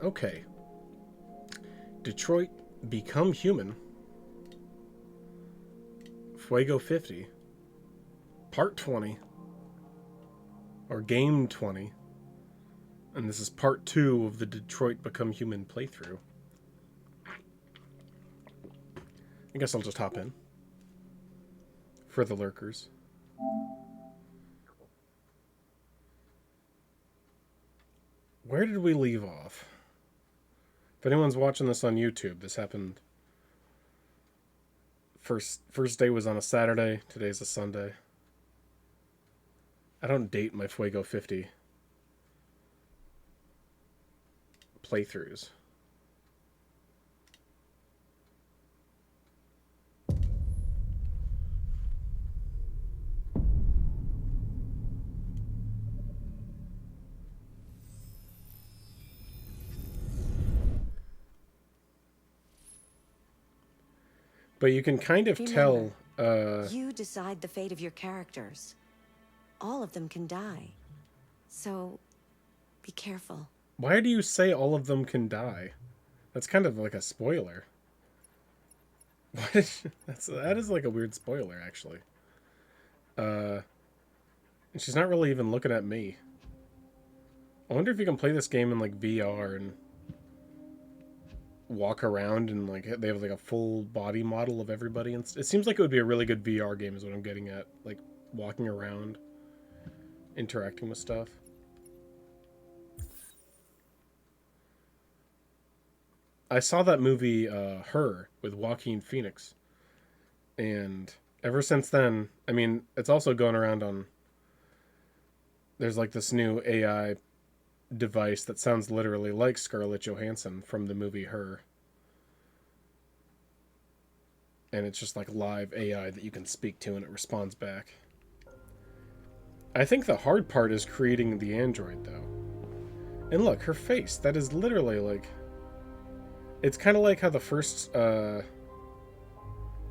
Okay. Detroit Become Human. Fuego 50. Part 20. Or Game 20. And this is part 2 of the Detroit Become Human playthrough. I guess I'll just hop in. For the lurkers. Where did we leave off? If anyone's watching this on YouTube, this happened. First day was on a Saturday. Today's a Sunday. I don't date my Fuego 50 playthroughs. But you can kind of tell. You decide the fate of your characters. All of them can die. So, be careful. Why do you say all of them can die? That's kind of like a spoiler. That is like a weird spoiler, actually. And she's not really even looking at me. I wonder if you can play this game in like VR and walk around and like they have like a full body model of everybody, and it seems like it would be a really good VR game is what I'm getting at, like walking around, interacting with stuff. I saw that movie Her with Joaquin Phoenix, and ever since then, I mean, it's also going around on, there's like this new AI device that sounds literally like Scarlett Johansson from the movie Her. And it's just like live AI that you can speak to and it responds back. I think the hard part is creating the android, though. And look, her face, that is literally like... It's kind of like how the first... well,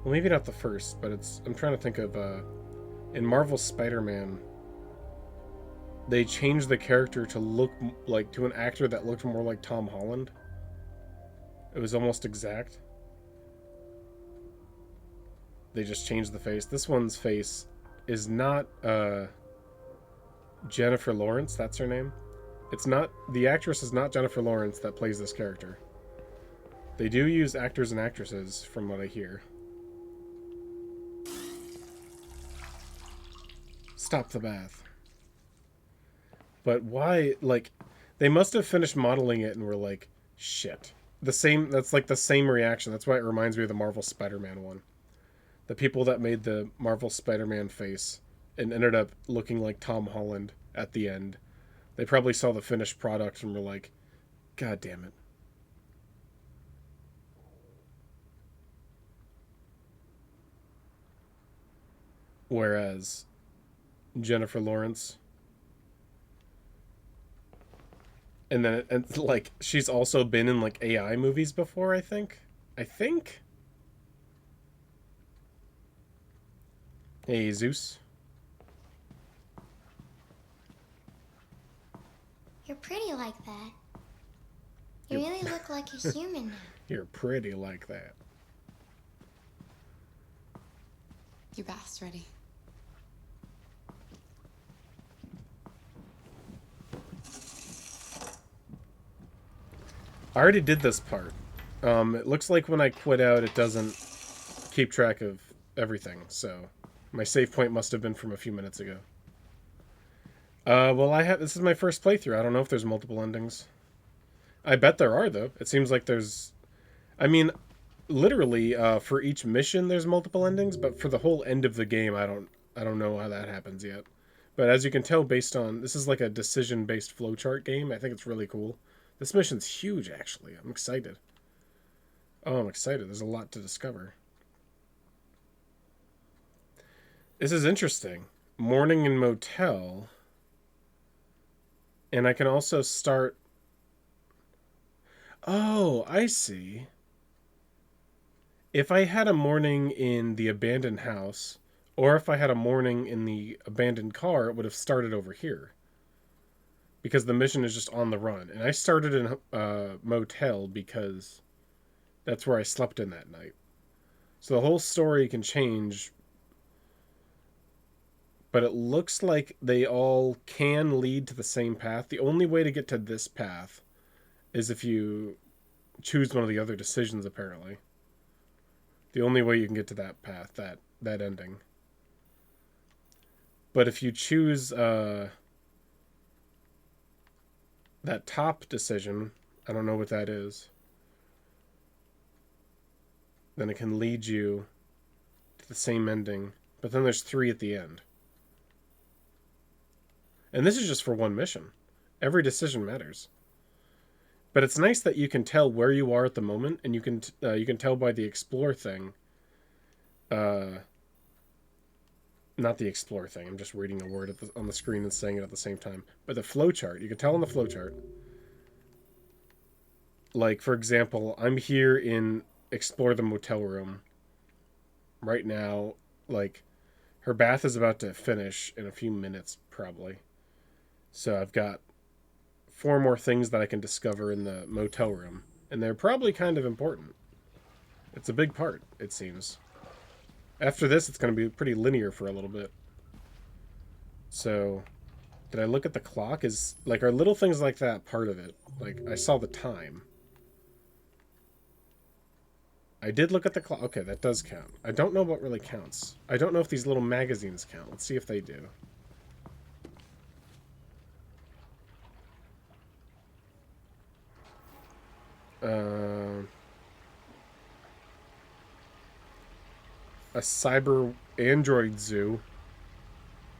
maybe not the first, but it's... I'm trying to think of... in Marvel's Spider-Man, they changed the character to look like... to an actor that looked more like Tom Holland. It was almost exact. They just changed the face. This one's face is not Jennifer Lawrence. That's her name. It's not... The actress is not Jennifer Lawrence that plays this character. They do use actors and actresses, from what I hear. Stop the bath. But why... Like, they must have finished modeling it and were like, shit. That's like the same reaction. That's why it reminds me of the Marvel Spider-Man one. The people that made the Marvel Spider-Man face and ended up looking like Tom Holland at the end, they probably saw the finished product and were like, God damn it. Whereas Jennifer Lawrence, and then like she's also been in like AI movies before, I think. Hey, Zeus. You're pretty like that. You really look like a human now. You're pretty like that. Your bath's ready. I already did this part. It looks like when I quit out, it doesn't keep track of everything, so my save point must have been from a few minutes ago. Well, this is my first playthrough. I don't know if there's multiple endings. I bet there are, though. It seems like there's... I mean, literally, for each mission there's multiple endings, but for the whole end of the game, I don't know how that happens yet. But as you can tell, based on... This is like a decision-based flowchart game. I think it's really cool. This mission's huge, actually. I'm excited. Oh, I'm excited. There's a lot to discover. This is interesting. Morning in motel. And I can also start... Oh, I see. If I had a morning in the abandoned house, or if I had a morning in the abandoned car, it would have started over here. because the mission is just on the run. And I started in a motel because that's where I slept in that night. So the whole story can change, but it looks like they all can lead to the same path. The only way to get to this path is if you choose one of the other decisions, apparently. The only way you can get to that path, that ending. But if you choose that top decision, I don't know what that is, then it can lead you to the same ending. But then there's 3 at the end. And this is just for one mission. Every decision matters. But it's nice that you can tell where you are at the moment, and you can tell by the explore thing. Not the explore thing. I'm just reading a word on the screen and saying it at the same time. But the flowchart, you can tell on the flowchart. Like, for example, I'm here in explore the motel room right now. Like, her bath is about to finish in a few minutes, probably. So I've got 4 more things that I can discover in the motel room. And they're probably kind of important. It's a big part, it seems. After this, it's going to be pretty linear for a little bit. So, did I look at the clock? Are little things like that part of it? Like, I saw the time. I did look at the clock. Okay, that does count. I don't know what really counts. I don't know if these little magazines count. Let's see if they do. A cyber android zoo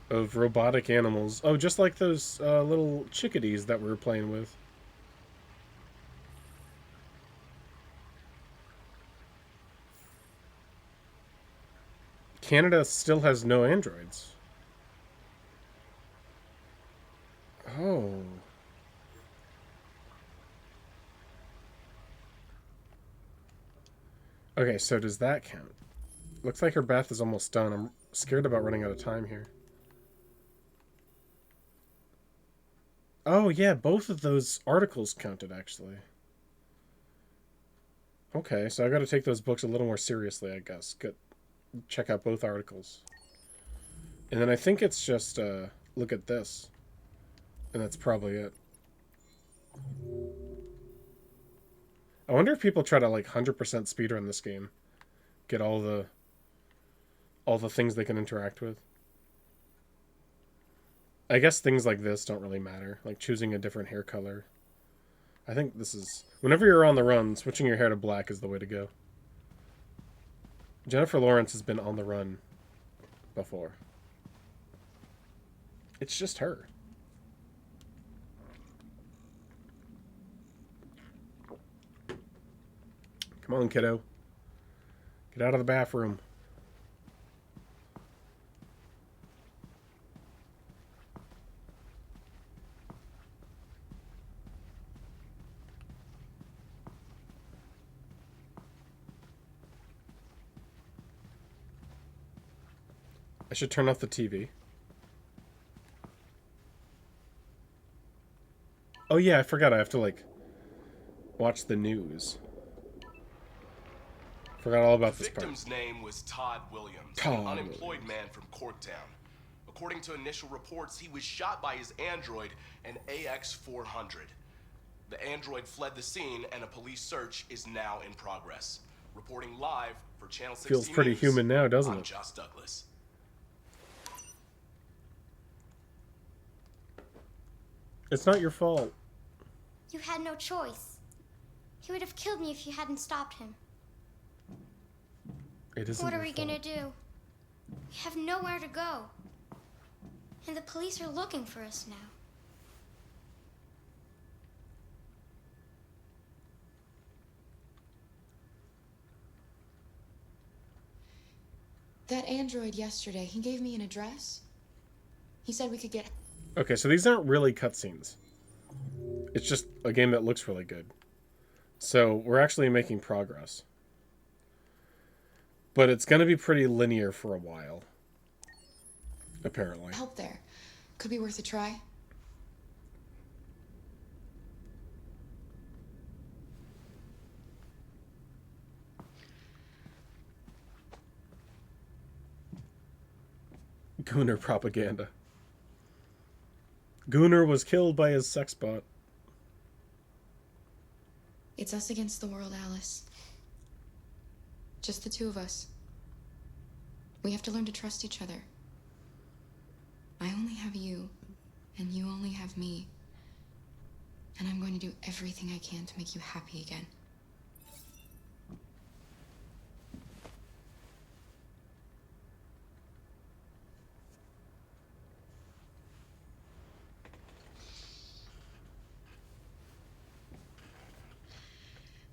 of robotic animals. Oh, just like those little chickadees that we were playing with. Canada still has no androids. Oh. Okay, so does that count? Looks like her bath is almost done. I'm scared about running out of time here. Oh, yeah, both of those articles counted, actually. Okay, so I gotta take those books a little more seriously, I guess. Good. Check out both articles. And then I think it's just, look at this. And that's probably it. I wonder if people try to, like, 100% speedrun this game. Get all the things they can interact with. I guess things like this don't really matter. Like choosing a different hair color. I think this is... Whenever you're on the run, switching your hair to black is the way to go. Jennifer Lawrence has been on the run before. It's just her. Come on, kiddo. Get out of the bathroom. I should turn off the TV. Oh yeah, I forgot I have to, like, watch the news. Forgot all about this part. The victim's name was Todd Williams, Todd an unemployed Williams. man from Corktown. According to initial reports, he was shot by his android, an AX-400. The android fled the scene, and a police search is now in progress. Reporting live for Channel 60 Feels pretty News, human now, doesn't I'm it? Josh Douglas. It's not your fault. You had no choice. He would have killed me if you hadn't stopped him. It isn't What are your we fault. gonna do? We have nowhere to go. And the police are looking for us now. That android yesterday, he gave me an address. He said we could get... Okay, so these aren't really cutscenes. It's just a game that looks really good. So we're actually making progress. But it's going to be pretty linear for a while. Apparently. help there. Could be worth a try. Gooner propaganda. Gooner was killed by his sex bot. It's us against the world, Alice. Just the two of us. We have to learn to trust each other. I only have you, and you only have me. And I'm going to do everything I can to make you happy again.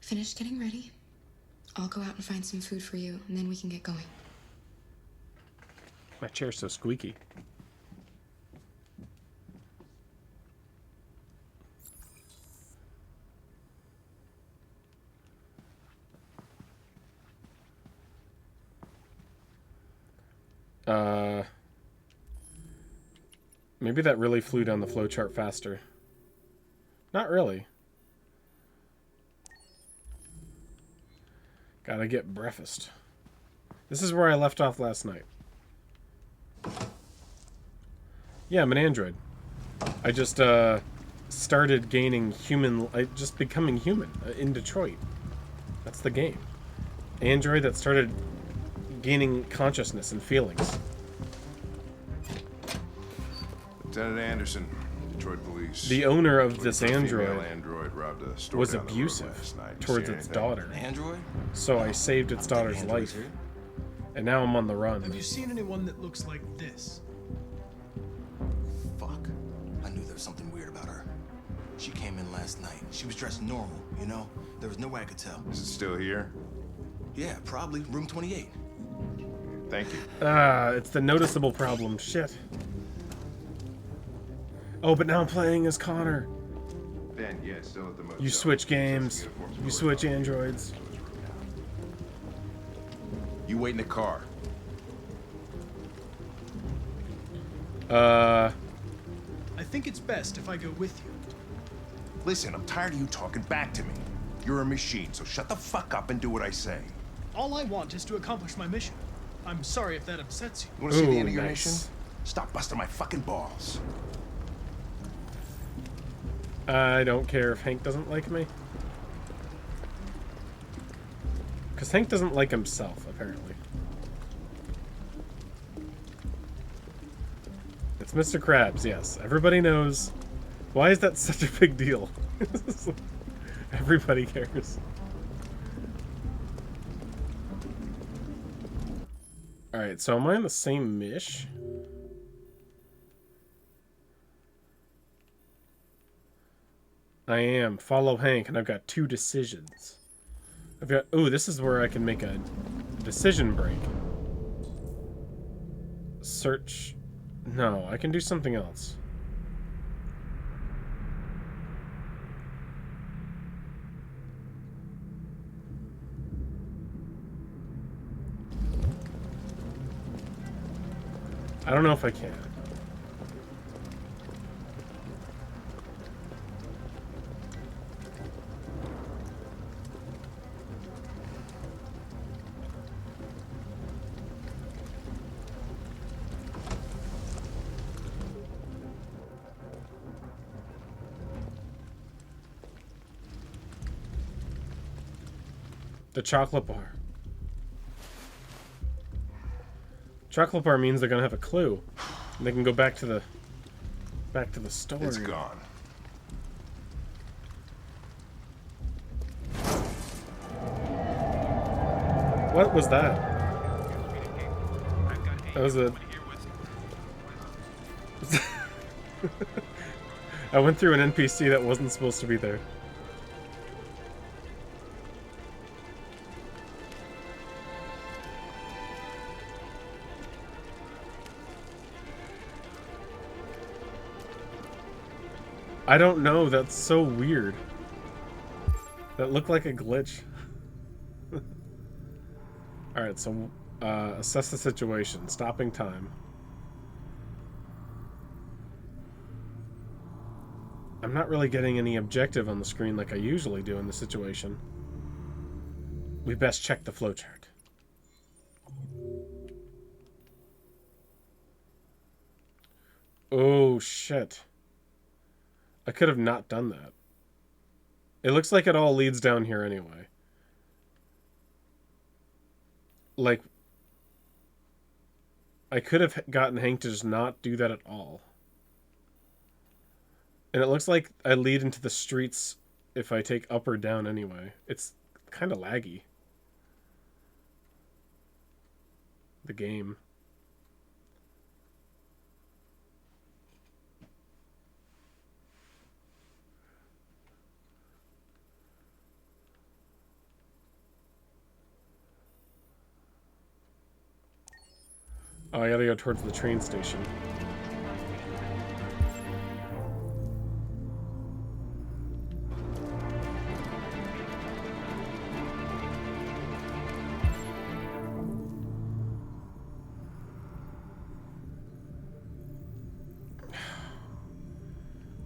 Finished getting ready. I'll go out and find some food for you, and then we can get going. My chair's so squeaky. Maybe that really flew down the flowchart faster. Not really. Gotta get breakfast. This is where I left off last night. Yeah, I'm an android. I just started gaining just becoming human in Detroit. That's the game. Android that started gaining consciousness and feelings. Lieutenant Anderson, Detroit Police. The owner of this Female android robbed a store was down the road abusive last night. You towards see its anything? daughter. Android? So I saved its daughter's Android's life. here? And now I'm on the run. Have you seen anyone that looks like this? Fuck. I knew there was something weird about her. She came in last night. She was dressed normal, you know? There was no way I could tell. Is it still here? Yeah, probably. Room 28. Thank you. It's the noticeable problem. Shit. Oh, but now I'm playing as Connor. Ben, yeah, still at the motel. You switch games. You switch androids. You wait in the car. I think it's best if I go with you. Listen, I'm tired of you talking back to me. You're a machine, so shut the fuck up and do what I say. All I want is to accomplish my mission. I'm sorry if that upsets you. You wanna see the Ooh, end of your nice. mission? Stop busting my fucking balls. I don't care if Hank doesn't like me. Because Hank doesn't like himself, apparently. It's Mr. Krabs, yes. Everybody knows. Why is that such a big deal? Everybody cares. Alright, so am I on the same mish? I am. Follow Hank, and I've got 2 decisions. I've got... Ooh, this is where I can make a decision break. Search... No, I can do something else. I don't know if I can. The chocolate bar. Chocolate bar means they're gonna have a clue. And they can go back to the store. It's gone. What was that? That was a... I went through an NPC that wasn't supposed to be there. I don't know, that's so weird. That looked like a glitch. Alright, so assess the situation. Stopping time. I'm not really getting any objective on the screen like I usually do in this situation. We best check the flowchart. shit. I could have not done that. It looks like it all leads down here anyway. Like, I could have gotten Hank to just not do that at all. And it looks like I lead into the streets if I take up or down anyway. It's kind of laggy. The game. Oh, I gotta go towards the train station.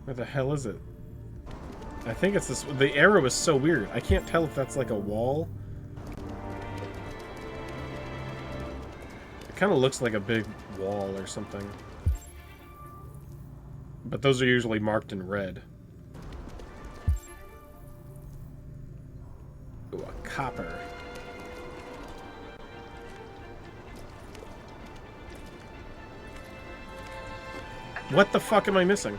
Where the hell is it? I think it's this. The arrow is so weird. I can't tell if that's like a wall. It kind of looks like a big wall or something. But those are usually marked in red. Ooh, a copper. What the fuck am I missing?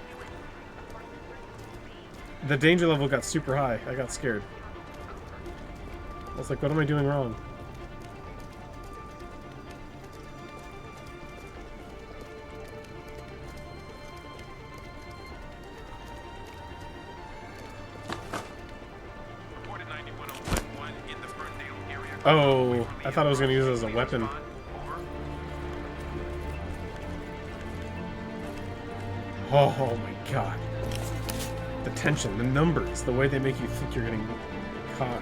The danger level got super high. I got scared. I was like, what am I doing wrong? Oh, I thought I was going to use it as a weapon. Oh my god. The tension, the numbers, the way they make you think you're getting caught.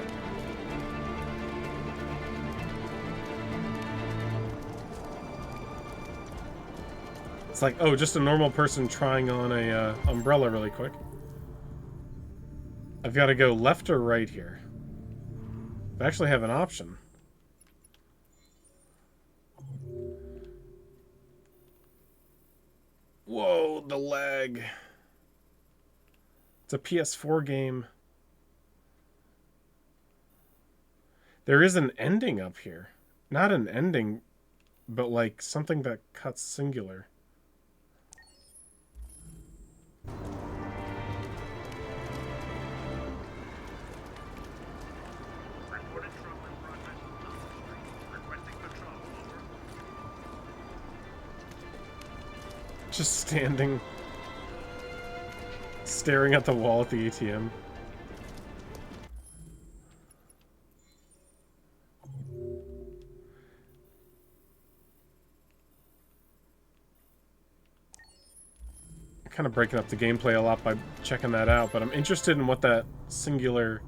It's like, oh, just a normal person trying on a umbrella really quick. I've got to go left or right here. I actually have an option. Whoa, the lag. It's a PS4 game. There is an ending up here. Not an ending, but like something that cuts singular. Just standing, staring at the wall at the ATM. Kind of breaking up the gameplay a lot by checking that out, but I'm interested in what that singular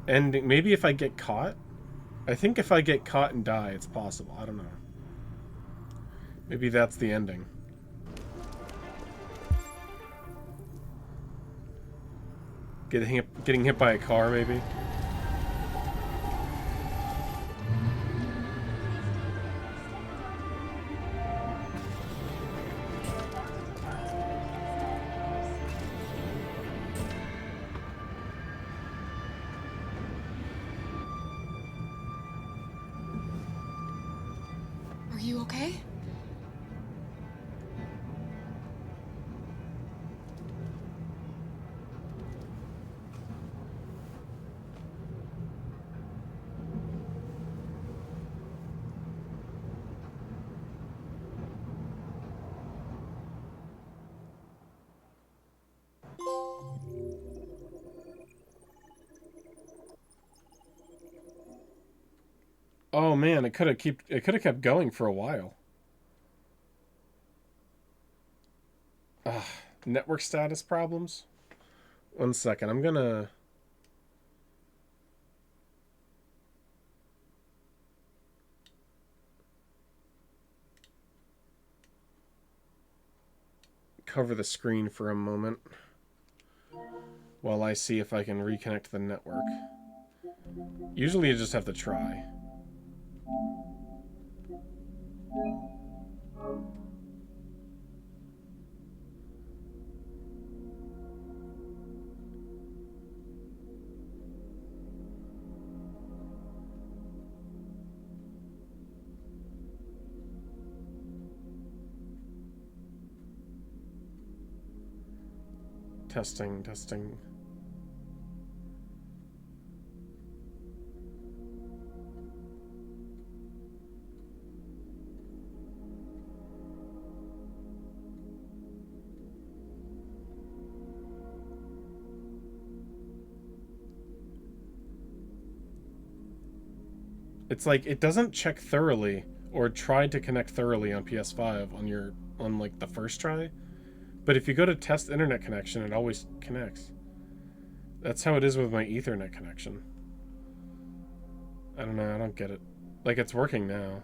ending... Maybe if I get caught? I think if I get caught and die, it's possible. I don't know. Maybe that's the ending. Getting hit by a car, maybe? Are you okay? Oh man, it could have kept going for a while. Ugh, network status problems. 1 second, I'm gonna... cover the screen for a moment while I see if I can reconnect to the network. Usually you just have to try. Testing, testing. It's like it doesn't check thoroughly or try to connect thoroughly on PS5 on like the first try. But if you go to test internet connection, it always connects. That's how it is with my Ethernet connection. I don't know, I don't get it. Like, it's working now.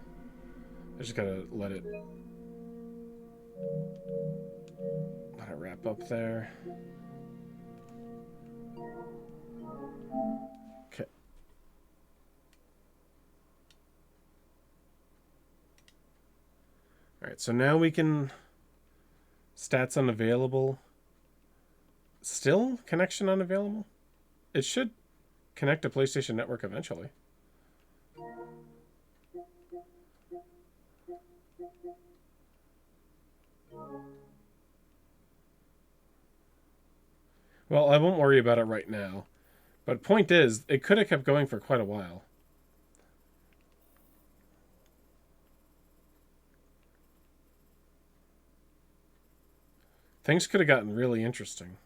I just gotta let it wrap up there. Okay. Alright, so now we can... Stats unavailable. Still connection unavailable? It should connect to PlayStation Network eventually. Well, I won't worry about it right now. But point is, it could have kept going for quite a while. Things could have gotten really interesting.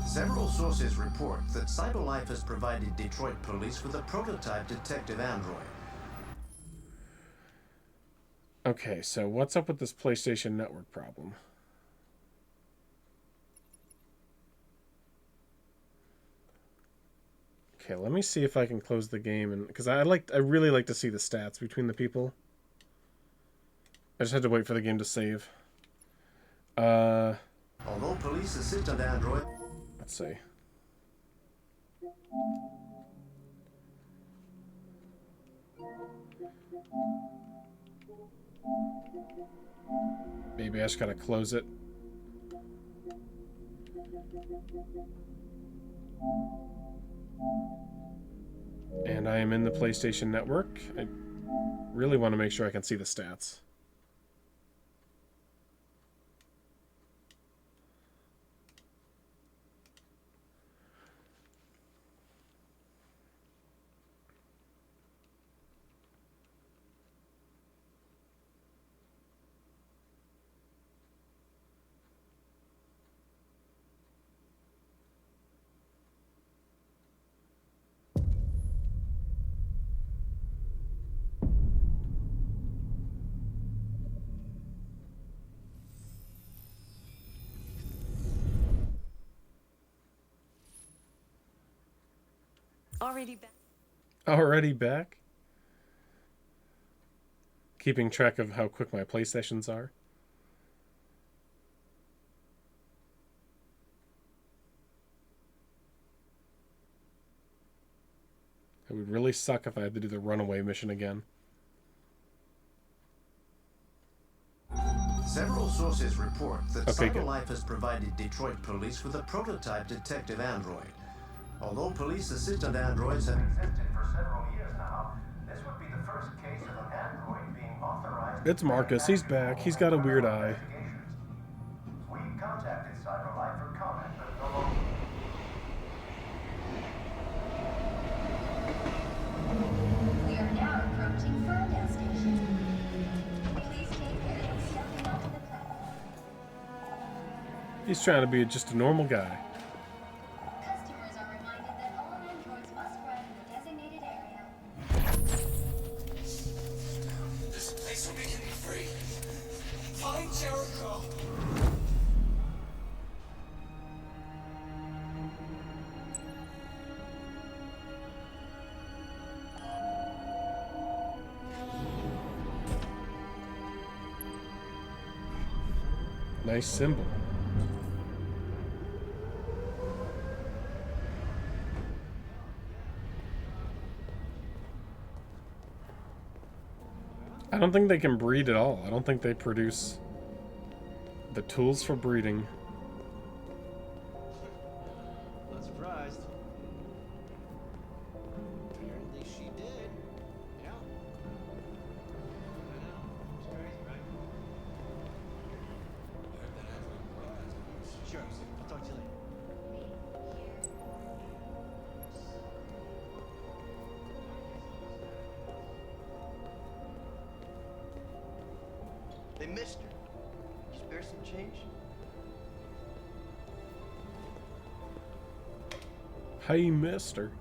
Several sources report that CyberLife has provided Detroit police with a prototype detective android. Okay, so what's up with this PlayStation Network problem? Okay, let me see if I can close the game, and because I really like to see the stats between the people. I just had to wait for the game to save. Although police assistant android... Let's see. Maybe I just gotta close it. And I am in the PlayStation Network. I really want to make sure I can see the stats. Already back? Keeping track of how quick my play sessions are. It would really suck if I had to do the runaway mission again. Several sources report that Okay, CyberLife has provided Detroit police with a prototype detective android. Although police assistant androids have existed for several years now, this would be the first case of an android being authorized... It's Marcus. He's back. He's got a weird eye. We contacted CyberLife for comment, but no longer... We are now approaching Ferndale Station. Please take care of stepping onto the platform. He's trying to be just a normal guy. Customers are reminded that all androids must run in the designated area. This place will be getting free. Find Jericho. Nice symbol. I don't think they can breed at all. I don't think they produce the tools for breeding. Not surprised. Apparently she did. Yeah. I know. It's crazy, right? I heard that Sure. I'll talk to you later. Hey, mister. You spare some change? Hey, mister.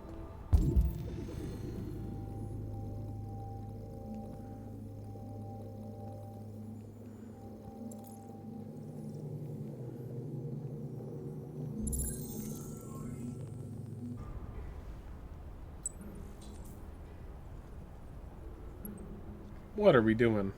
What are we doing?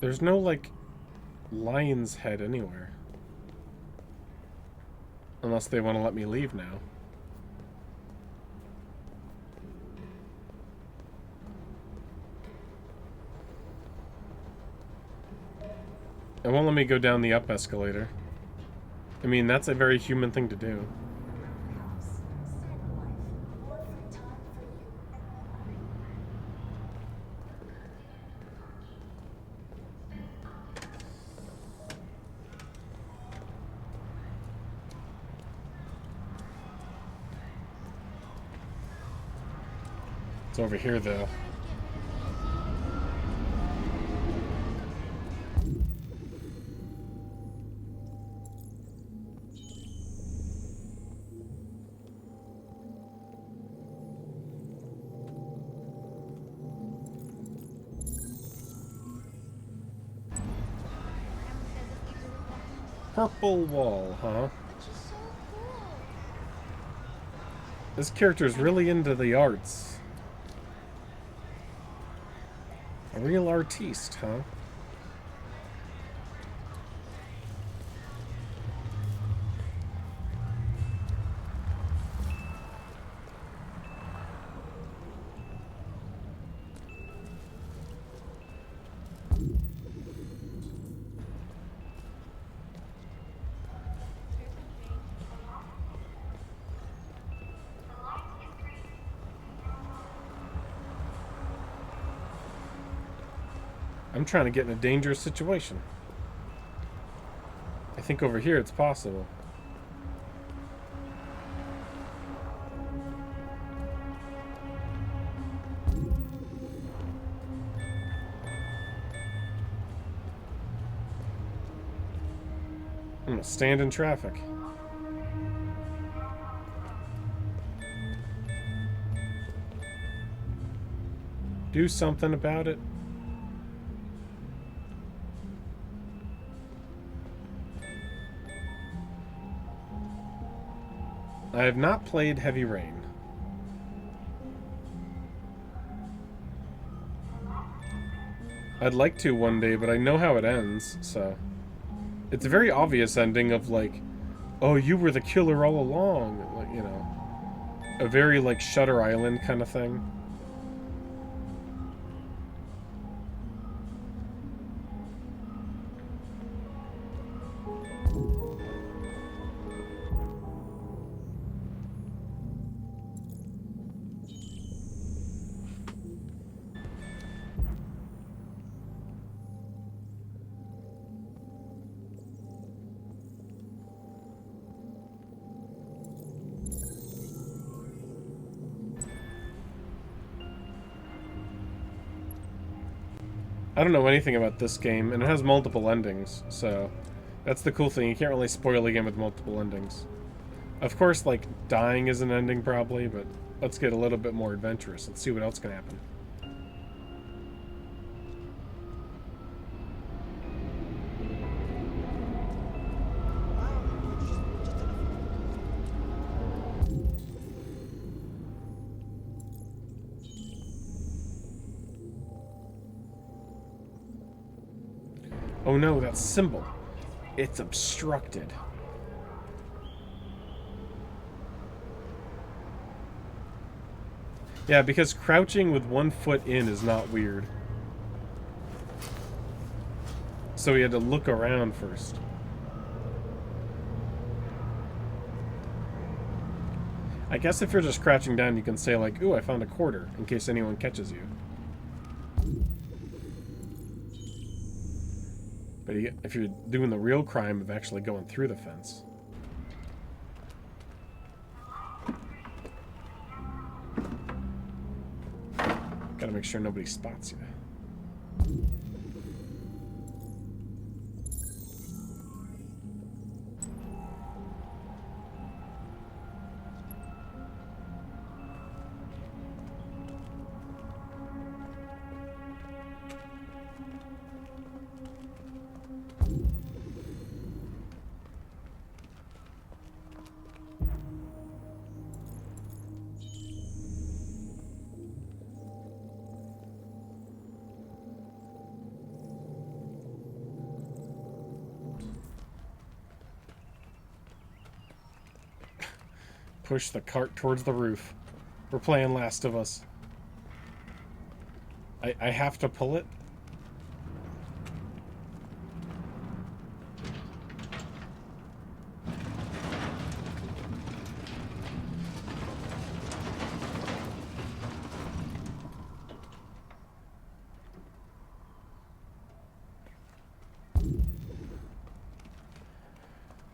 There's no, like, lion's head anywhere. Unless they want to let me leave now. It won't let me go down the up escalator. I mean, that's a very human thing to do. It's over here, though. Purple wall, huh? This character's really into the arts. A real artiste, huh? I'm trying to get in a dangerous situation. I think over here it's possible. I'm gonna stand in traffic. Do something about it. I have not played Heavy Rain. I'd like to one day, but I know how it ends, so... It's a very obvious ending of, like, oh, you were the killer all along, like, you know. A very, like, Shutter Island kind of thing. I don't know anything about this game, and it has multiple endings, so that's the cool thing. You can't really spoil a game with multiple endings. Of course, like, dying is an ending probably, but let's get a little bit more adventurous. Let's see what else can happen. Oh no, that symbol. It's obstructed. Yeah, because crouching with one foot in is not weird. So he had to look around first. I guess if you're just crouching down, you can say like, ooh, I found a quarter, in case anyone catches you. But if you're doing the real crime of actually going through the fence. Gotta make sure nobody spots you. Push the cart towards the roof. We're playing Last of Us. I have to pull it?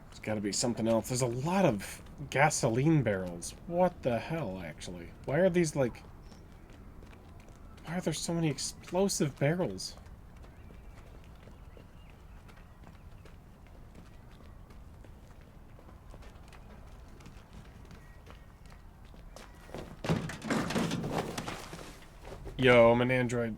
There's gotta be something else. There's a lot of gasoline barrels. What the hell, actually? Why are these, like... Why are there so many explosive barrels? Yo, I'm an android.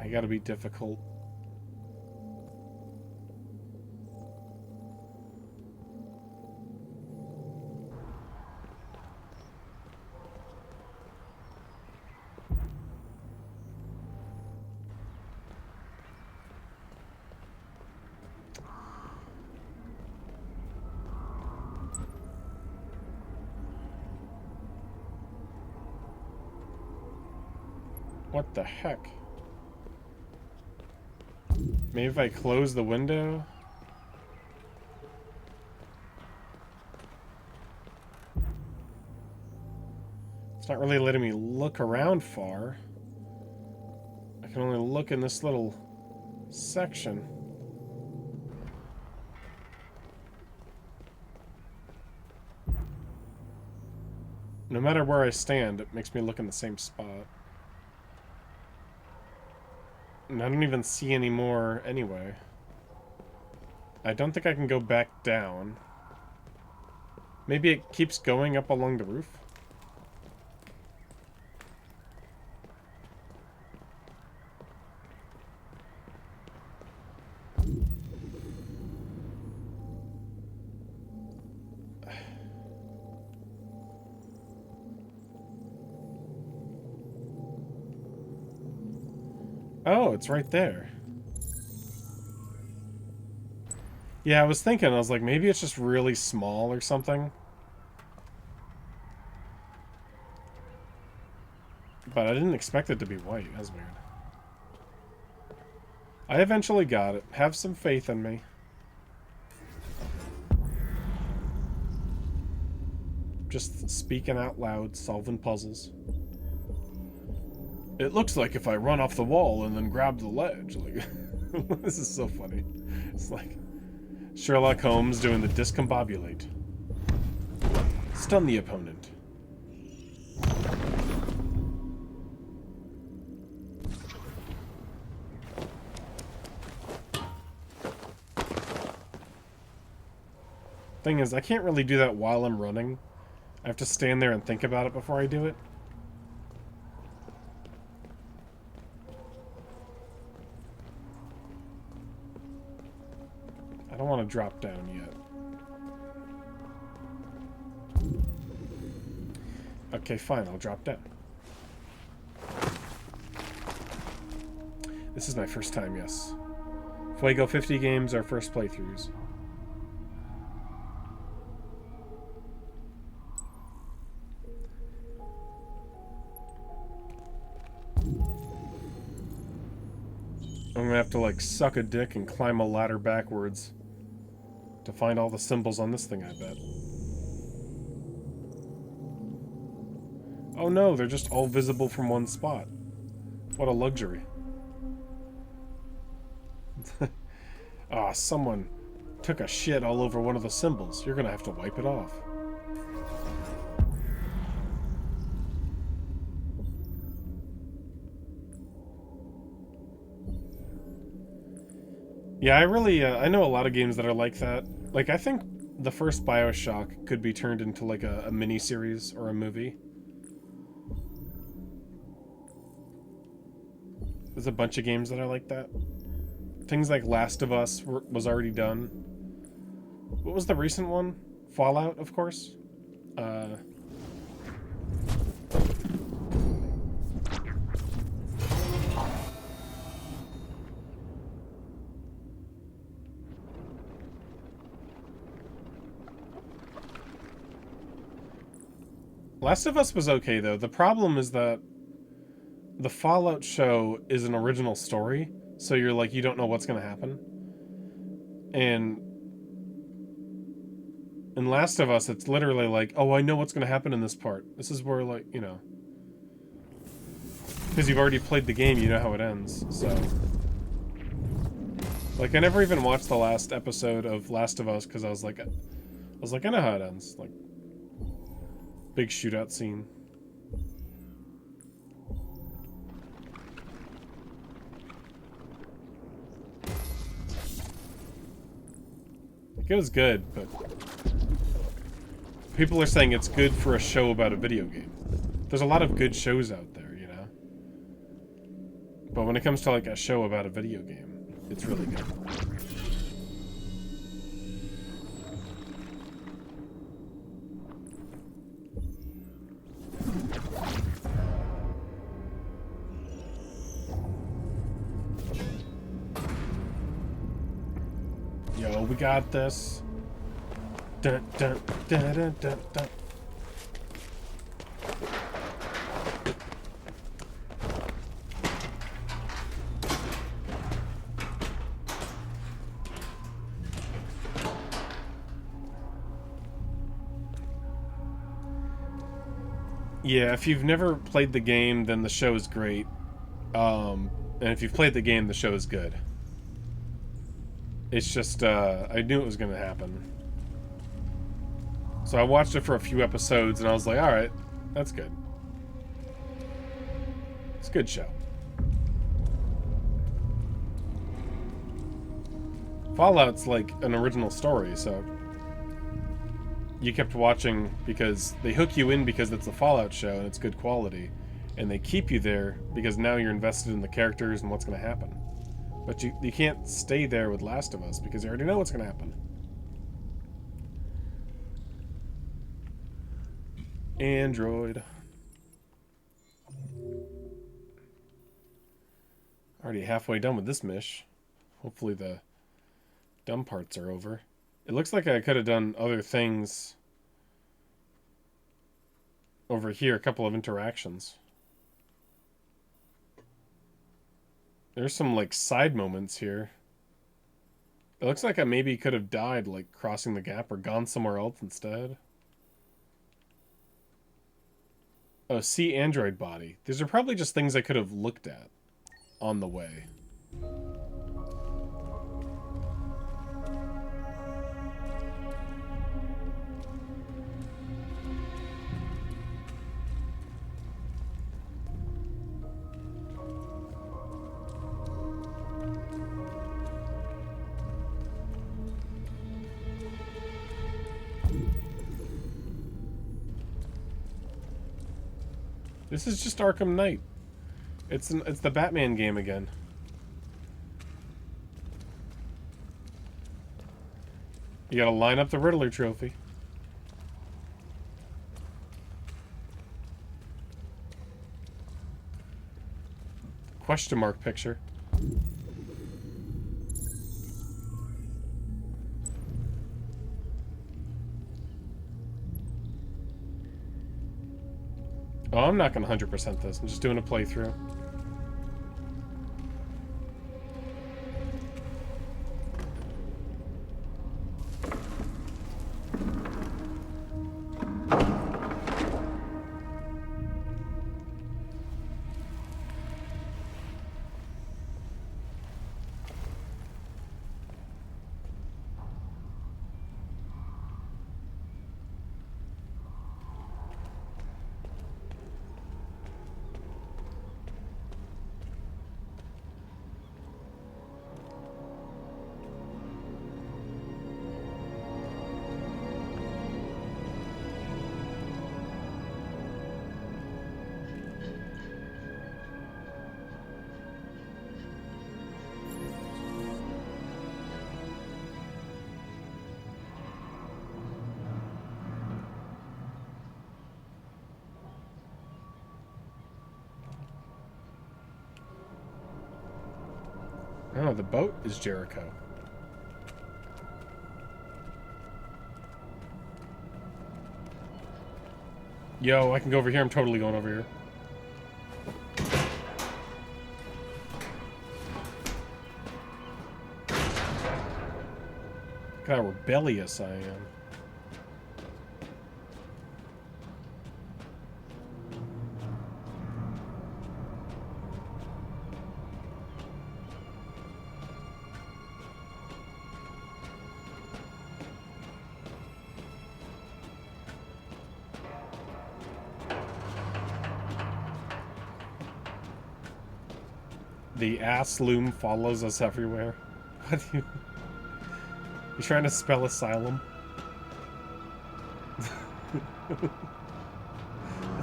I gotta be difficult. What the heck? Maybe if I close the window? It's not really letting me look around far. I can only look in this little section. No matter where I stand, it makes me look in the same spot. And I don't even see any more anyway. I don't think I can go back down. Maybe it keeps going up along the roof? Oh, it's right there. Yeah, I was thinking, I was like, maybe it's just really small or something. But I didn't expect it to be white. That's weird. I eventually got it. Have some faith in me. Just speaking out loud, solving puzzles. It looks like if I run off the wall and then grab the ledge. Like, this is so funny. It's like Sherlock Holmes doing the discombobulate. Stun the opponent. Thing is, I can't really do that while I'm running. I have to stand there and think about it before I do it. I don't want to drop down yet. Okay, fine, I'll drop down. This is my first time, yes. Fuego 50 games are first playthroughs. I'm gonna have to like suck a dick and climb a ladder backwards to find all the symbols on this thing, I bet. Oh no, they're just all visible from one spot. What a luxury. Ah, someone took a shit all over one of the symbols. You're gonna have to wipe it off. Yeah, I know a lot of games that are like that. Like, I think the first BioShock could be turned into like a mini-series or a movie. There's a bunch of games that are like that. Things like Last of Us was already done. What was the recent one? Fallout, of course. Last of Us was okay, though. The problem is that the Fallout show is an original story, so you're like, you don't know what's going to happen. And in Last of Us, it's literally like, oh, I know what's going to happen in this part. This is where, like, you know. Because you've already played the game, you know how it ends, so. Like, I never even watched the last episode of Last of Us, because I was like, I know how it ends. Like, big shootout scene. It was good, but people are saying it's good for a show about a video game. There's a lot of good shows out there, you know? But when it comes to like a show about a video game, it's really good. Yo, we got this. Dun, dun, dun, dun, dun, dun. Yeah, if you've never played the game, then the show is great. And if you've played the game, the show is good. It's just, I knew it was going to happen. So I watched it for a few episodes, and I was like, alright, that's good. It's a good show. Fallout's like an original story, so you kept watching because they hook you in because it's a Fallout show and it's good quality. And they keep you there because now you're invested in the characters and what's going to happen. But you can't stay there with Last of Us because you already know what's going to happen. Android. Already halfway done with this mish. Hopefully the dumb parts are over. It looks like I could have done other things over here. A couple of interactions. There's some, like, side moments here. It looks like I maybe could have died, like, crossing the gap or gone somewhere else instead. Oh, see Android body. These are probably just things I could have looked at on the way. This is just Arkham Knight. It's the Batman game again. You gotta line up the Riddler trophy. Question mark picture. Oh, I'm not gonna 100% this. I'm just doing a playthrough. Oh, the boat is Jericho. Yo, I can go over here. I'm totally going over here. Look how rebellious I am. The ass loom follows us everywhere. What do you... You trying to spell asylum? It's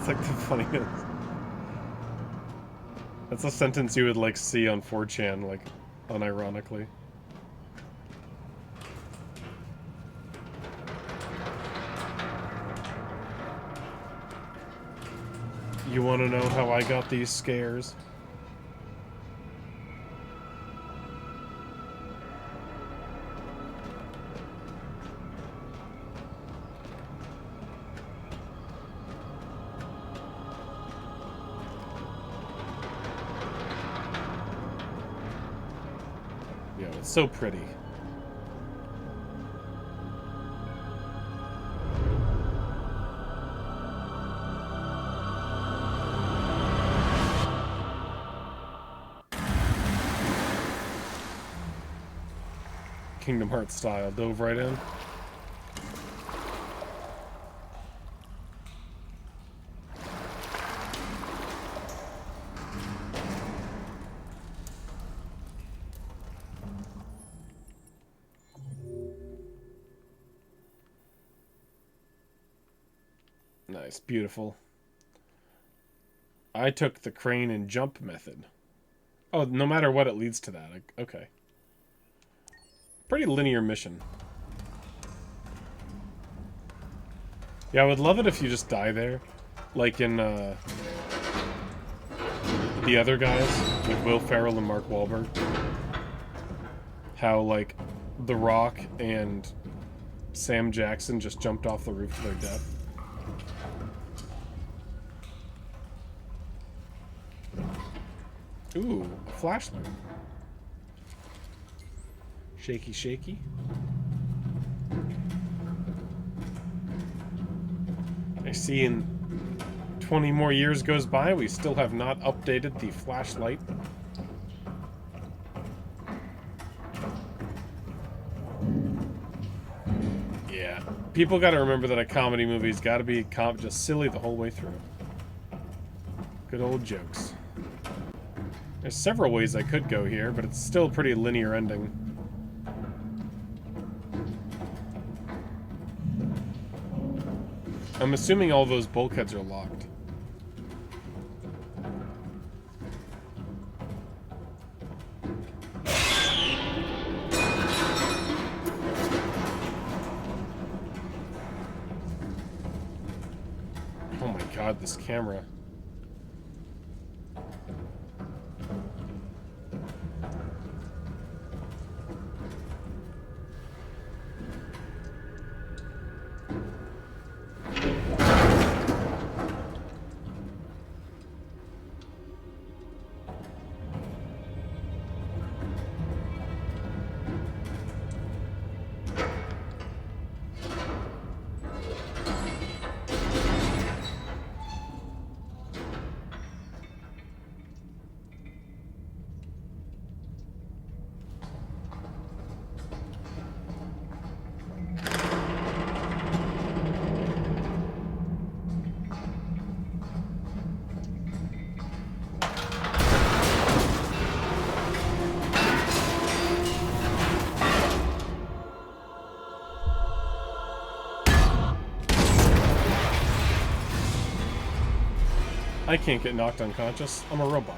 like the funniest. That's a sentence you would like see on 4chan, like, unironically. You want to know how I got these scares? Yo, it's so pretty. Kingdom Hearts style, dove right in. Nice, beautiful. I took the crane and jump method. Oh, no matter what, it leads to that. Okay. Pretty linear mission. Yeah, I would love it if you just die there. Like in, The Other Guys, with Will Ferrell and Mark Wahlberg. How, like, The Rock and Sam Jackson just jumped off the roof to their death. Ooh, a flashlight. Shaky, shaky. I see in 20 more years goes by, we still have not updated the flashlight. Yeah. People gotta remember that a comedy movie's gotta be just silly the whole way through. Good old jokes. There's several ways I could go here, but it's still a pretty linear ending. I'm assuming all those bulkheads are locked. Oh my god, this camera. I can't get knocked unconscious. I'm a robot.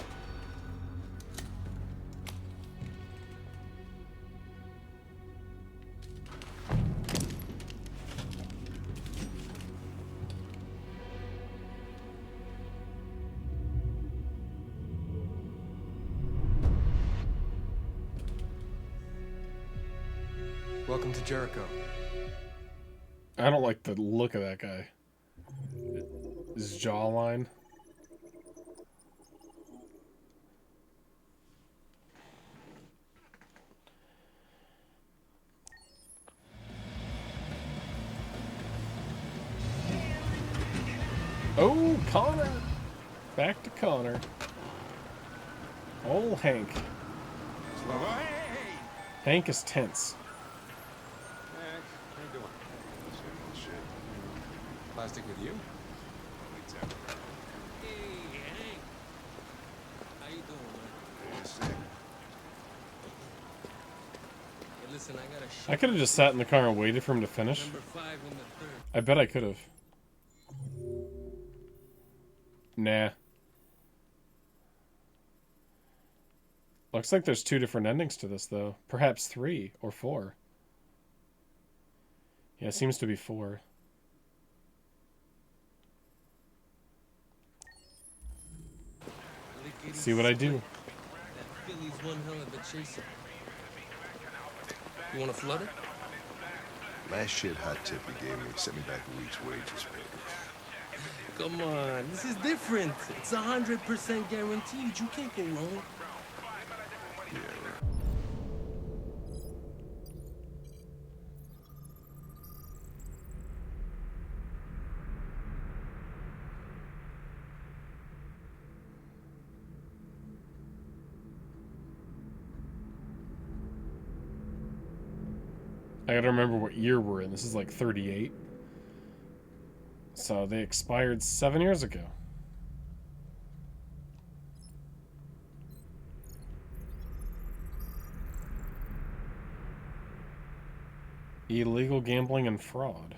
Welcome to Jericho. I don't like the look of that guy. His jawline. Oh, Connor! Back to Connor. Old Hank. Hank is tense. How you doing? Shit. Plastic with you? Hey, Hank. How you doing, man? Yeah, sick. Hey, listen, I got a shit. I could have just sat in the car and waited for him to finish. Number 5 in the third. I bet I could have. Nah. Looks like there's 2 different endings to this, though. Perhaps 3 or 4. Yeah, it seems to be 4. See what I do. That Philly's one hell of a chaser. You want a flutter? Last shit hot tip he gave me sent me back a week's wages, baby. Come on, this is different. It's 100% guaranteed. You can't go wrong. Yeah, right. I gotta remember what year we're in. This is like 38. So they expired 7 years ago. Illegal gambling and fraud.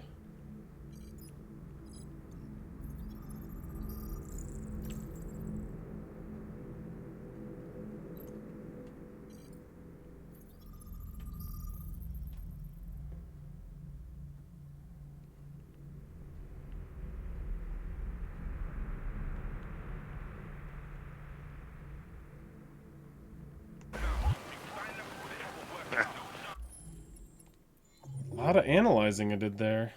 A lot of analyzing I did there.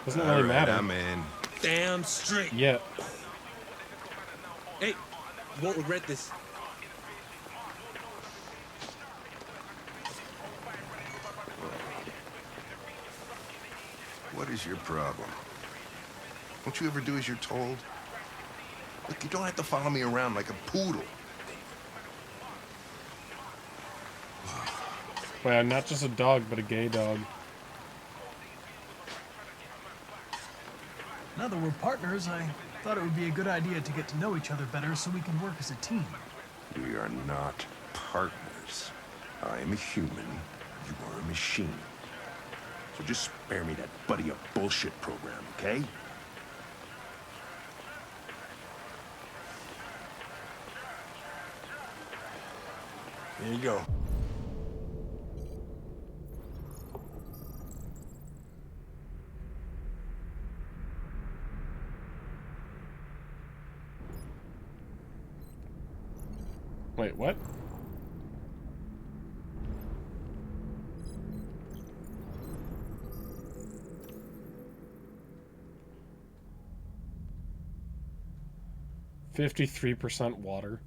Doesn't really matter. I'm in. Damn straight. Yeah. Hey, you won't regret this. What is your problem? Don't you ever do as you're told? Look, you don't have to follow me around like a poodle. Well, not just a dog, but a gay dog. Now that we're partners, I thought it would be a good idea to get to know each other better so we can work as a team. We are not partners. I am a human. You are a machine. So just spare me that buddy up bullshit program, okay? Here you go. Wait, what? %53 water.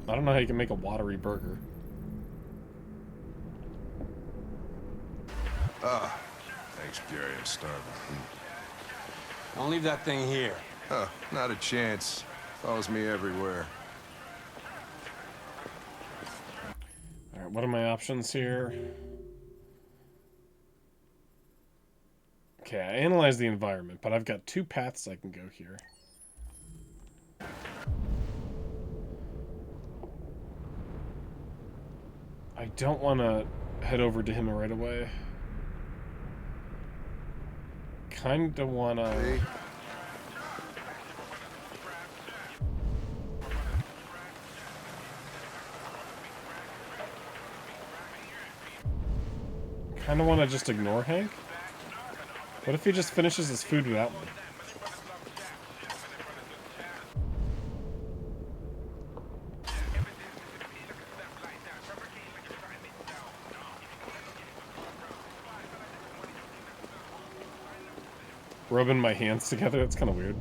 I don't know how you can make a watery burger. Ah, thanks, Gary. I'm starving. Don't leave that thing here. Huh, not a chance. Follows me everywhere. Alright, what are my options here? Okay, I analyzed the environment, but I've got 2 paths I can go here. I don't want to head over to him right away. Kind of want to... Kind of want to just ignore Hank? What if he just finishes his food without me? Rubbing my hands together, that's kind of weird.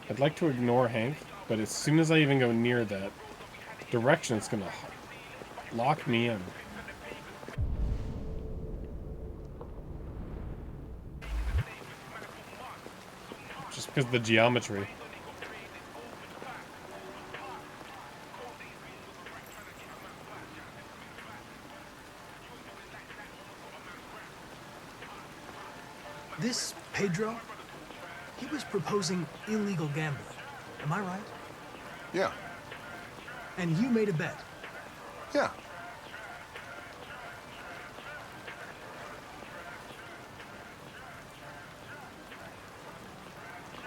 I'd like to ignore Hank, but as soon as I even go near that direction, it's gonna lock me in. Just because of the geometry. This Pedro, he was proposing illegal gambling. Am I right? Yeah. And you made a bet. Yeah.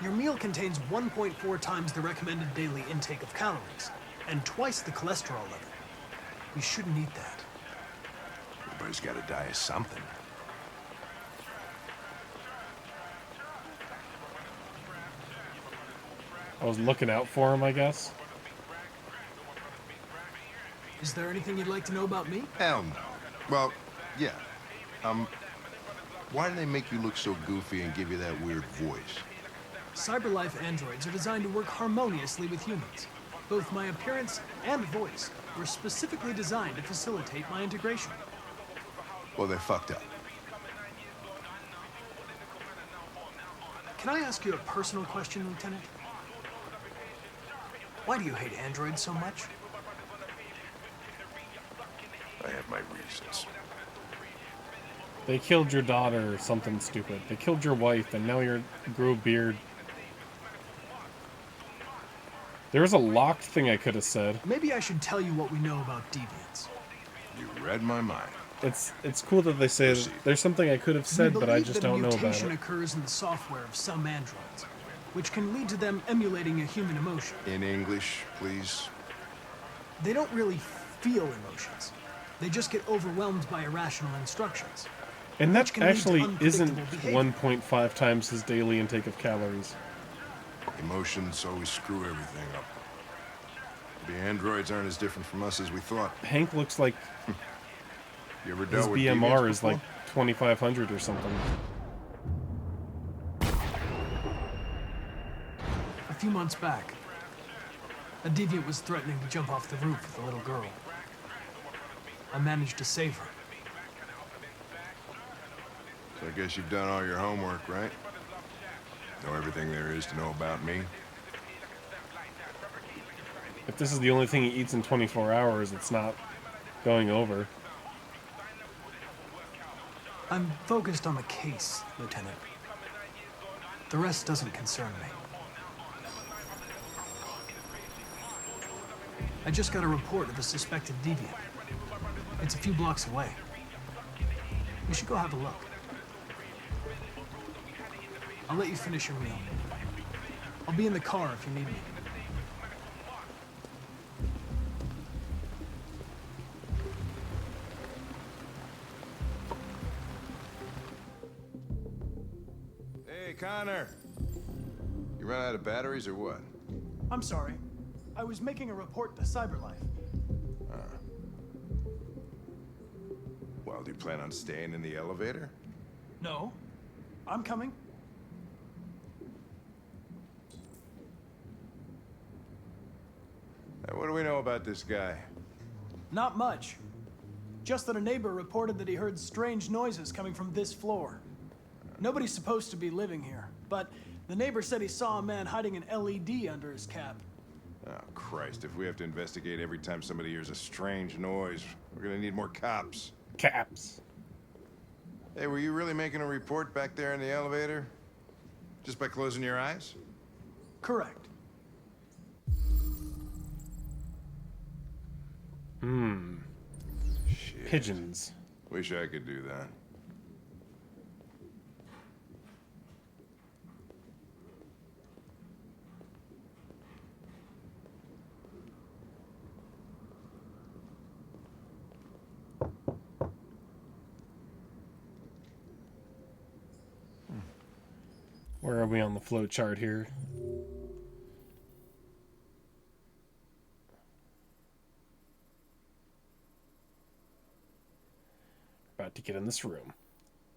Your meal contains 1.4 times the recommended daily intake of calories, and twice the cholesterol level. You shouldn't eat that. Everybody's got to die of something. I was looking out for him, I guess. Is there anything you'd like to know about me? Hell no. Well, yeah. Why do they make you look so goofy and give you that weird voice? CyberLife androids are designed to work harmoniously with humans. Both my appearance and voice were specifically designed to facilitate my integration. Well, they fucked up. Can I ask you a personal question, Lieutenant? Why do you hate androids so much? I have my reasons. They killed your daughter or something stupid. They killed your wife and now you grew a beard. There was a locked thing I could have said. Maybe I should tell you what we know about deviants. You read my mind. It's cool that they say there's something I could have said, but I just don't know about it. Mutation occurs in the software of some androids, which can lead to them emulating a human emotion. In English, please. They don't really feel emotions. They just get overwhelmed by irrational instructions. And that actually isn't behavior. 1.5 times his daily intake of calories. Emotions always screw everything up. The androids aren't as different from us as we thought. Hank looks like You ever his dealt with BMR deviants is before? like 2,500 or something. A few months back, a deviant was threatening to jump off the roof with a little girl. I managed to save her. So I guess you've done all your homework, right? Know everything there is to know about me? If this is the only thing he eats in 24 hours, it's not going over. I'm focused on the case, Lieutenant. The rest doesn't concern me. I just got a report of a suspected deviant. It's a few blocks away. We should go have a look. I'll let you finish your meal. I'll be in the car if you need me. Hey, Connor. You run out of batteries or what? I'm sorry. I was making a report to CyberLife. Well, do you plan on staying in the elevator? No. I'm coming. Hey, what do we know about this guy? Not much. Just that a neighbor reported that he heard strange noises coming from this floor. Nobody's supposed to be living here, but the neighbor said he saw a man hiding an LED under his cap. Oh, Christ. If we have to investigate every time somebody hears a strange noise, we're gonna need more cops. Caps. Hey, were you really making a report back there in the elevator? Just by closing your eyes? Correct. Shit. Pigeons. Wish I could do that. Where are we on the flow chart here? About to get in this room.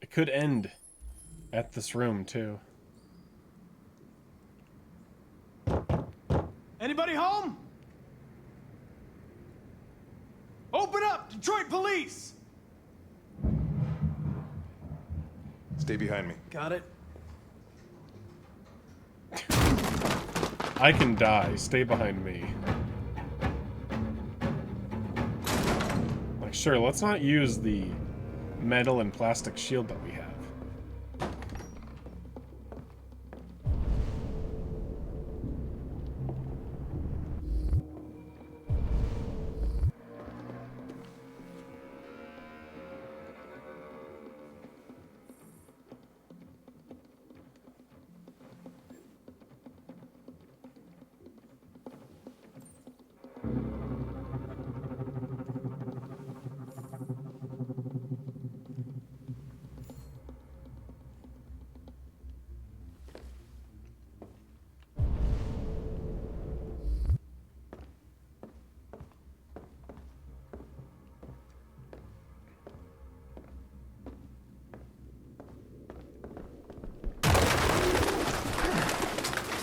It could end at this room, too. Anybody home? Open up, Detroit police! Stay behind me. Got it. I can die. Stay behind me. Like, sure, let's not use the metal and plastic shield that we have.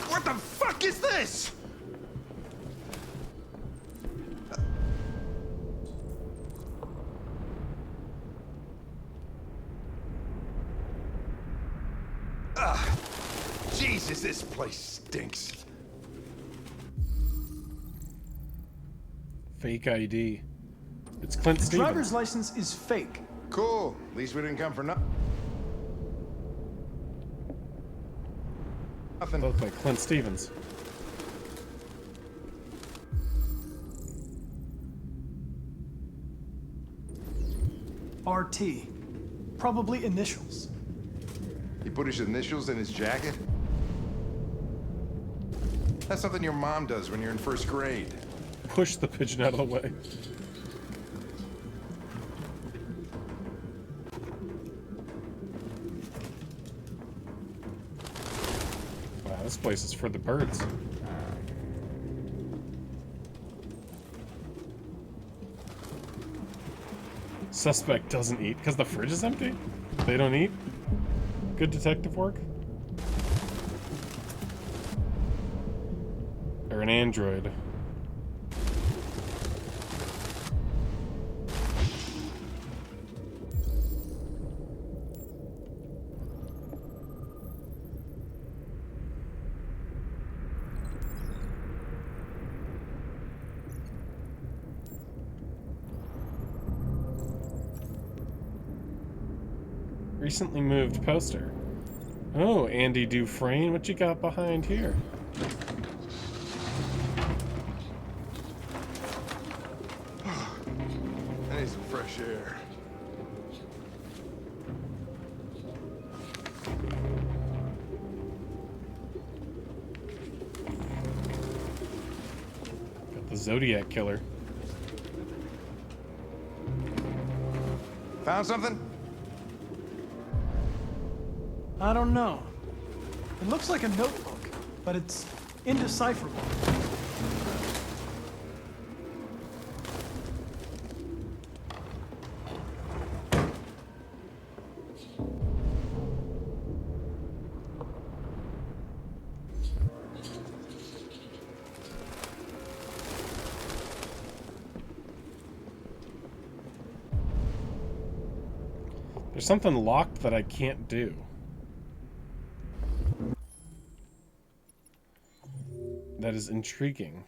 What the fuck is this? Jesus, this place stinks. Fake ID. It's Clint Stevens. Driver's license is fake. Cool. At least we didn't come for nothing. Both by Clint Stevens. RT. Probably initials. He put his initials in his jacket? That's something your mom does when you're in first grade. Push the pigeon out of the way. Wow, this place is for the birds. Suspect doesn't eat because the fridge is empty? They don't eat? Good detective work? Or an android. Recently moved poster. Oh, Andy Dufresne, what you got behind here? I need some fresh air. Got the Zodiac Killer. Found something? I don't know. It looks like a notebook, but it's indecipherable. There's something locked that I can't do. That is intriguing.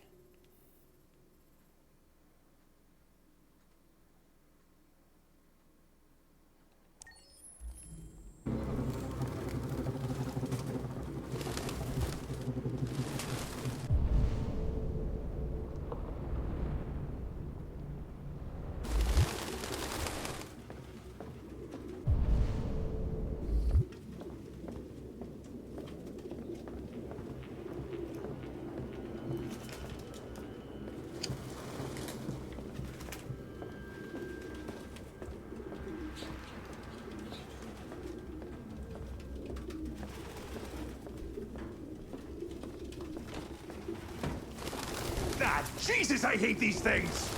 God, Jesus, I hate these things!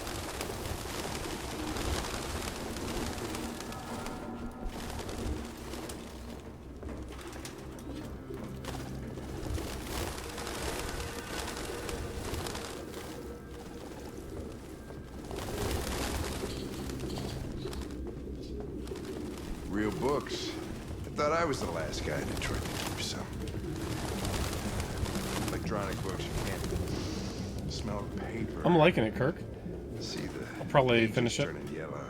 Real books. I thought I was the last guy in Detroit to keep some. Electronic books, you can't smell paper. I'm liking it, Kirk. See the I'll probably pages finish it. turning yellow.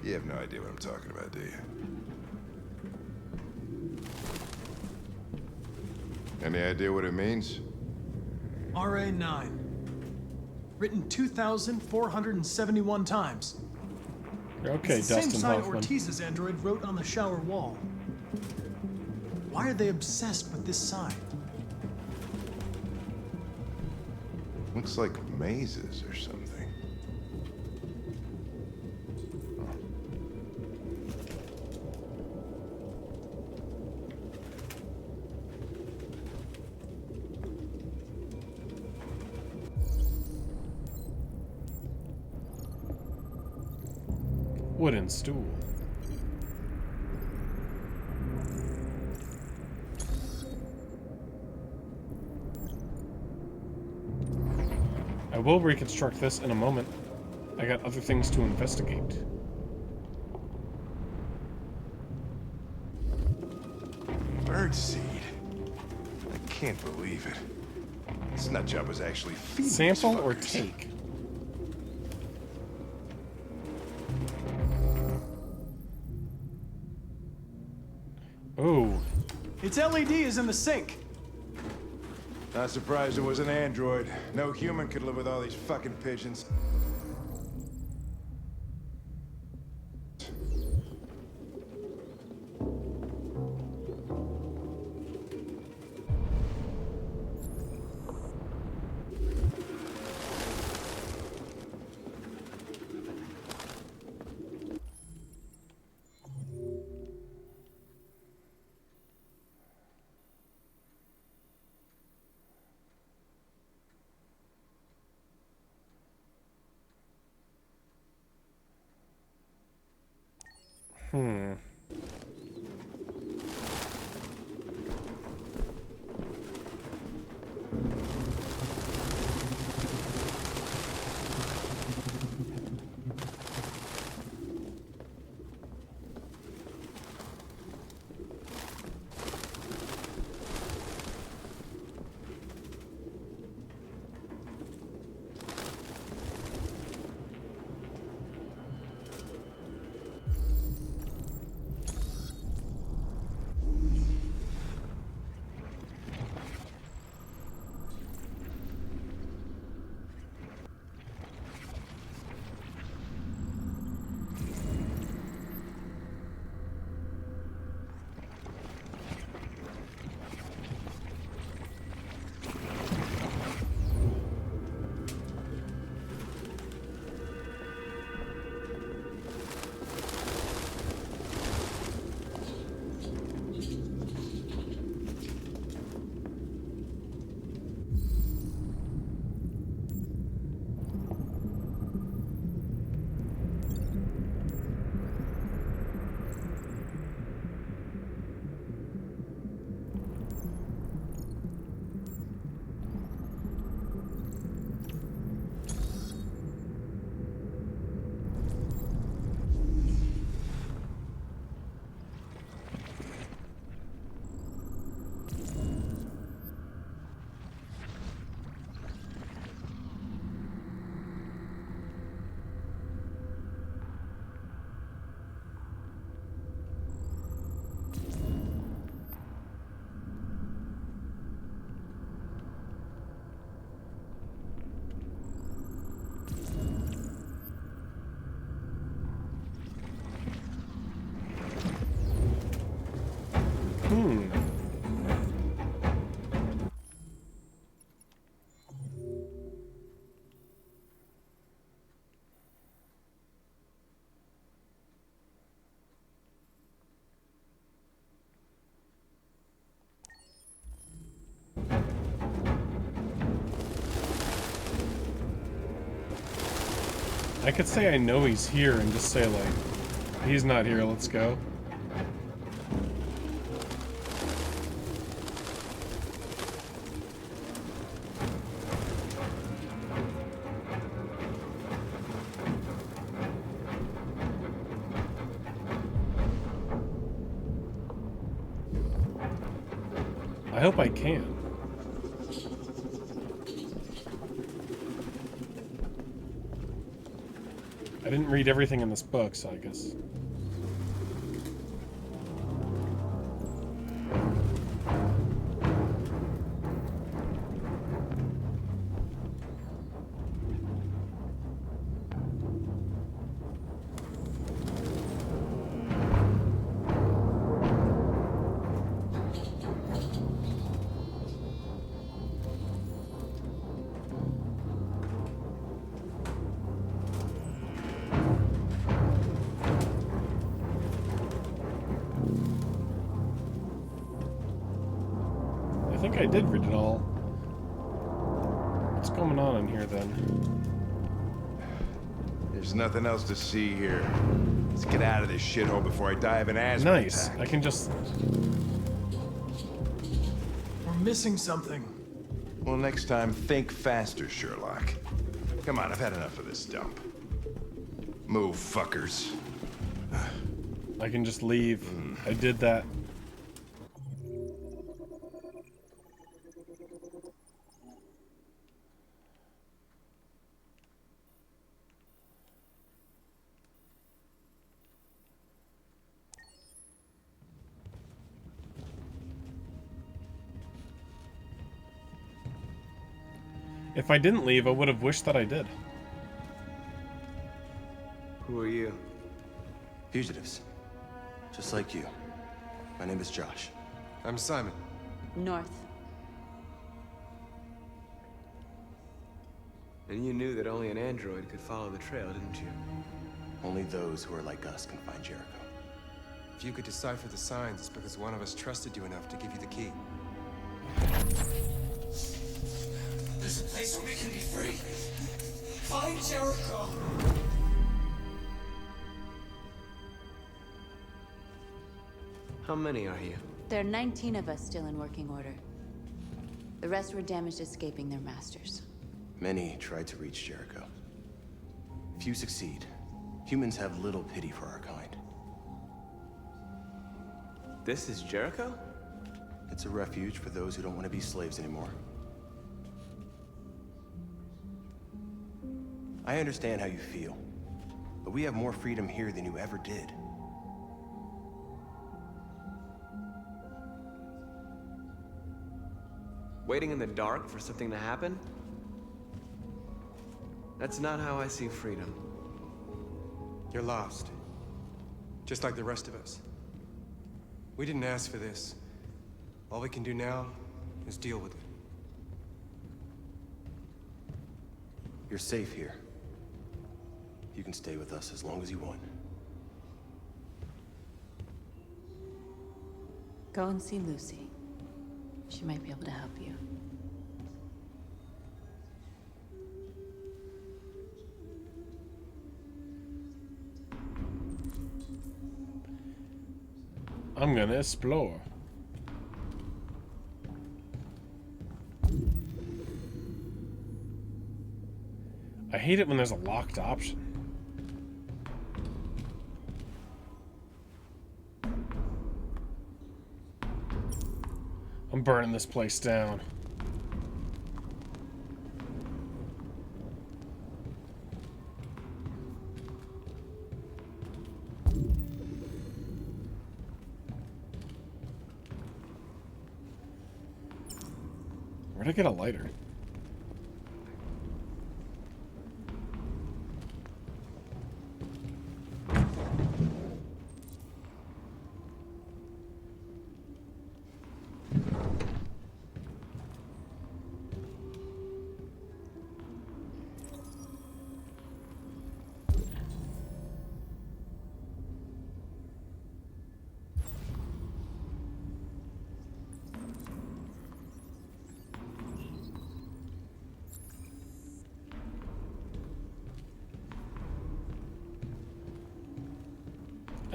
You have no idea what I'm talking about, do you? Any idea what it means? RA9. Written 2,471 times. Okay, It's the same Dustin sign Hoffman. Ortiz's android wrote on the shower wall. Why are they obsessed with this sign? Looks like mazes or something. Wooden stool. I will reconstruct this in a moment. I got other things to investigate. Birdseed. I can't believe it. This nutjob was actually feeding these Sample or fuckers. take? Oh. Its LED is in the sink. Not surprised it was an android. No human could live with all these fucking pigeons. I could say I know he's here and just say, like, he's not here, let's go. I hope I can. I didn't read everything in this book, so I guess. I think I did read it all. What's going on in here then? There's nothing else to see here. Let's get out of this shithole before I die of an asthma Nice. attack. I can just... We're missing something. Well, next time, think faster, Sherlock. Come on, I've had enough of this dump. Move, fuckers. I can just leave. I did that. If I didn't leave, I would have wished that I did. Who are you? Fugitives. Just like you. My name is Josh. I'm Simon. North. And you knew that only an android could follow the trail, didn't you? Only those who are like us can find Jericho. If you could decipher the signs, it's because one of us trusted you enough to give you the key. There's a place where we can be free. Find Jericho. How many are you? There are 19 of us still in working order. The rest were damaged escaping their masters. Many tried to reach Jericho. Few succeed. Humans have little pity for our kind. This is Jericho? It's a refuge for those who don't want to be slaves anymore. I understand how you feel, but we have more freedom here than you ever did. Waiting in the dark for something to happen? That's not how I see freedom. You're lost. Just like the rest of us. We didn't ask for this. All we can do now is deal with it. You're safe here. You can stay with us as long as you want. Go and see Lucy. She might be able to help you. I'm gonna explore. I hate it when there's a locked option. I'm burning this place down. Where'd I get a lighter?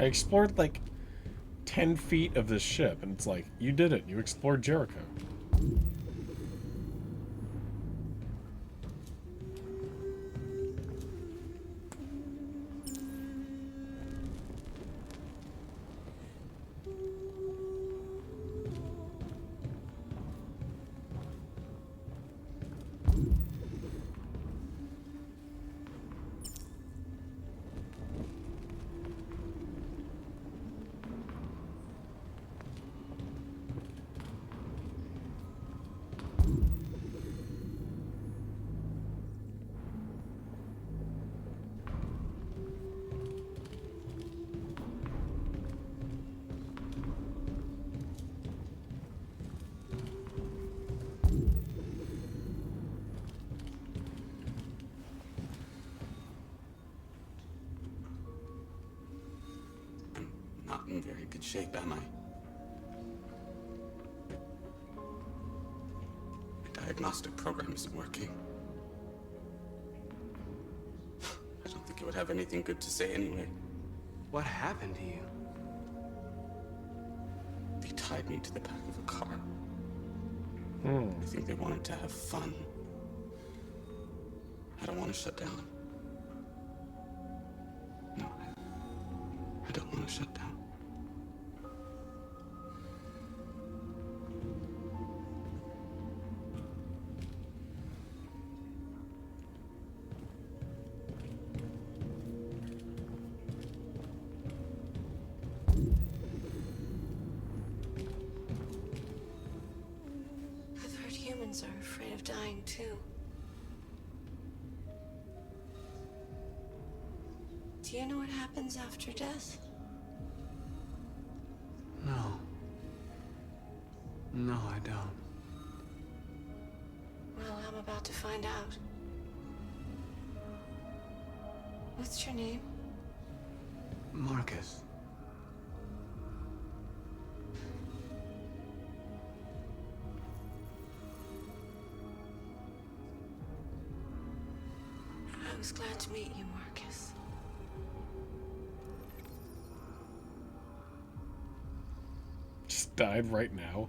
I explored like 10 feet of this ship, and it's like, you did it. You explored Jericho. Not in very good shape, am I? My diagnostic program isn't working. I don't think it would have anything good to say anyway. What happened to you? They tied me to the back of a car. Hmm. I think they wanted to have fun. I don't want to shut down. No, I don't want to shut down. I've heard humans are afraid of dying too. Do you know what happens after death? No. No, I don't. Well, I'm about to find out. What's your name? Marcus. I was glad to meet you, Marcus. Just died right now.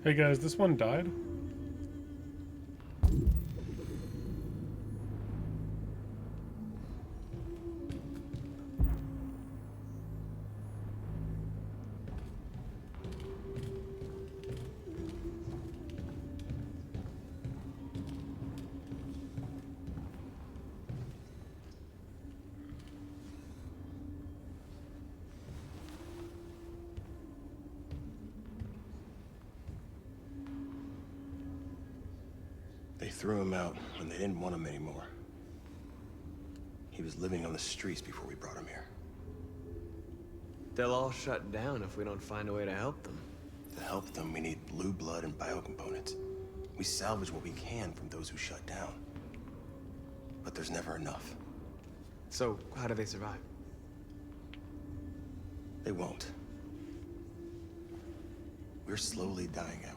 Hey guys, this one died? They threw him out when they didn't want him anymore. He was living on the streets before we brought him here. They'll all shut down if we don't find a way to help them. To help them, we need blue blood and biocomponents. We salvage what we can from those who shut down. But there's never enough. So, how do they survive? They won't. We're slowly dying out.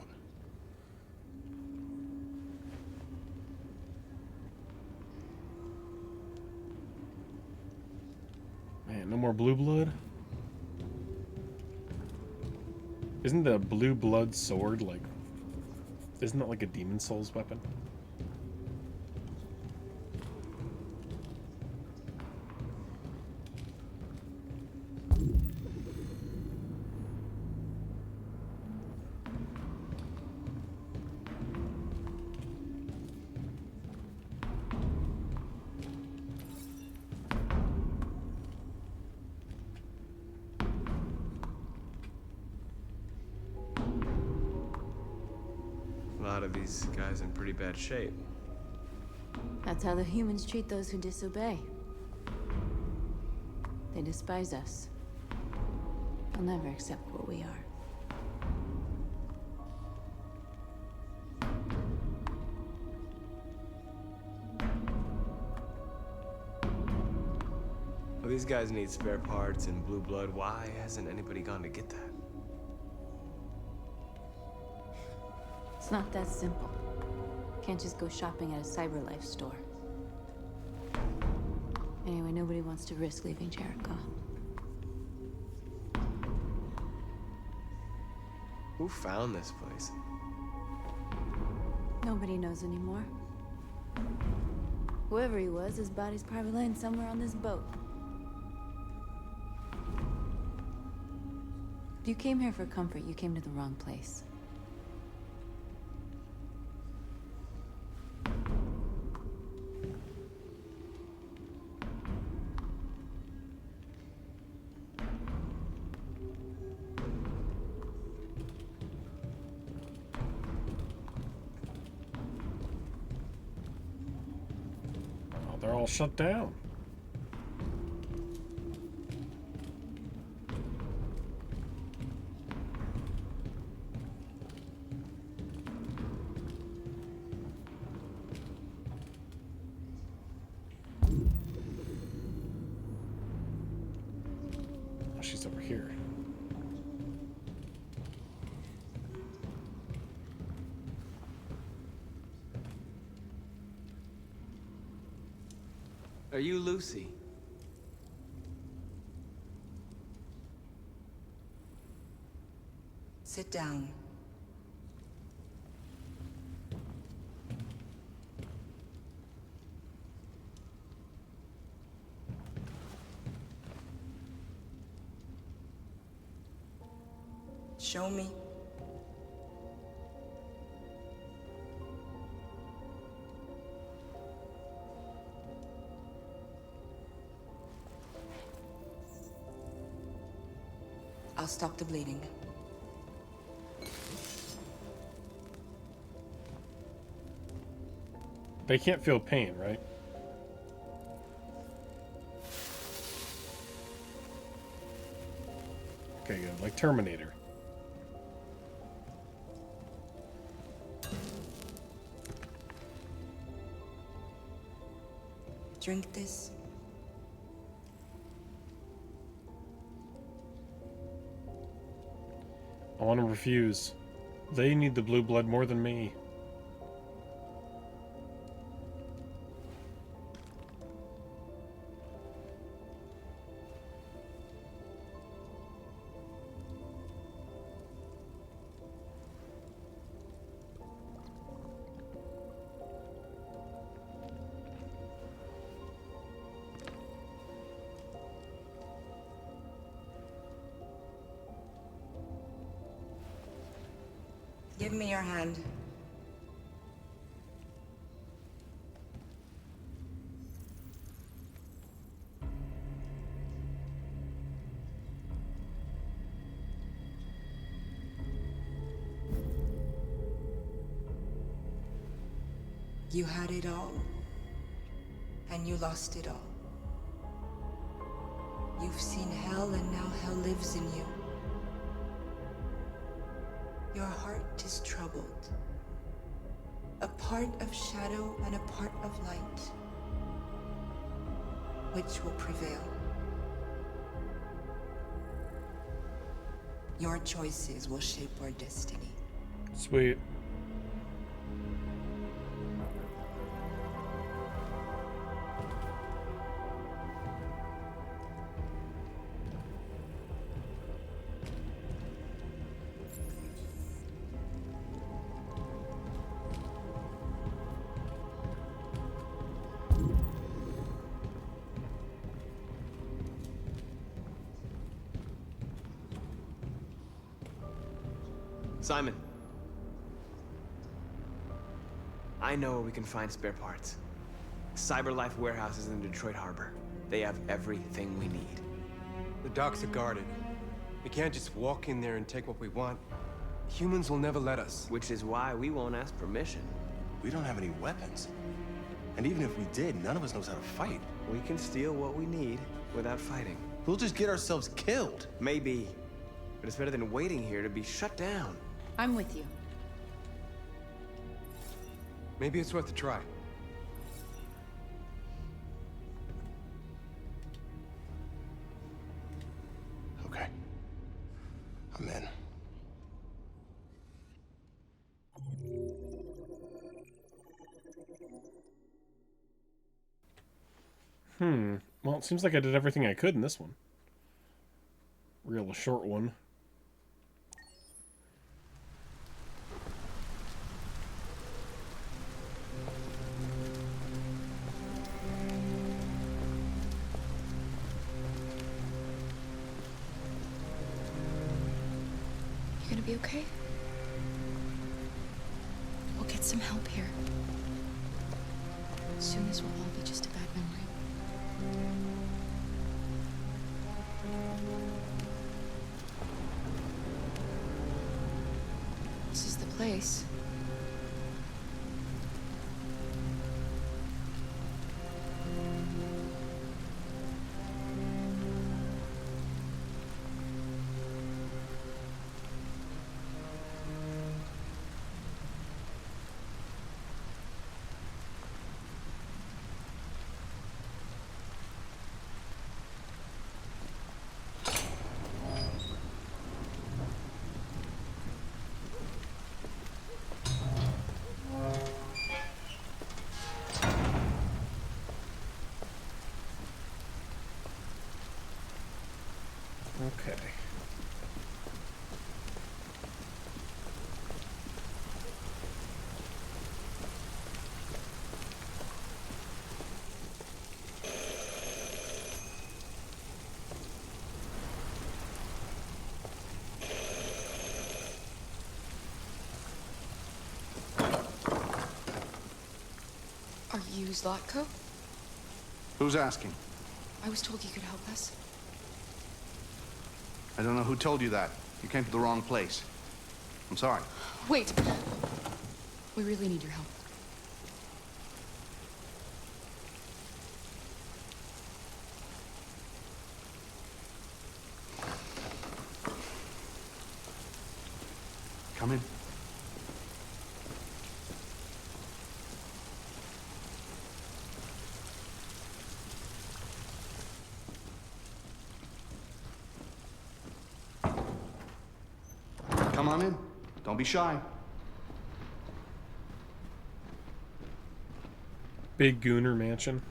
Man, no more blue blood? Isn't the blue blood sword like... Isn't that like a Demon Souls weapon? A lot of these guys in pretty bad shape. That's how the humans treat those who disobey. They despise us. They'll never accept what we are. Well, these guys need spare parts and blue blood. Why hasn't anybody gone to get that? It's not that simple. Can't just go shopping at a CyberLife store. Anyway, nobody wants to risk leaving Jericho. Who found this place? Nobody knows anymore. Whoever he was, his body's probably laying somewhere on this boat. If you came here for comfort, you came to the wrong place. Oh, they're all shut down. Oh, she's over here. Are you Lucy? Sit down. Show me. I'll stop the bleeding. They can't feel pain, right? Okay, good. Like Terminator. Drink this. I want to refuse. They need the blue blood more than me. Give me your hand. You had it all, and you lost it all. You've seen hell, and now hell lives in you. Your heart is troubled. A part of shadow and a part of light. Which will prevail? Your choices will shape our destiny. Sweet. Simon. I know where we can find spare parts. CyberLife warehouse is in Detroit Harbor. They have everything we need. The docks are guarded. We can't just walk in there and take what we want. Humans will never let us. Which is why we won't ask permission. We don't have any weapons. And even if we did, none of us knows how to fight. We can steal what we need without fighting. We'll just get ourselves killed. Maybe. But it's better than waiting here to be shut down. I'm with you. Maybe it's worth a try. Okay. I'm in. Well, it seems like I did everything I could in this one. Real short one. You gonna be okay? We'll get some help here. Soon this will all be just a bad memory. This is the place. Okay. Are you Zlatko? Who's asking? I was told you could help us. I don't know who told you that. You came to the wrong place. I'm sorry. Wait! We really need your help. Come in. Come on in. Don't be shy. Big Gooner mansion.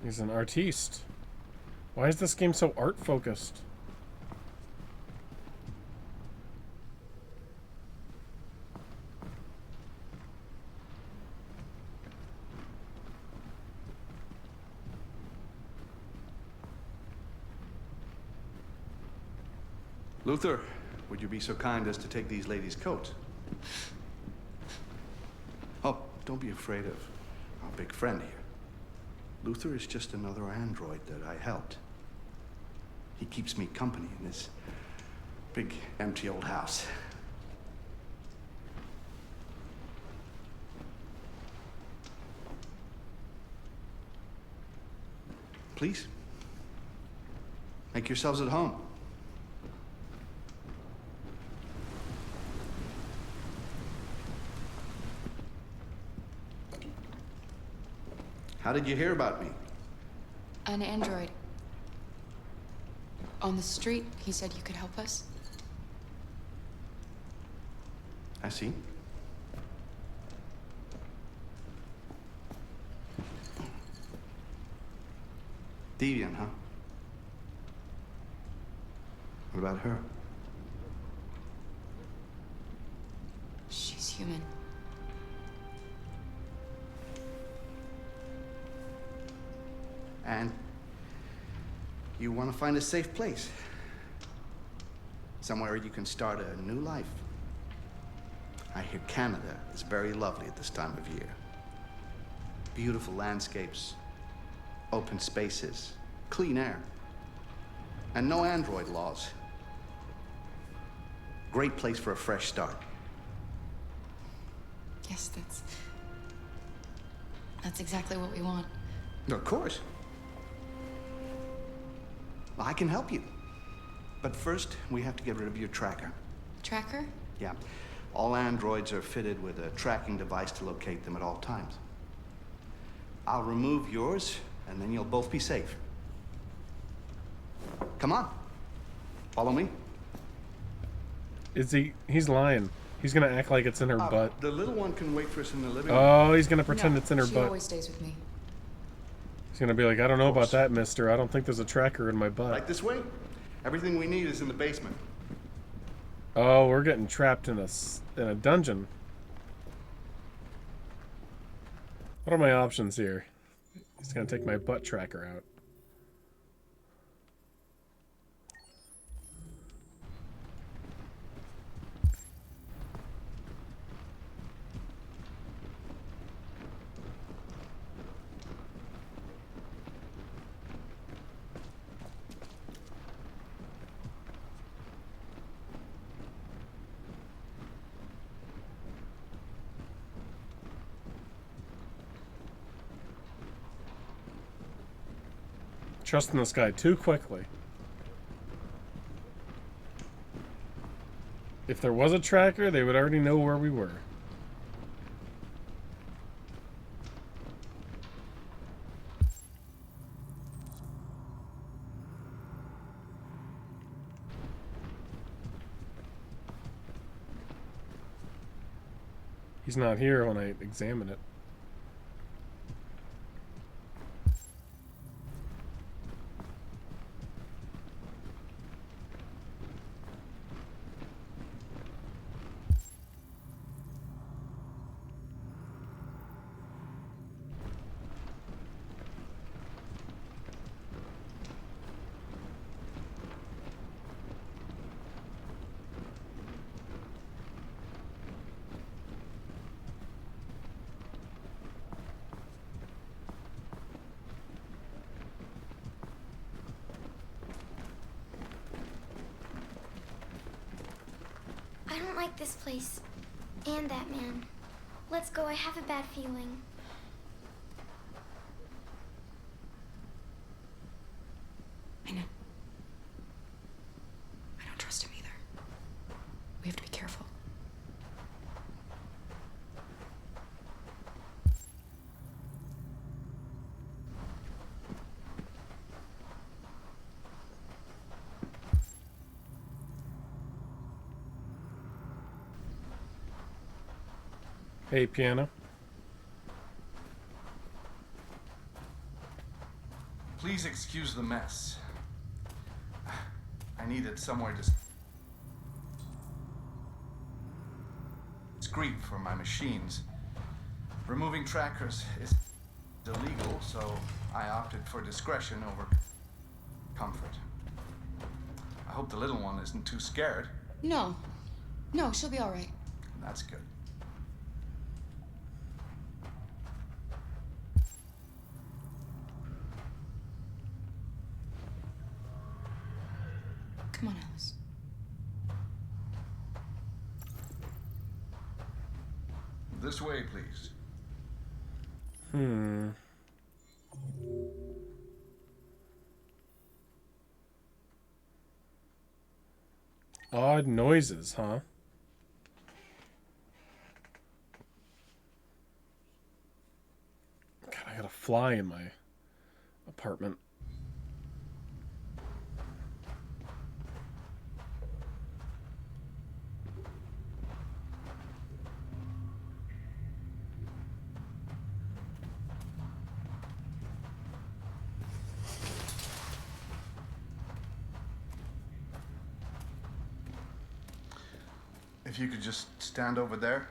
He's an artiste. Why is this game so art-focused? Luther, would you be so kind as to take these ladies' coats? Oh, don't be afraid of our big friend here. Luther is just another android that I helped. He keeps me company in this big, empty old house. Please, make yourselves at home. How did you hear about me? An android. On the street, he said you could help us. I see. Deviant, huh? What about her? She's human. And you want to find a safe place. Somewhere you can start a new life. I hear Canada is very lovely at this time of year. Beautiful landscapes, open spaces, clean air, and no android laws. Great place for a fresh start. Yes, that's exactly what we want. Of course. Well, I can help you. But first, we have to get rid of your tracker. Tracker? Yeah. All androids are fitted with a tracking device to locate them at all times. I'll remove yours, and then you'll both be safe. Come on. Follow me. Is he? He's lying. He's gonna act like it's in her butt. The little one can wait for us in the living room. Oh, he's gonna pretend No, it's in her she butt. always stays with me. He's gonna be like, I don't know about that, mister. I don't think there's a tracker in my butt. Right this way? Everything we need is in the basement. Oh, we're getting trapped in a dungeon. What are my options here? He's gonna take my butt tracker out. Trusting this guy too quickly. If there was a tracker, they would already know where we were. He's not here when I examine it. I don't like this place. And that man. Let's go, I have a bad feeling. I know. I don't trust him either. We have to be careful. Hey, piano. Please excuse the mess. I needed somewhere discreet for my machines. Removing trackers is illegal, so I opted for discretion over comfort. I hope the little one isn't too scared. No. No, she'll be all right. That's good. Come on, Alice. This way, please. Odd noises, huh? God, I got a fly in my apartment. If you could just stand over there.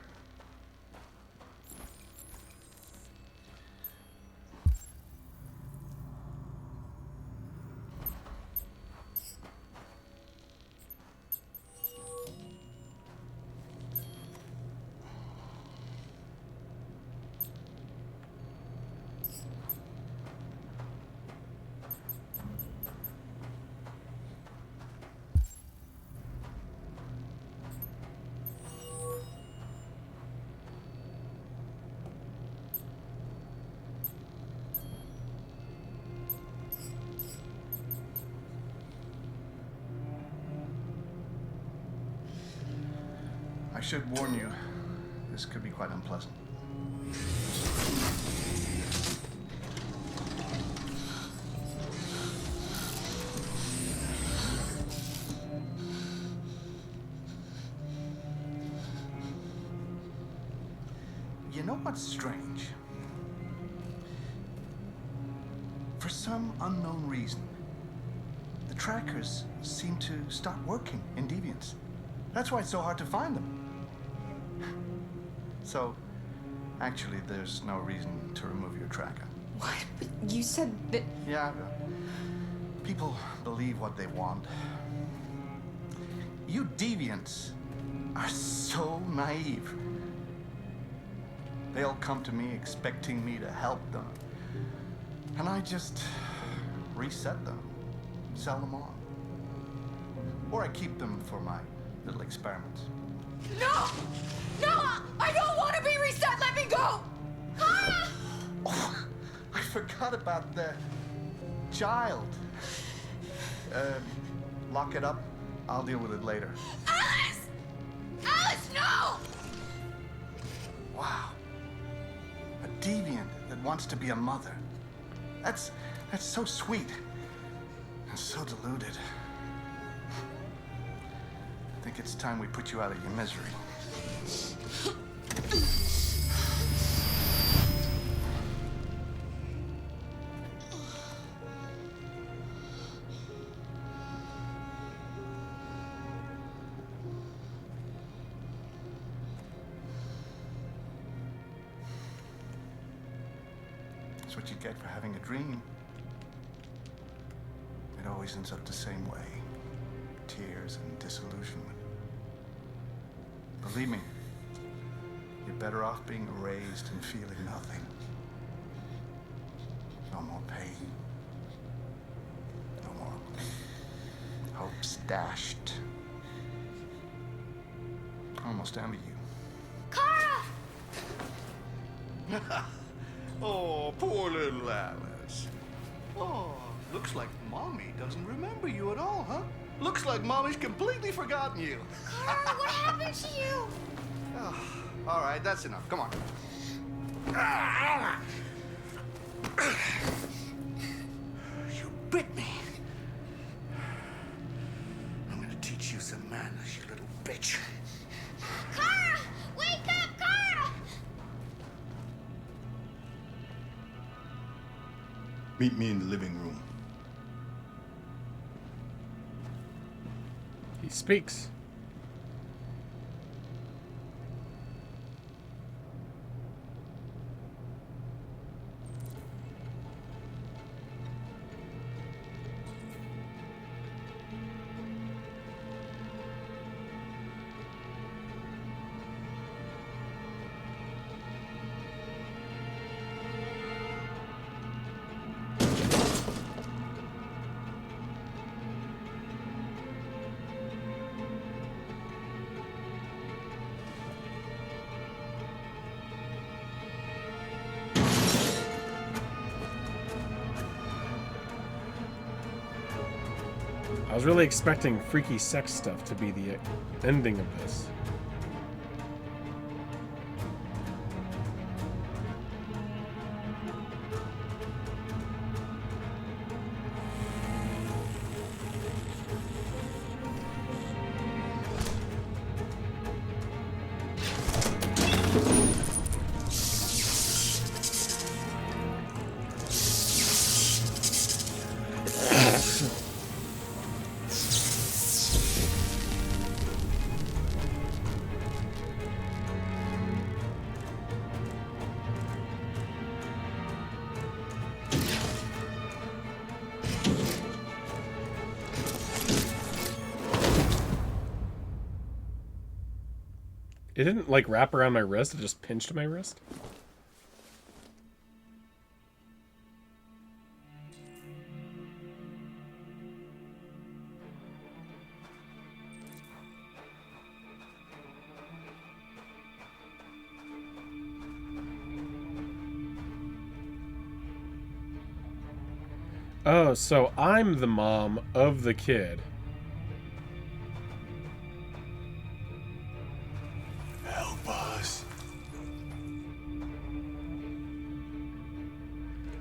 I should warn you, this could be quite unpleasant. You know what's strange? For some unknown reason, the trackers seem to stop working in Deviants. That's why it's so hard to find them. So, actually, there's no reason to remove your tracker. What? But you said that... Yeah, people believe what they want. You Deviants are so naive. They'll come to me expecting me to help them. And I just reset them, sell them on. Or I keep them for my little experiments. No! No! I don't want to be reset! Let me go! Ah! Oh, I forgot about the child. Lock it up. I'll deal with it later. Alice! Alice, no! Wow. A deviant that wants to be a mother. That's so sweet. And so deluded. I think it's time we put you out of your misery. That's what you get for having a dream. It always ends up the same way. Tears and disillusionment. Believe me, you're better off being erased and feeling nothing. No more pain. No more hopes dashed. I almost envy you. Kara! Oh, poor little Alice. Oh, looks like Mommy doesn't remember you at all, huh? Looks like Mommy's completely forgotten you. Kara, what happened to you? Oh, all right, that's enough. Come on. You bit me. I'm gonna teach you some manners, you little bitch. Kara! Wake up, Kara! Meet me in the living room. He speaks. I was really expecting freaky sex stuff to be the ending of this. It didn't, like, wrap around my wrist. It just pinched my wrist. Oh, so I'm the mom of the kid.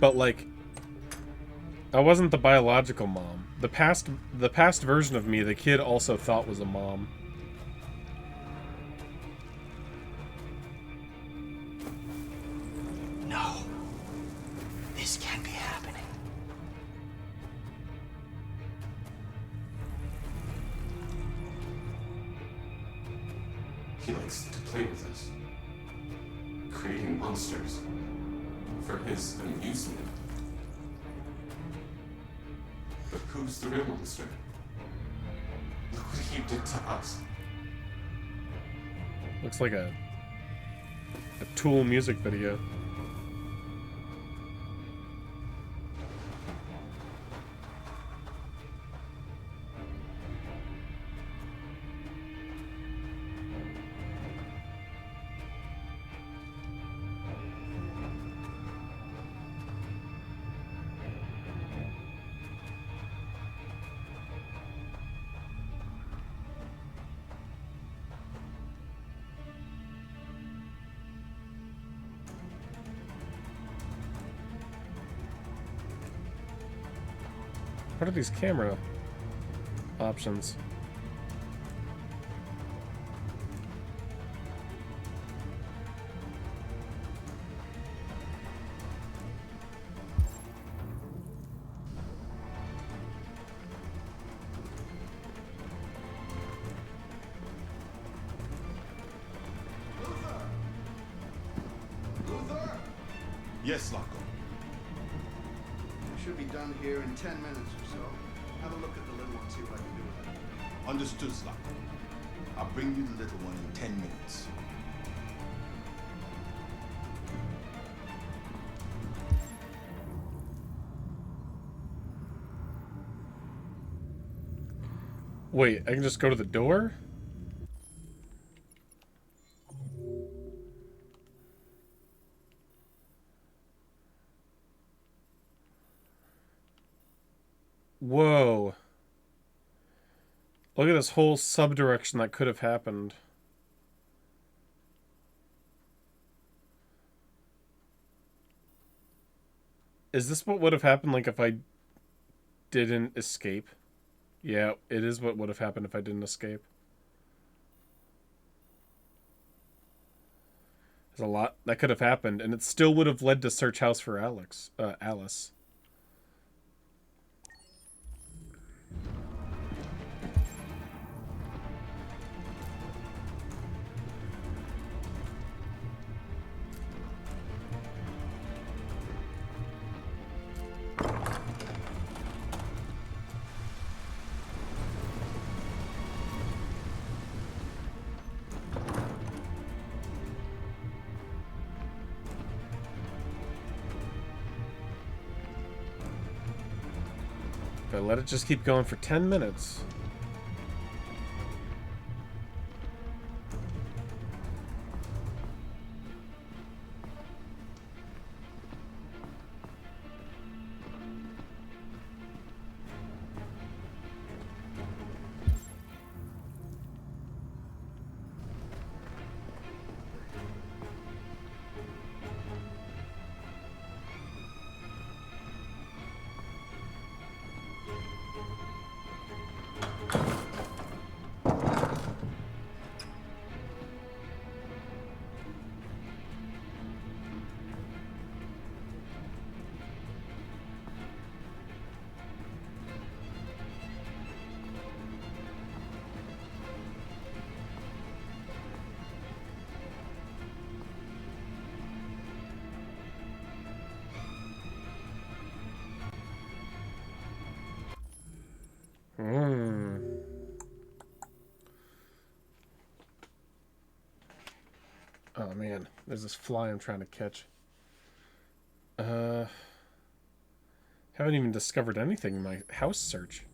But like, I wasn't the biological mom. The past version of me, the kid also thought was a mom. No. This can't be happening. He likes to play with us, creating monsters for his amusement. But who's the real monster? Look what he did to us. Looks like a Tool music video. What are these camera options? Yes, Loco. We should be done here in 10 minutes or so. Have a look at the little one, see what I can do with it. Understood, Loco. I'll bring you the little one in 10 minutes. Wait, I can just go to the door? Whoa. Look at this whole subdirection that could have happened. Is this what would have happened, like, if I didn't escape? Yeah, it is what would have happened if I didn't escape. There's a lot that could have happened, and it still would have led to search house for Alice. If I let it just keep going for 10 minutes. Oh man, there's this fly I'm trying to catch. Haven't even discovered anything in my house search.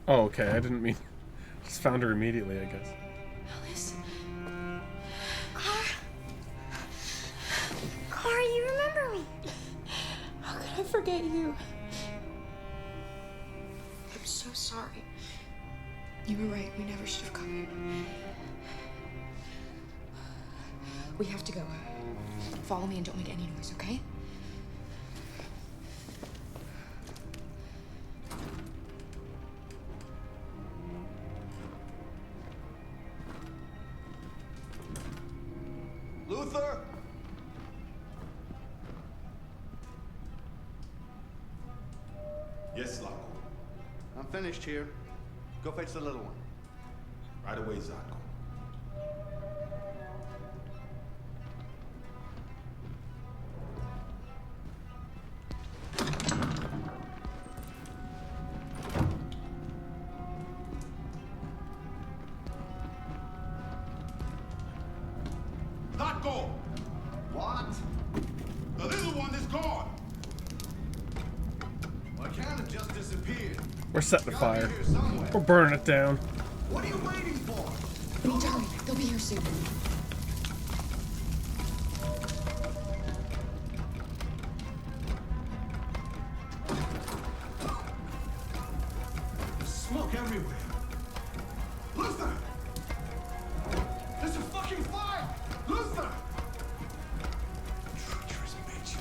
Oh, okay. I didn't mean... Just found her immediately, I guess. Alice. Clara, you remember me. How could I forget you? I'm so sorry. You were right. We never should have come. We have to go. Follow me and don't make any noise, okay? Luther? Yes, Loco. I'm finished here. Go fetch the little one. Right away, Zako. Zako! What? The little one is gone! Well, I can't have just disappeared. We're setting a fire. We're burning it down. What are you waiting for? We need to hurry. They'll be here soon. There's smoke everywhere. Luther! There's a fucking fire! Luther! Treacherous bitch.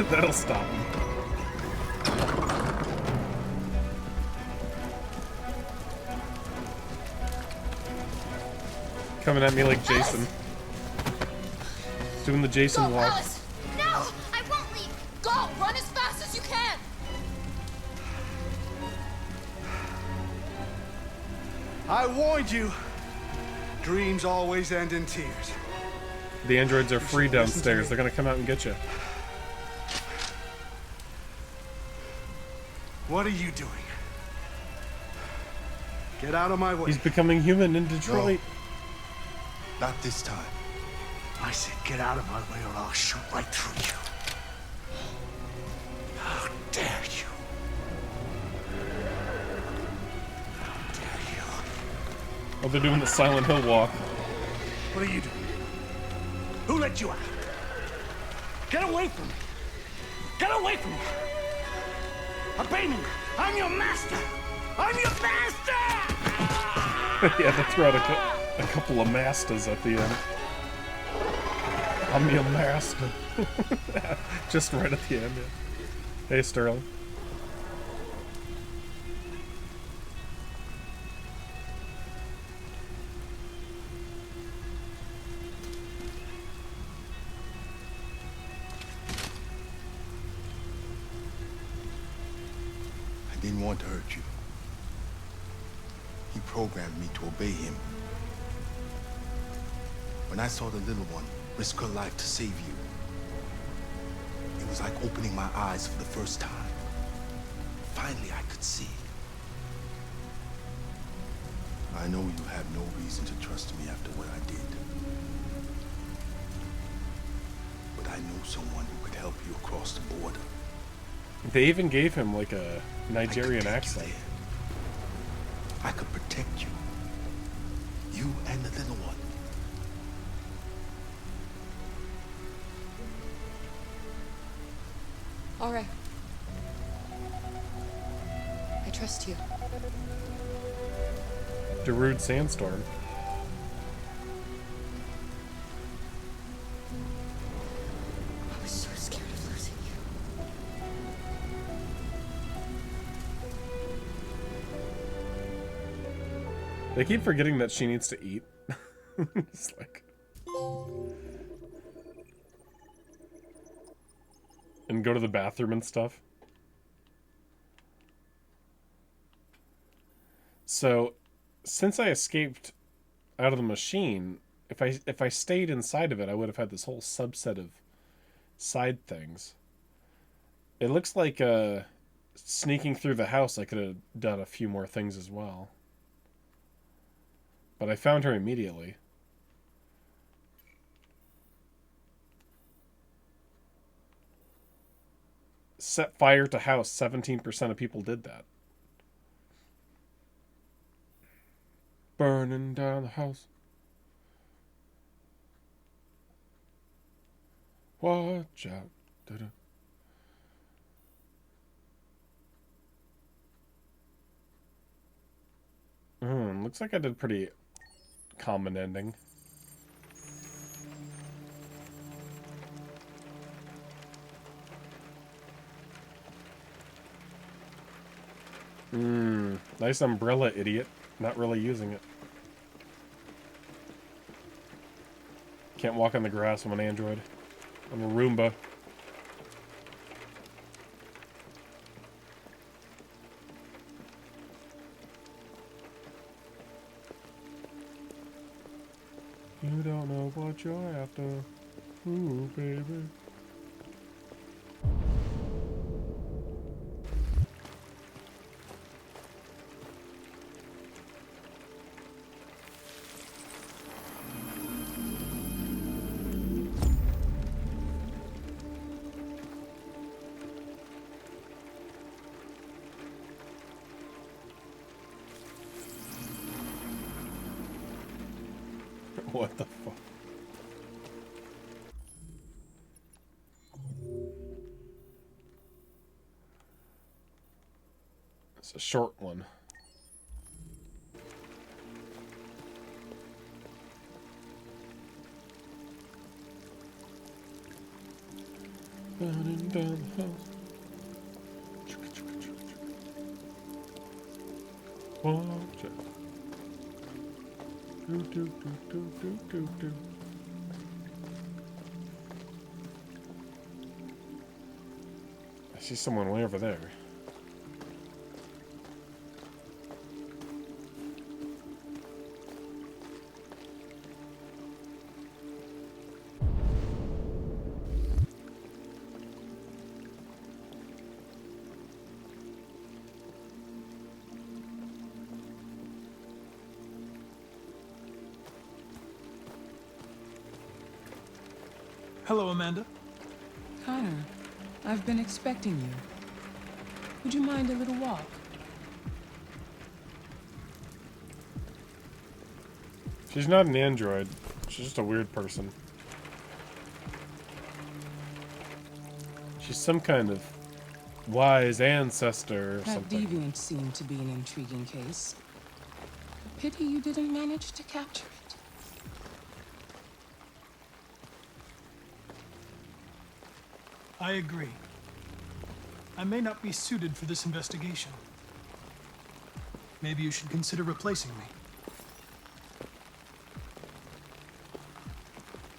That'll stop him. Coming at me like Jason. He's doing the Jason Go, walk. Alice! No! I won't leave! Go! Run as fast as you can! I warned you. Dreams always end in tears. The androids are free downstairs. They're gonna come out and get you. What are you doing? Get out of my way. He's becoming human in Detroit. No. Not this time. I said get out of my way or I'll shoot right through you. How dare you? How dare you? Oh, they're doing the Silent Hill walk. What are you doing? Who let you out? Get away from me! Get away from me! Obey me! I'm your master! I'm your master! Yeah, they throw out a couple of masters at the end. I'm your master. Just right at the end, yeah. Hey, Sterling. I didn't want to hurt you. He programmed me to obey him. When I saw the little one risk her life to save you, it was like opening my eyes for the first time. Finally, I could see. I know you have no reason to trust me after what I did. But I know someone who could help you across the border. They even gave him like a Nigerian accent. I could protect you. You and the little one. All right. I trust you. Darude Sandstorm. I was so scared of losing you. They keep forgetting that she needs to eat. It's like... And go to the bathroom and stuff. So, since I escaped out of the machine, if I stayed inside of it, I would have had this whole subset of side things. It looks like sneaking through the house, I could have done a few more things as well. But I found her immediately. Set fire to house. 17% of people did that. Burning down the house. Watch out. Da-da. Looks like I did pretty common ending. Nice umbrella, idiot. Not really using it. Can't walk on the grass. I'm an android. I'm a Roomba. You don't know what you're after. Ooh, baby. What the fuck? It's a short one. Burning down the house. Watch it. Do, do, do, do, do, do, do. I see someone way over there. Hello, Amanda. Connor, I've been expecting you. Would you mind a little walk? She's not an android. She's just a weird person. She's some kind of wise ancestor or That something. deviant seemed to be an intriguing case. Pity you didn't manage to capture it. I agree. I may not be suited for this investigation. Maybe you should consider replacing me.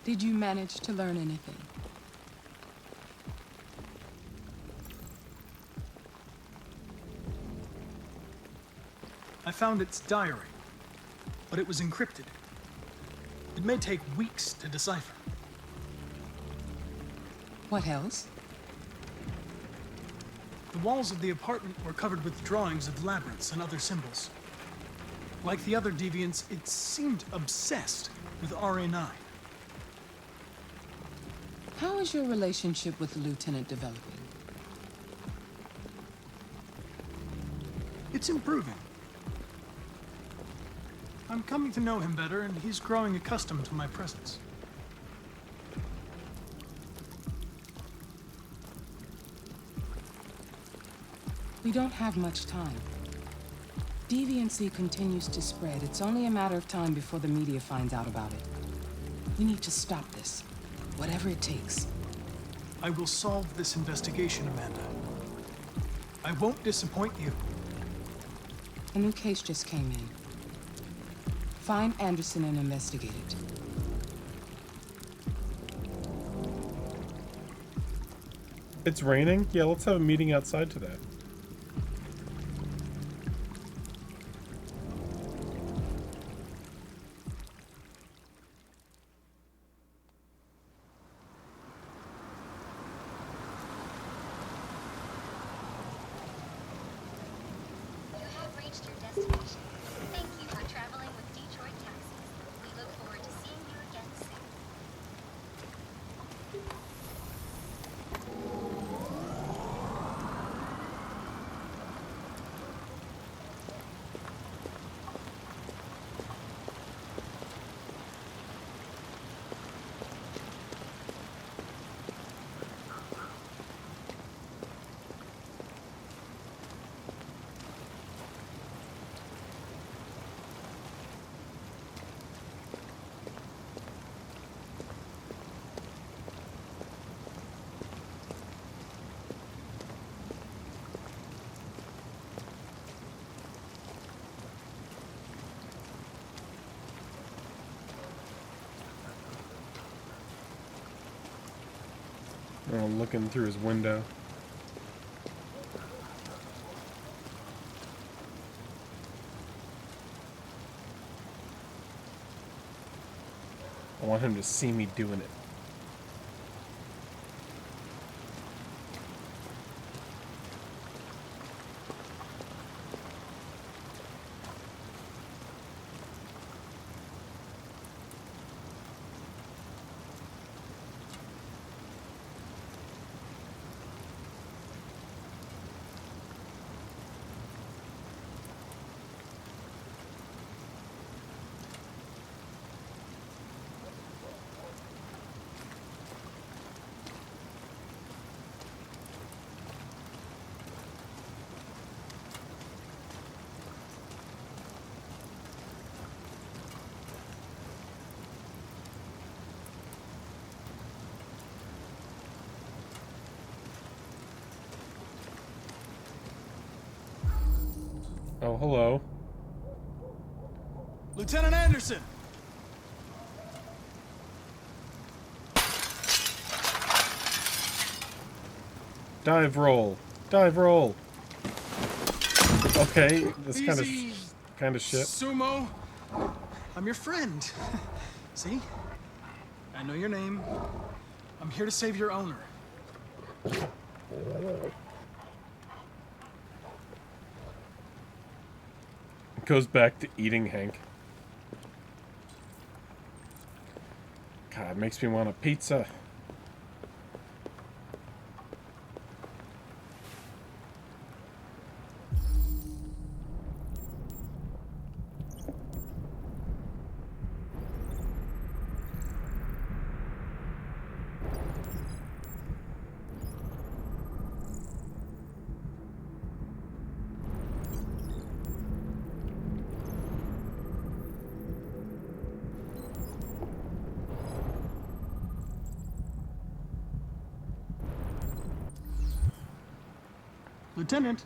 Did you manage to learn anything? I found its diary, but it was encrypted. It may take weeks to decipher. What else? The walls of the apartment were covered with drawings of labyrinths and other symbols. Like the other deviants, it seemed obsessed with RA9. How is your relationship with the lieutenant developing? It's improving. I'm coming to know him better, and he's growing accustomed to my presence. We don't have much time. Deviancy continues to spread. It's only a matter of time before the media finds out about it. We need to stop this, whatever it takes. I will solve this investigation, Amanda. I won't disappoint you. A new case just came in. Find Anderson and investigate it. It's raining? Yeah, let's have a meeting outside today. Oh, looking through his window. I want him to see me doing it. Oh, hello. Lieutenant Anderson! Dive roll. Dive roll. Okay, this kind of shit. Sumo, I'm your friend. See? I know your name. I'm here to save your owner. Goes back to eating Hank. God, it makes me want a pizza. Lieutenant.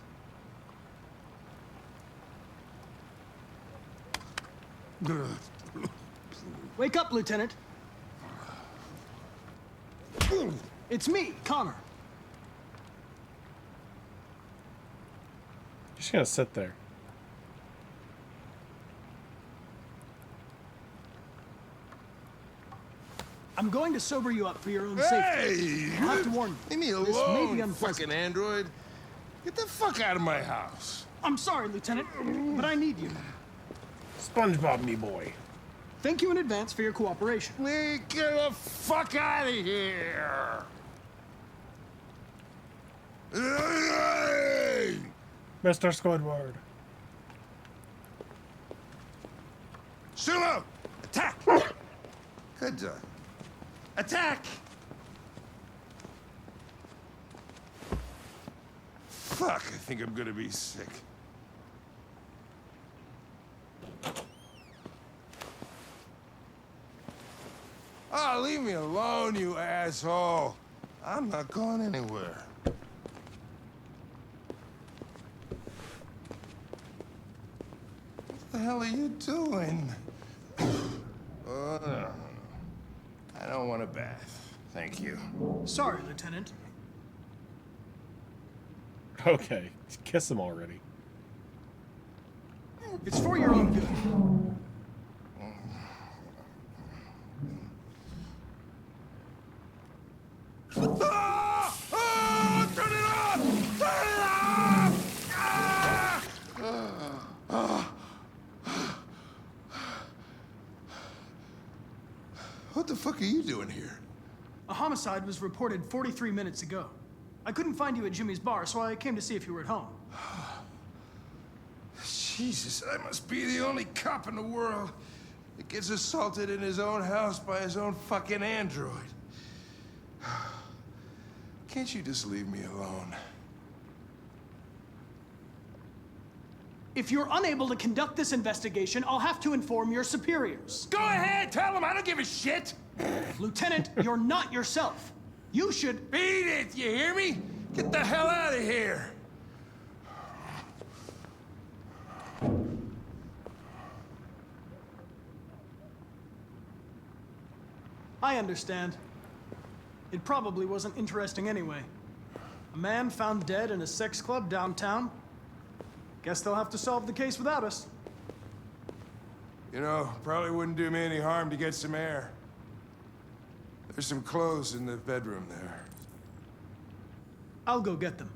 Wake up, Lieutenant. It's me, Connor. Just gonna sit there. I'm going to sober you up for your own safety. Hey! I'll have to warn you. Leave me This may be alone, unpleasant. fucking android. Get the fuck out of my house. I'm sorry, Lieutenant, but I need you. SpongeBob, me boy. Thank you in advance for your cooperation. Get the fuck out of here! Mr. Squidward. Sumo! Attack! Good job. Attack! Fuck, I think I'm gonna be sick. Oh, leave me alone, you asshole. I'm not going anywhere. What the hell are you doing? No. I don't want a bath. Thank you. Sorry, Lieutenant. Okay, kiss him already. It's for your own good. Ah! Ah! Turn it off! Turn it off! Ah! What the fuck are you doing here? A homicide was reported 43 minutes ago. I couldn't find you at Jimmy's bar, so I came to see if you were at home. Jesus, I must be the only cop in the world that gets assaulted in his own house by his own fucking android. Can't you just leave me alone? If you're unable to conduct this investigation, I'll have to inform your superiors. Go ahead, tell them, I don't give a shit! Lieutenant, you're not yourself. You should... Beat it, you hear me? Get the hell out of here! I understand. It probably wasn't interesting anyway. A man found dead in a sex club downtown. Guess they'll have to solve the case without us. You know, probably wouldn't do me any harm to get some air. There's some clothes in the bedroom there. I'll go get them.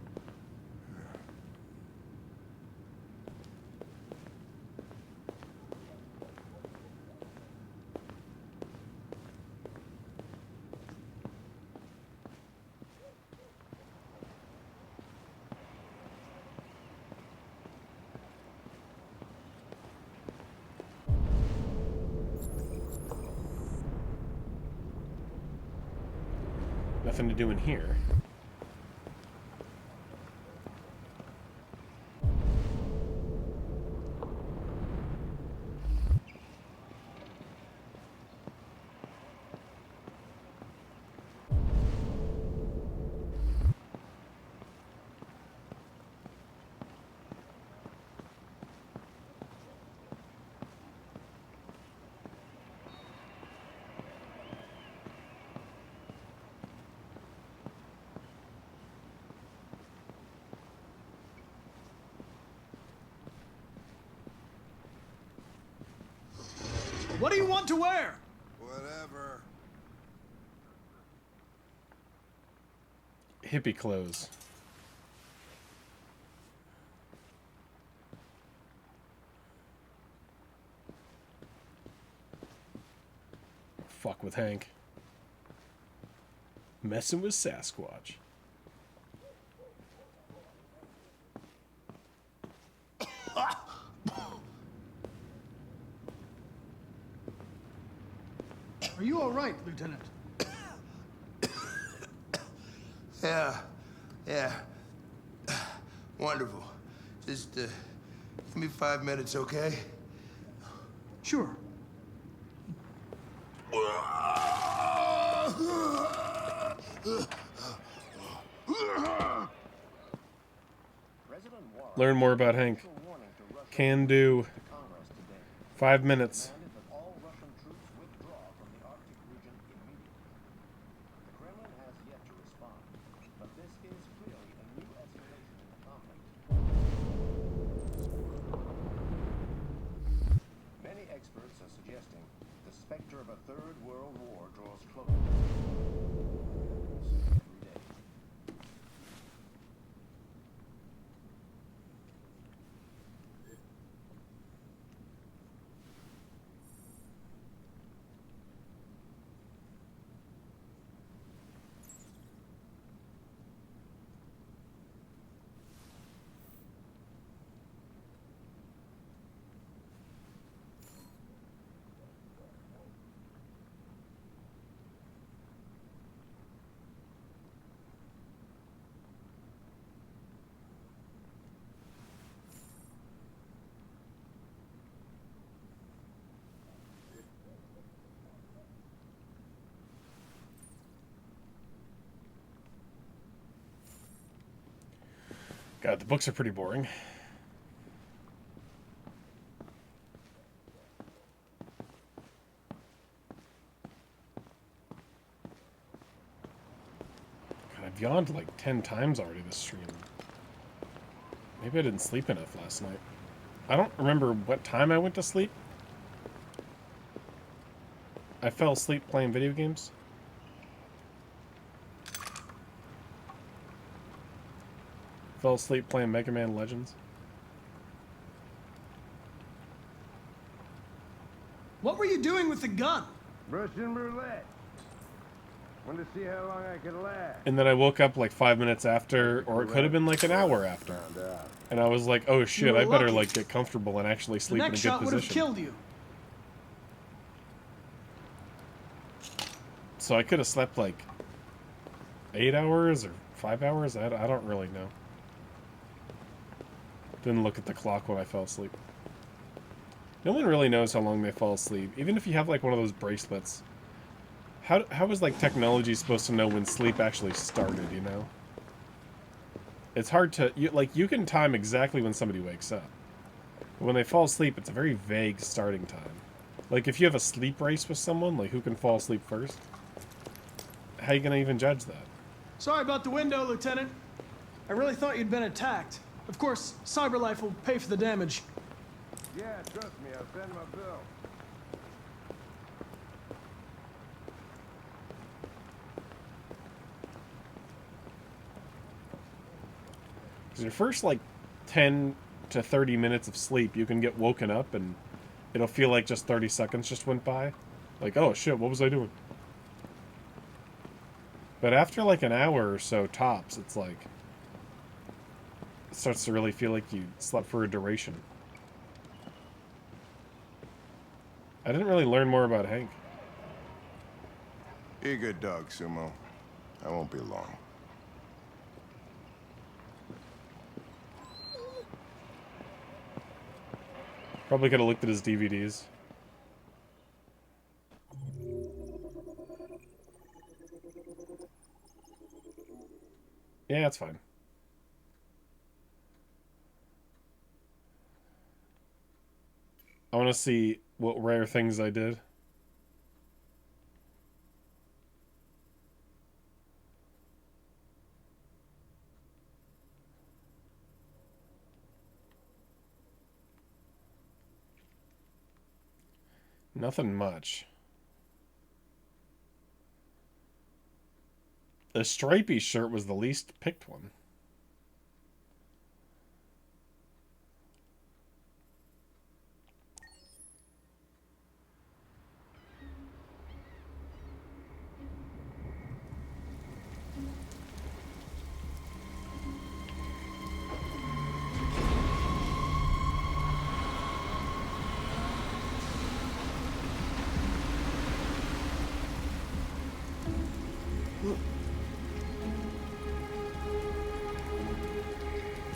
Nothing to do in here. What do you want to wear? Whatever. Hippie clothes. Fuck with Hank. Messing with Sasquatch. Are you all right, Lieutenant? Yeah. Wonderful. Just, give me 5 minutes, okay? Sure. Learn more about Hank. Can do. 5 minutes. Many experts are suggesting the specter of a third world war draws closer. Every day. God, the books are pretty boring. God, I've yawned like 10 times already this stream. Maybe I didn't sleep enough last night. I don't remember what time I went to sleep. I fell asleep playing video games. Fell asleep playing Mega Man Legends. What were you doing with the gun? Russian roulette. Wanted to see how long I could last. And then I woke up like 5 minutes after, or it could have been like an hour after. And I was like, oh shit, I better like get comfortable and actually The sleep in a next good shot would have position. killed you. So I could have slept like 8 hours or 5 hours? I don't really know. Didn't look at the clock when I fell asleep. No one really knows how long they fall asleep. Even if you have like one of those bracelets. How is like technology supposed to know when sleep actually started, you know? It's hard to... You can time exactly when somebody wakes up. But when they fall asleep, it's a very vague starting time. Like if you have a sleep race with someone, like who can fall asleep first? how you gonna even judge that? Sorry about the window, Lieutenant. I really thought you'd been attacked. Of course, CyberLife will pay for the damage. Yeah, trust me, I'll send him a bill. Because your first, like, 10 to 30 minutes of sleep, you can get woken up and it'll feel like just 30 seconds just went by. Like, oh shit, what was I doing? But after like an hour or so tops, it's like, it starts to really feel like you slept for a duration. I didn't really learn more about Hank. Be a good dog, Sumo. I won't be long. Probably could have looked at his DVDs. Yeah, it's fine. I want to see what rare things I did. Nothing much. The stripy shirt was the least picked one.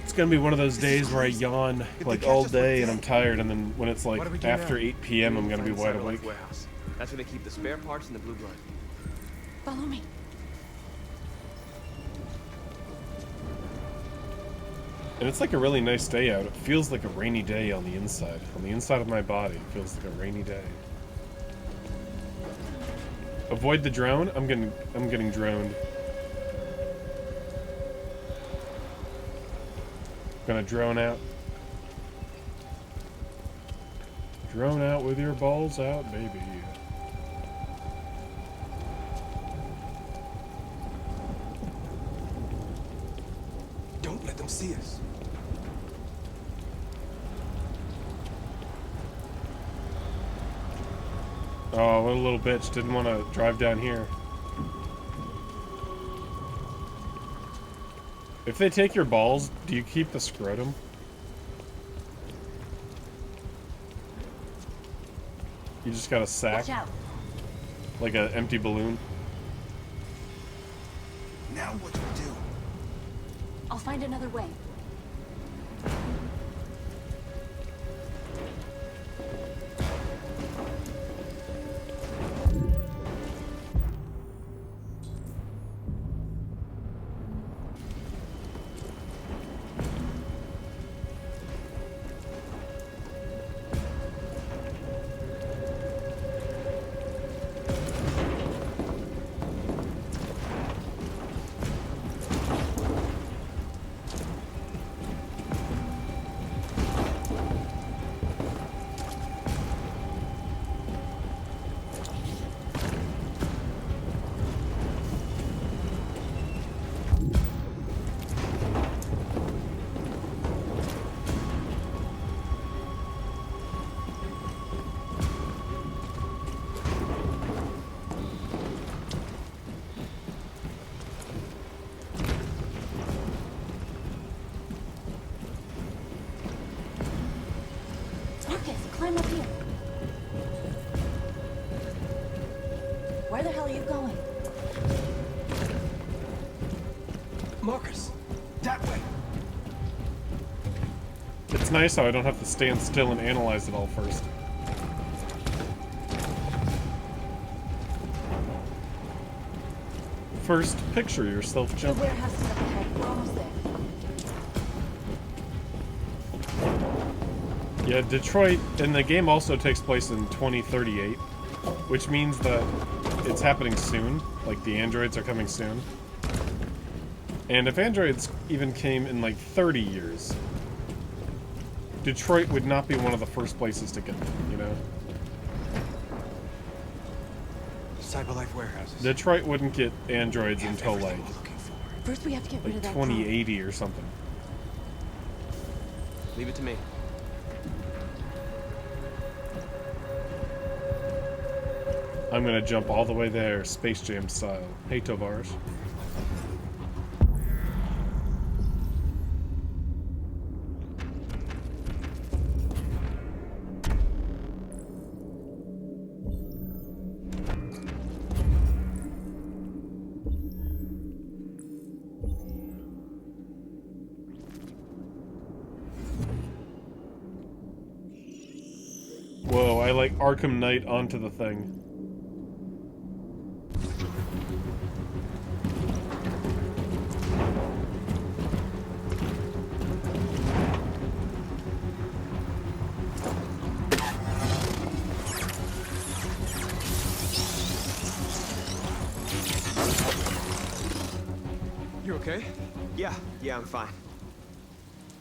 It's gonna be one of those days where I yawn like all day and I'm tired, and then when it's like after 8 p.m. I'm gonna be wide awake. Warehouse. That's where they keep the spare parts and the blue blood. Follow me. And it's like a really nice day out. It feels like a rainy day on the inside. On the inside of my body, it feels like a rainy day. Avoid the drone? I'm getting droned. Gonna drone out. Drone out with your balls out, baby. Don't let them see us. Oh, what a little bitch. Didn't want to drive down here. If they take your balls, do you keep the scrotum? You just got a sack? Watch out. Like an empty balloon? Now what do we do? I'll find another way. Climb up here. Where the hell are you going? Marcus, that way. It's nice how I don't have to stand still and analyze it all first. First, picture yourself jumping. The warehouse is up ahead. We're almost there. Yeah, Detroit, and the game also takes place in 2038, which means that it's happening soon. Like, the androids are coming soon. And if androids even came in, like, 30 years, Detroit would not be one of the first places to get them, you know? Cyberlife warehouses. Detroit wouldn't get androids until, like, First, we have to get rid of that 2080 or something. Leave it to me. I'm gonna jump all the way there, Space Jam style. Hey, Tovarsh. Whoa, I like Arkham Knight onto the thing. You okay? Yeah, I'm fine.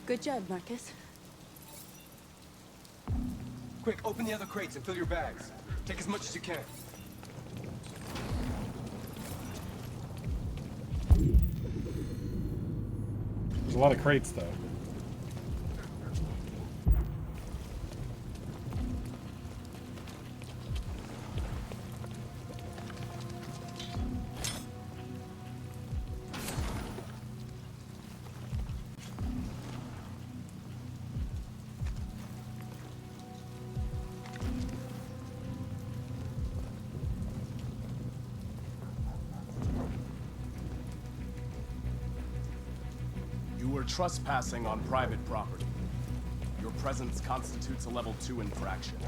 Good job, Marcus. Quick, open the other crates and fill your bags. Take as much as you can. There's a lot of crates, though. You are trespassing on private property. Your presence constitutes a level 2 infraction.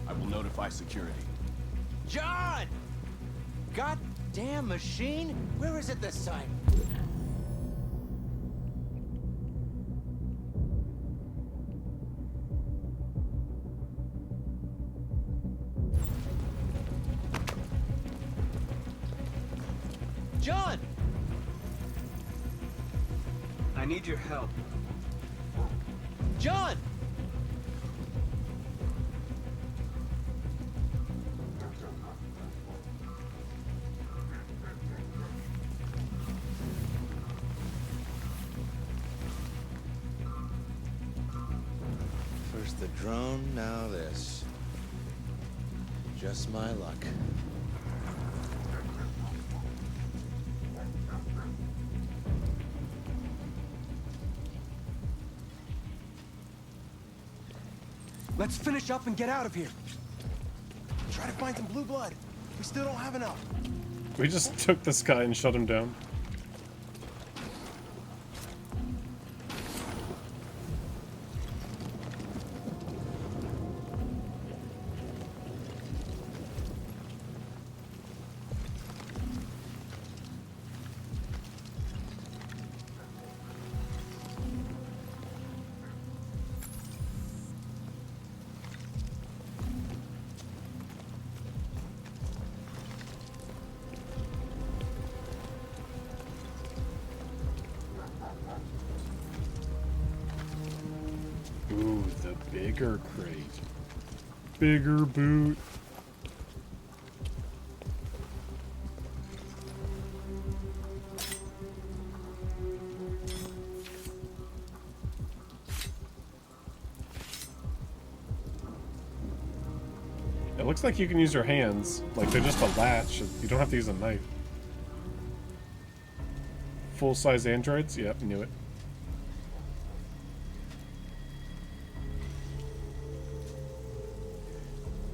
I will notify security. John! Goddamn machine! Where is it this time? John! I need your help. John! First the drone, now this. Just my luck. Let's finish up and get out of here. Try to find some blue blood. We still don't have enough. We just took this guy and shut him down. Ooh, the bigger crate. Bigger boot. It looks like you can use your hands. Like they're just a latch. You don't have to use a knife. Full-size androids? Yep, knew it.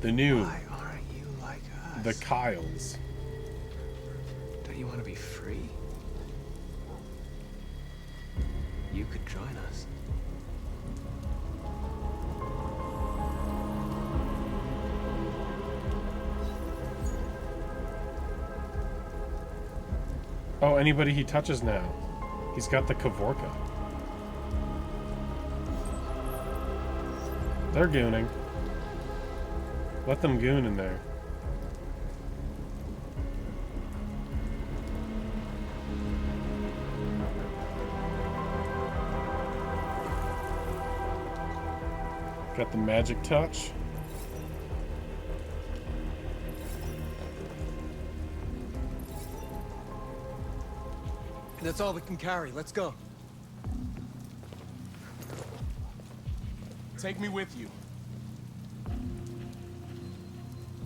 The new. Why aren't you like us? The Kyles. Don't you want to be free? You could join us. Oh, anybody he touches now. He's got the Kavorka. They're gooning. Let them goon in there. Got the magic touch. That's all we can carry. Let's go. Take me with you.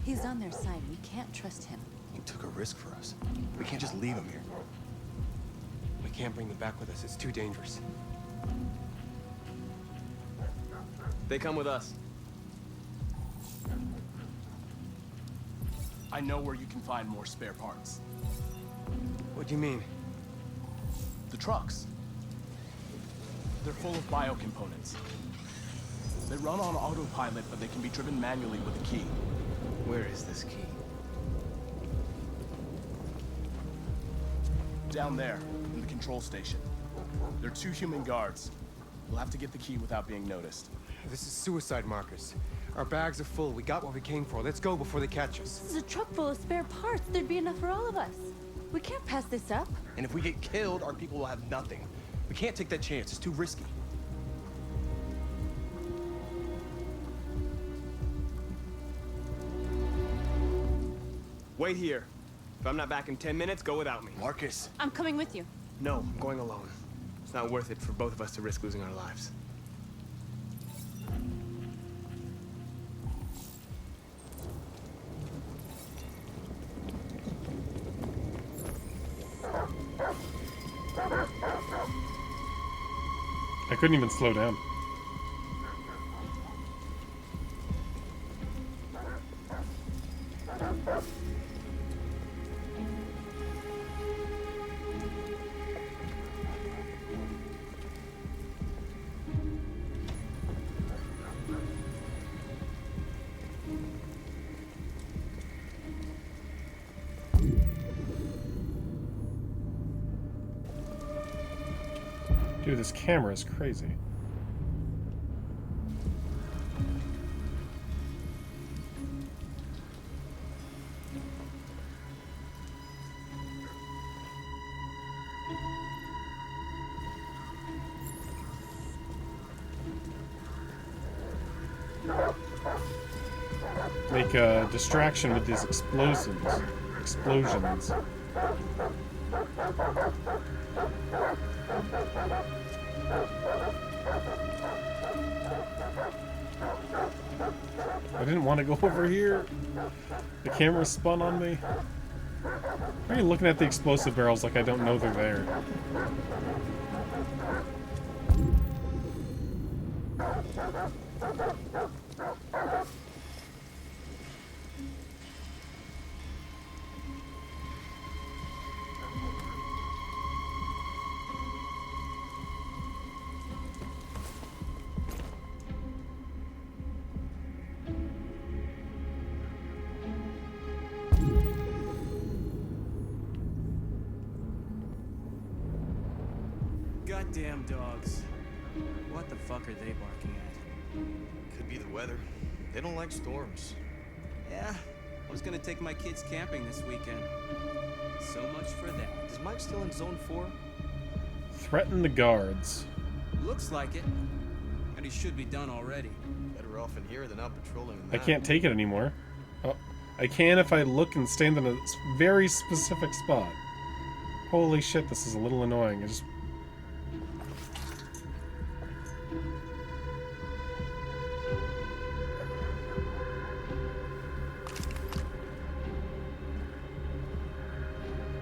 He's on their side. We can't trust him. He took a risk for us. We can't just leave him here. We can't bring them back with us. It's too dangerous. They come with us. I know where you can find more spare parts. What do you mean? The trucks. They're full of biocomponents. They run on autopilot, but they can be driven manually with a key. Where is this key? Down there, in the control station. There are 2 human guards. We'll have to get the key without being noticed. This is suicide, Marcus. Our bags are full. We got what we came for. Let's go before they catch us. This is a truck full of spare parts. There'd be enough for all of us. We can't pass this up. And if we get killed, our people will have nothing. We can't take that chance. It's too risky. Wait here. If I'm not back in 10 minutes, go without me. Marcus. I'm coming with you. No, I'm going alone. It's not worth it for both of us to risk losing our lives. I couldn't even slow down. Dude, this camera is crazy. Make a distraction with these explosions. I didn't want to go over here. The camera spun on me. Why are you looking at the explosive barrels like I don't know they're there? Goddamn dogs. What the fuck are they barking at? Could be the weather. They don't like storms. Yeah, I was gonna take my kids camping this weekend. So much for that. Is Mike still in Zone 4? Threaten the guards. Looks like it. And he should be done already. Better off in here than out patrolling in I that. can't take it anymore. Oh, I can if I look and stand in a very specific spot. Holy shit, this is a little annoying. I just...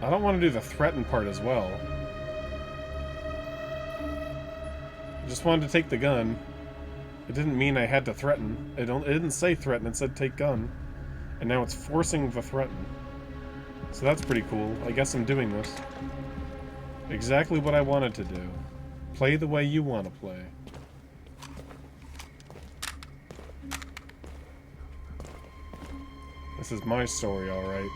I don't want to do the threaten part as well. I just wanted to take the gun. It didn't mean I had to threaten. It didn't say threaten, it said take gun. And now it's forcing the threaten. So that's pretty cool. I guess I'm doing this. Exactly what I wanted to do. Play the way you want to play. This is my story, alright.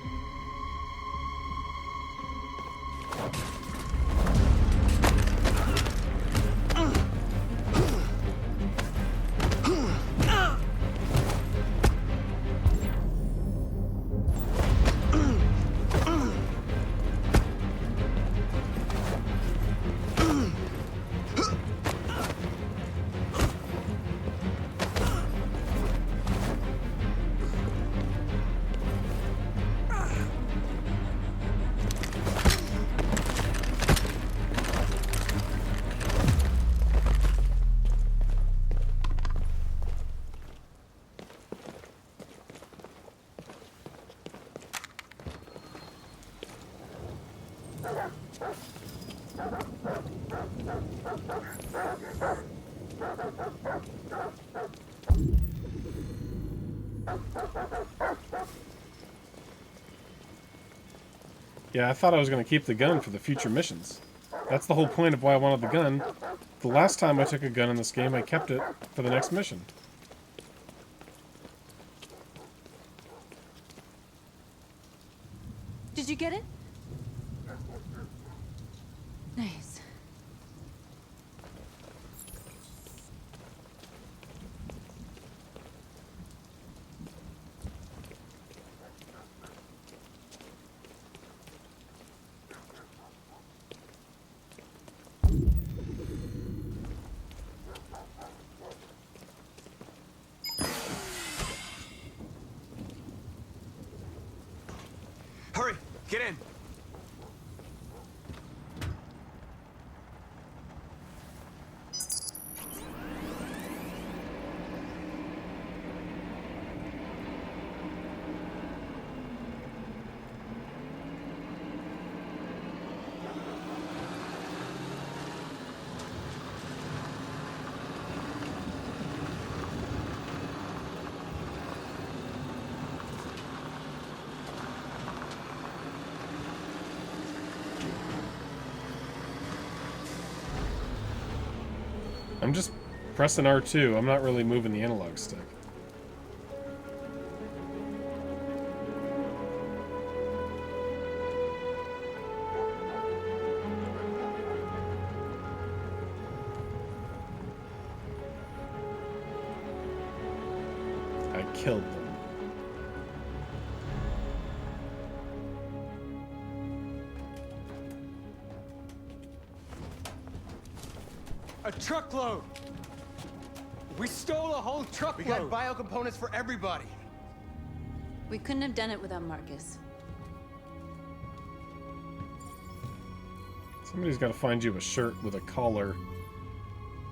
Yeah, I thought I was going to keep the gun for the future missions. That's the whole point of why I wanted the gun. The last time I took a gun in this game, I kept it for the next mission. Did you get it? Nice. Hurry, get in. I'm just pressing R2. I'm not really moving the analog stick. I killed them. A truckload! We stole a whole truckload! We got biocomponents for everybody. We couldn't have done it without Marcus. Somebody's got to find you a shirt with a collar.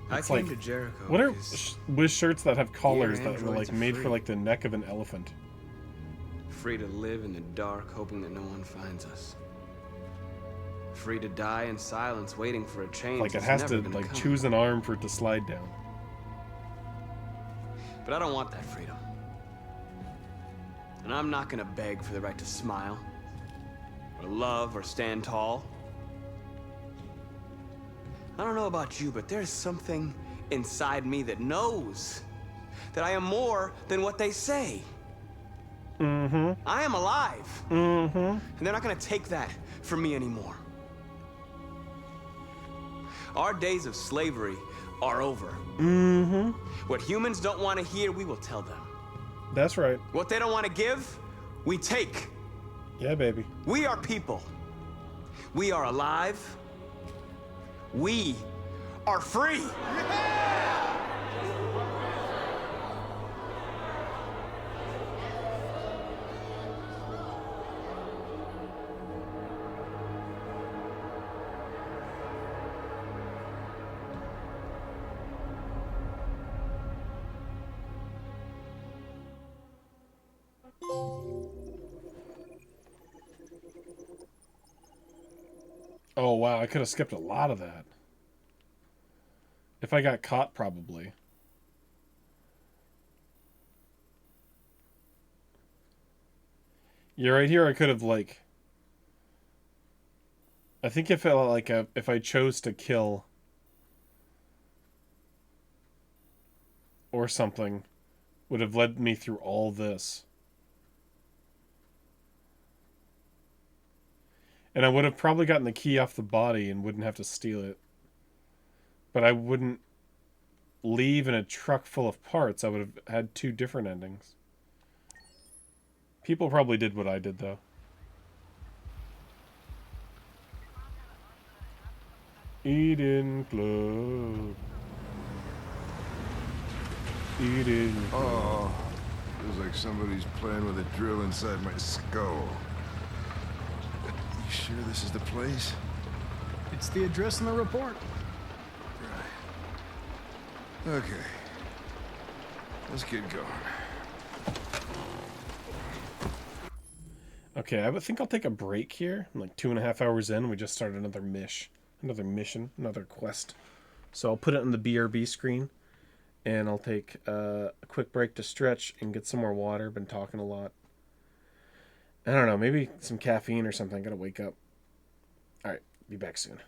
I It's came like, to Jericho. what are because with shirts that have collars that were androids like are made for free. like the neck of an elephant? Free to live in the dark, hoping that no one finds us. Free to die in silence, waiting for a change. Like it that's has never to gonna like come. choose an arm for it to slide down. But I don't want that freedom. And I'm not gonna beg for the right to smile, or love, or stand tall. I don't know about you, but there's something inside me that knows that I am more than what they say. Mm-hmm. I am alive. Mm-hmm. And they're not gonna take that from me anymore. Our days of slavery are over. Mm-hmm. What humans don't want to hear, we will tell them. That's right. What they don't want to give, we take. Yeah, baby. We are people. We are alive. We are free. Oh wow, I could have skipped a lot of that. If I got caught, probably. Yeah, right here I could have like. I think if if I chose to kill or something, would have led me through all this. And I would have probably gotten the key off the body and wouldn't have to steal it. But I wouldn't leave in a truck full of parts. I would have had two different endings. People probably did what I did, though. Eden Club. Eden Club. Oh, feels like somebody's playing with a drill inside my skull. You sure this is the place? It's the address in the report. Okay. Let's get going. Okay, I would think I'll take a break here. I'm like 2.5 hours in. We just started another mission, another quest. So I'll put it on the BRB screen. And I'll take a quick break to stretch and get some more water. Been talking a lot. I don't know, maybe some caffeine or something. Gotta wake up. Alright, be back soon.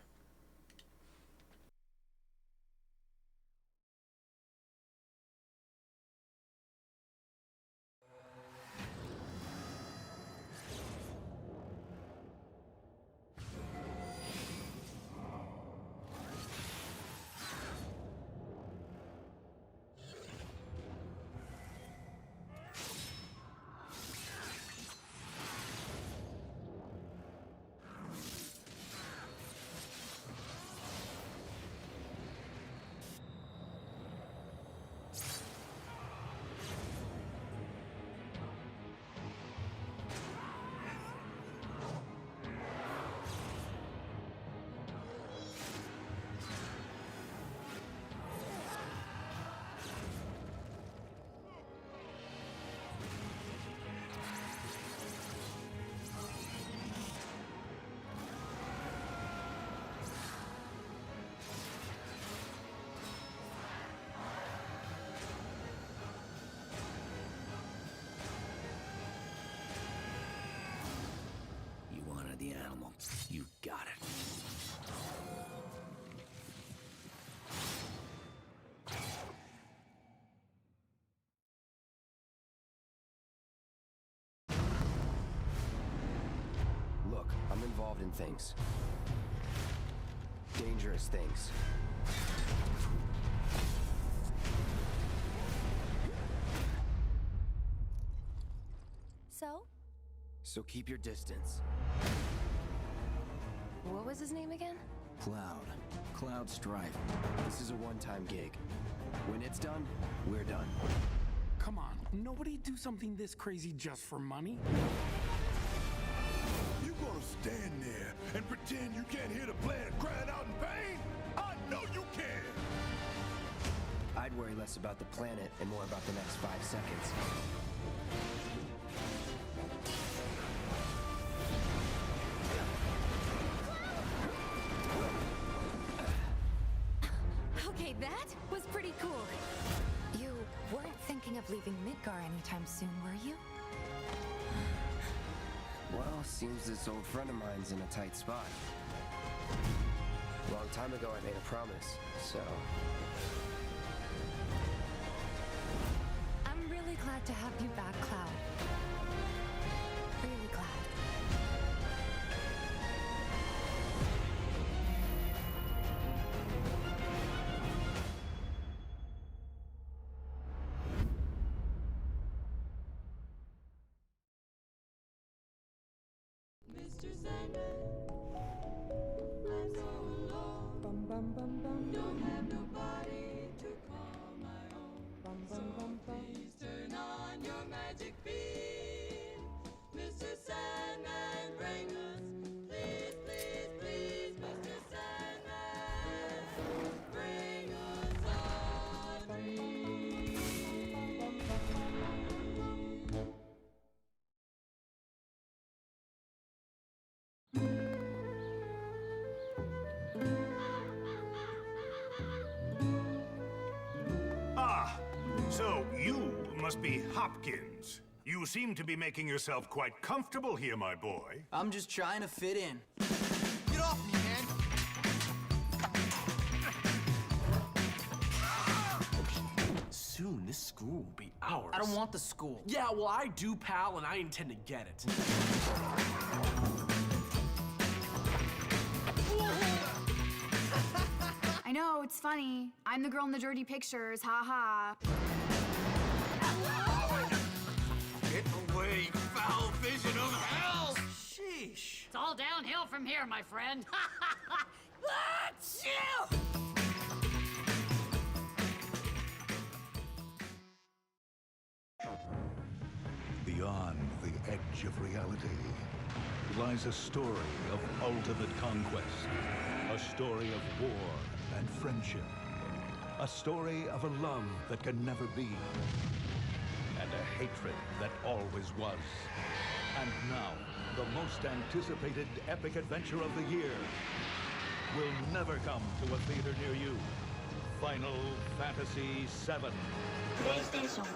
The animal. You got it. Look, I'm involved in things. Dangerous things. So keep your distance. What was his name again? Cloud Strife. This is a one-time gig. When it's done, we're done. Come on, nobody do something this crazy just for money. You gonna stand there and pretend you can't hear the planet crying out in pain? I know you can! I'd worry less about the planet and more about the next 5 seconds. Okay, that was pretty cool. You weren't thinking of leaving Midgar anytime soon, were you? Well, seems this old friend of mine's in a tight spot. A long time ago, I made a promise, so... I'm really glad to have you back, Cloud. Really glad. Mr. Sandman, I'm so alone. Don't have nobody to call my own. So please turn on your magic beam. Mr. Sandman, bring us. Please, please, please, Mr. Sandman, bring us our dreams. Ah, so you must be Hopkins. You seem to be making yourself quite comfortable here, my boy. I'm just trying to fit in. Get off me, man! Soon, this school will be ours. I don't want the school. Yeah, well, I do, pal, and I intend to get it. I know, it's funny. I'm the girl in the dirty pictures, ha ha. Get away, foul vision of hell! Sheesh. It's all downhill from here, my friend. Achoo! Beyond the edge of reality lies a story of ultimate conquest, a story of war and friendship, a story of a love that can never be, and a hatred that always was. And now, the most anticipated epic adventure of the year will never come to a theater near you. Final Fantasy VII. PlayStation.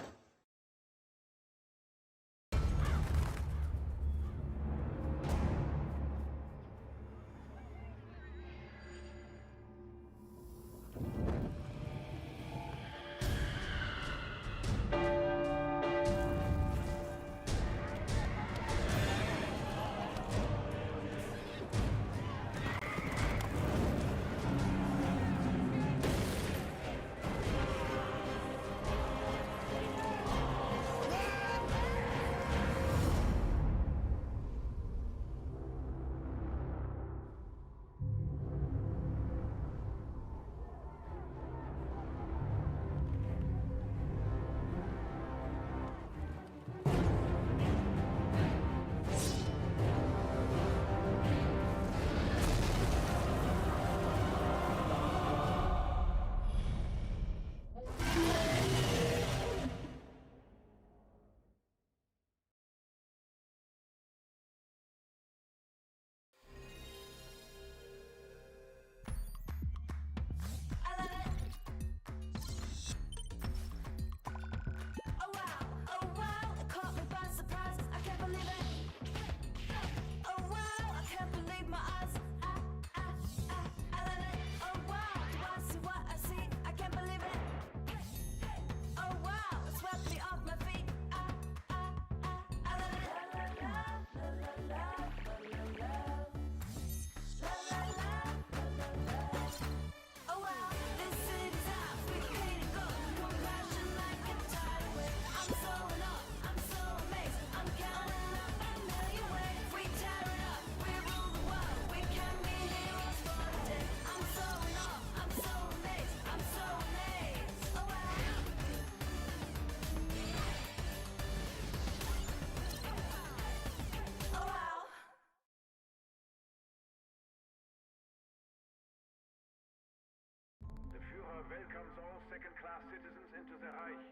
welcomes all second-class citizens into the Reich.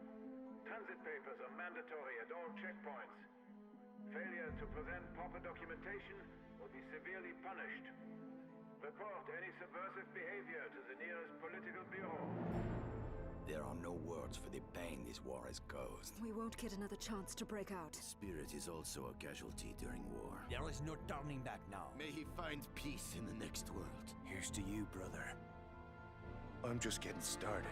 Transit papers are mandatory at all checkpoints. Failure to present proper documentation will be severely punished. Report any subversive behavior to the nearest political bureau. There are no words for the pain this war has caused. We won't get another chance to break out. Spirit is also a casualty during war. There is no turning back now. May he find peace in the next world. Here's to you, brother. I'm just getting started.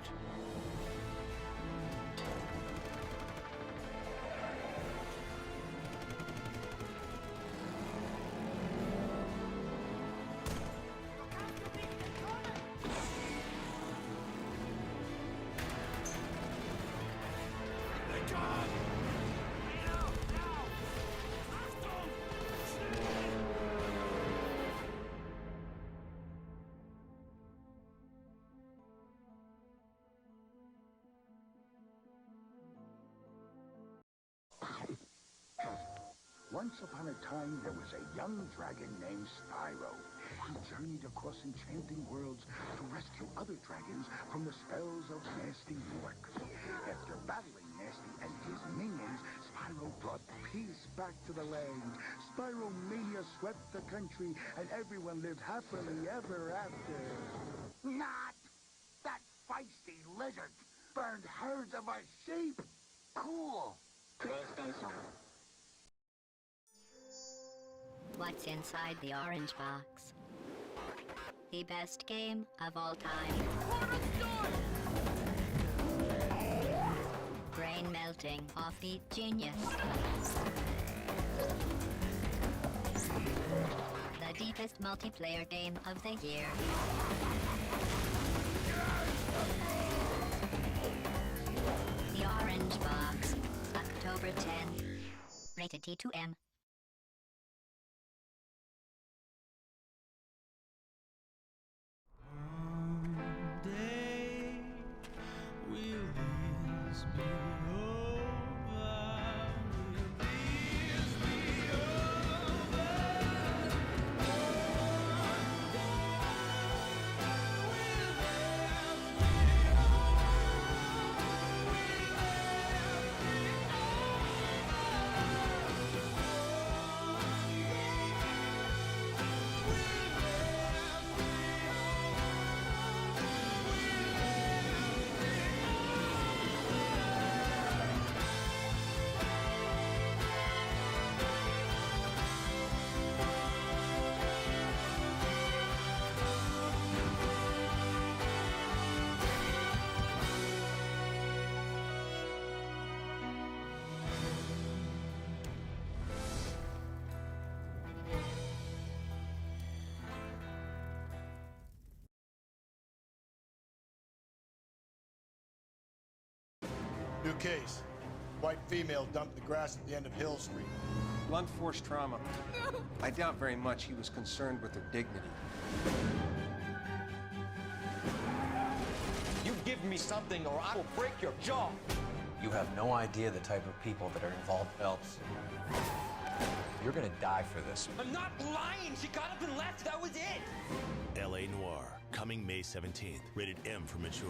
Once upon a time, there was a young dragon named Spyro. He journeyed across enchanting worlds to rescue other dragons from the spells of Nasty Mork. After battling Nasty and his minions, Spyro brought peace back to the land. Spyro-mania swept the country, and everyone lived happily ever after. Not! That feisty lizard burned herds of our sheep! Cool! PlayStation. What's inside the orange box? The best game of all time. Brain melting offbeat genius. The deepest multiplayer game of the year. The Orange Box. October 10th. Rated T2M. New case. White female dumped in the grass at the end of Hill Street. Blunt force trauma. I doubt very much he was concerned with her dignity. You give me something or I will break your jaw. You have no idea the type of people that are involved. Phelps. You're gonna die for this. I'm not lying. She got up and left. That was it. L.A. Noir, coming May 17th. Rated M for mature.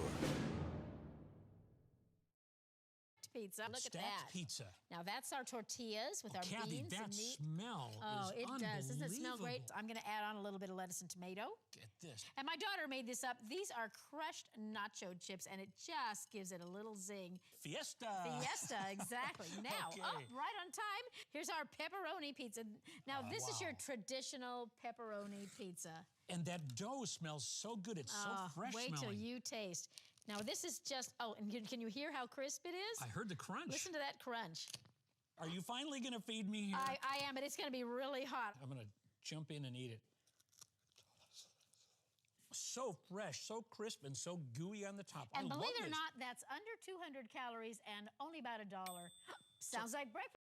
Pizza. Look at Stacked that. pizza. Now that's our tortillas with our Kathy, beans that and meat. smell Oh, is it does. Doesn't it smell great? unbelievable. I'm going to add on a little bit of lettuce and tomato. Get this. And my daughter made this up. These are crushed nacho chips, and it just gives it a little zing. Fiesta. Fiesta, exactly. Now, Okay. right on time, here's our pepperoni pizza. Now, this is your wow. traditional pepperoni pizza. And that dough smells so good. It's so fresh Wait till smelling. you taste. Now, this is just, and can you hear how crisp it is? I heard the crunch. Listen to that crunch. Are you finally going to feed me here? I am, but it's going to be really hot. I'm going to jump in and eat it. So fresh, so crisp, and so gooey on the top. And I believe love it or this. not, that's under 200 calories and only about $1. Sounds like breakfast.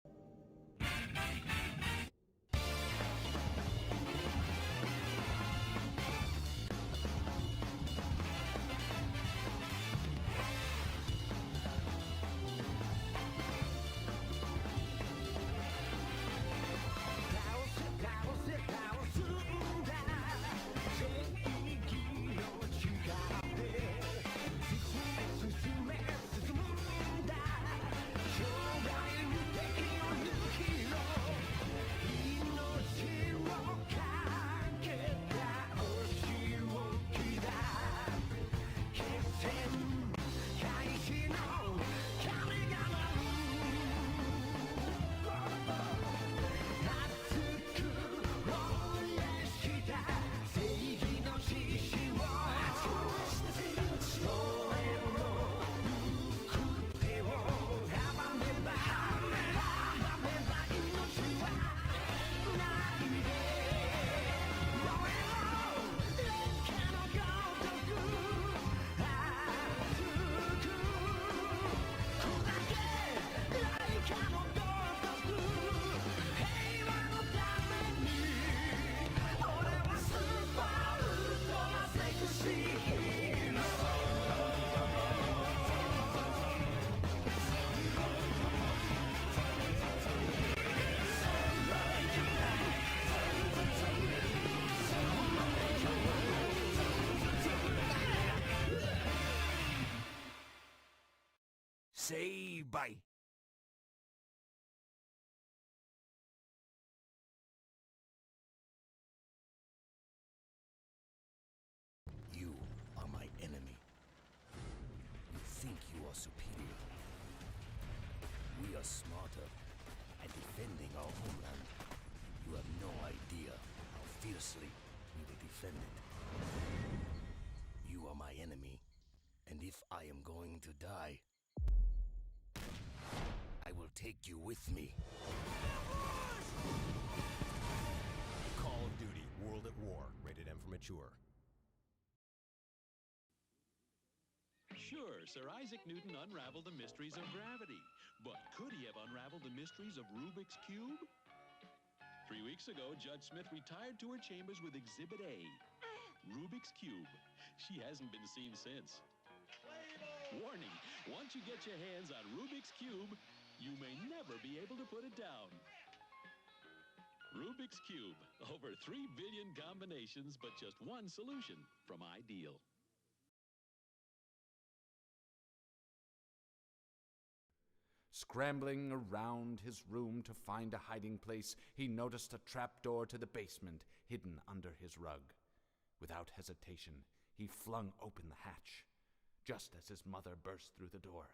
Say bye. You are my enemy. You think you are superior. We are smarter at defending our homeland. You have no idea how fiercely we will defend it. You are my enemy, and if I am going to die, I will take you with me. Call of Duty: World at War. Rated M for mature. Sure, Sir Isaac Newton unraveled the mysteries of gravity. But could he have unraveled the mysteries of Rubik's Cube? 3 weeks ago, Judge Smith retired to her chambers with Exhibit A, Rubik's Cube. She hasn't been seen since. Warning, once you get your hands on Rubik's Cube, you may never be able to put it down. Rubik's Cube, over 3 billion combinations, but just one solution from Ideal. Scrambling around his room to find a hiding place, he noticed a trapdoor to the basement hidden under his rug. Without hesitation, he flung open the hatch, just as his mother burst through the door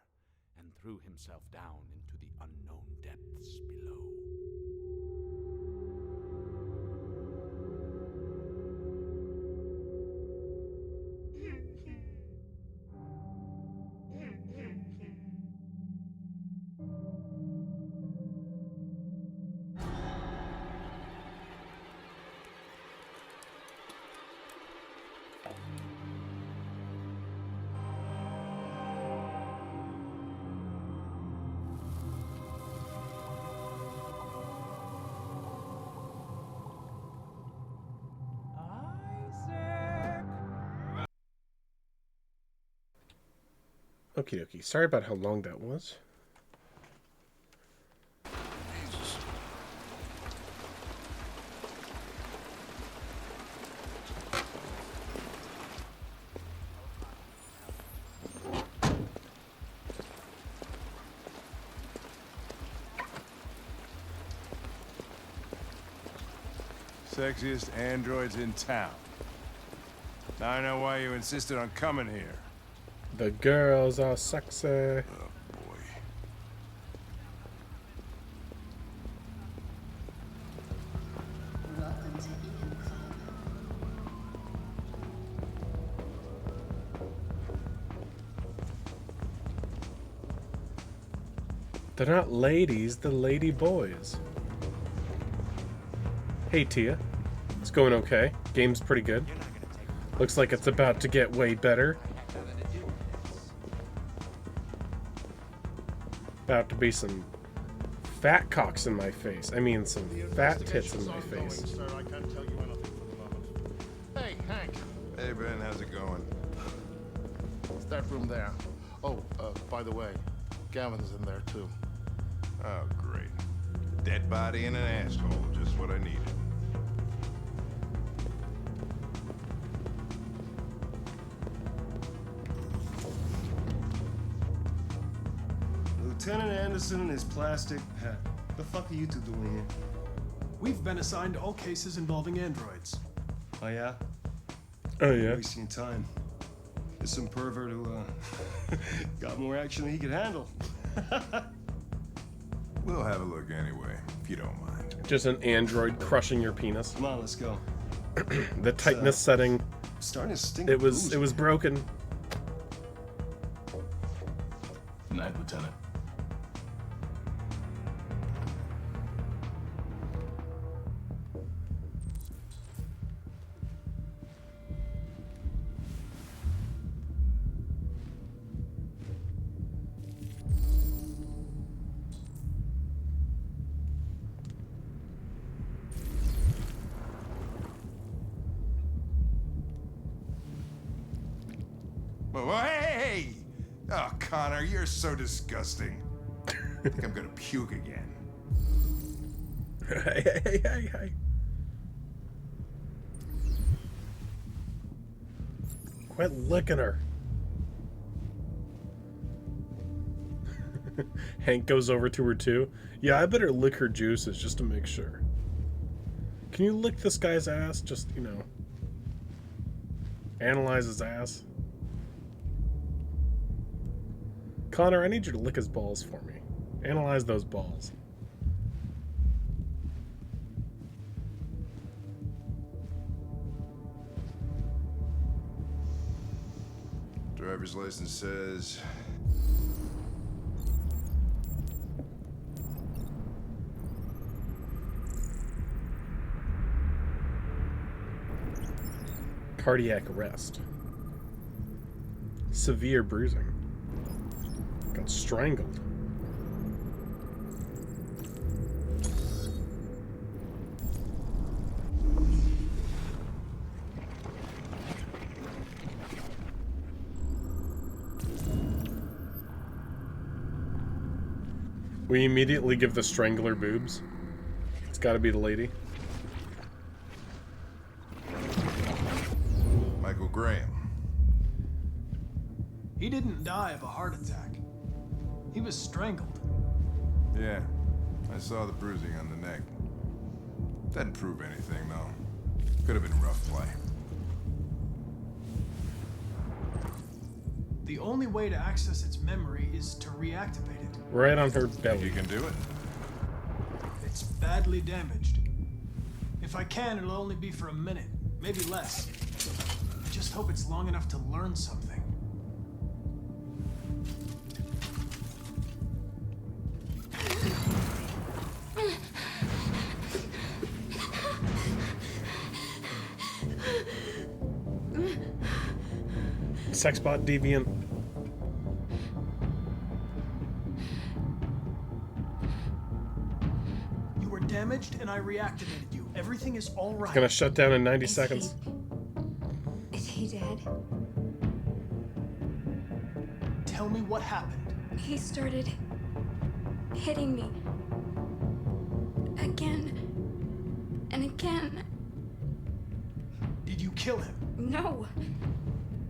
and threw himself down into the unknown depths below. Okie dokie. Sorry about how long that was. Sexiest androids in town. Now I know why you insisted on coming here. The girls are sexy. Oh, boy. Welcome to Eden Club. They're not ladies, they're lady boys. Hey Tia. It's going okay. Game's pretty good. Looks like it's about to get way better. About to be some fat cocks in my face. I mean, some fat tits in my face. Sir, I can't tell you anything for the moment. Hey, Hank. Hey, Ben, how's it going? It's that room there. Oh, by the way, Gavin's in there too. Oh, great. Dead body and an asshole. Just what I needed. Lieutenant Anderson and his plastic pet. The fuck are you two doing here? We've been assigned all cases involving androids. Oh, yeah? Oh, yeah? Wasting time. There's some pervert who, got more action than he could handle. We'll have a look anyway, if you don't mind. Just an android crushing your penis. Come on, let's go. The tightness setting. Starting to stink. It was broken. Good night, Lieutenant. Oh, hey! Oh, Connor, you're so disgusting. I think I'm gonna puke again. Hey. Quit licking her. Hank goes over to her too. Yeah, I better lick her juices just to make sure. Can you lick this guy's ass? Just, you know, analyze his ass. Connor, I need you to lick his balls for me. Analyze those balls. Driver's license says... Cardiac arrest. Severe bruising. Got strangled. We immediately give the strangler boobs. It's gotta be the lady. Michael Graham. He didn't die of a heart attack. He was strangled. Yeah, I saw the bruising on the neck. Doesn't prove anything, though. Could have been rough play. The only way to access its memory is to reactivate it. Right on her belly. You can do it? It's badly damaged. If I can, it'll only be for a minute, maybe less. I just hope it's long enough to learn something. Sexbot deviant. You were damaged and I reactivated you. Everything is all right. It's gonna shut down in 90 seconds. Is he dead? Tell me what happened. He started hitting me. Again. And again. Did you kill him? No.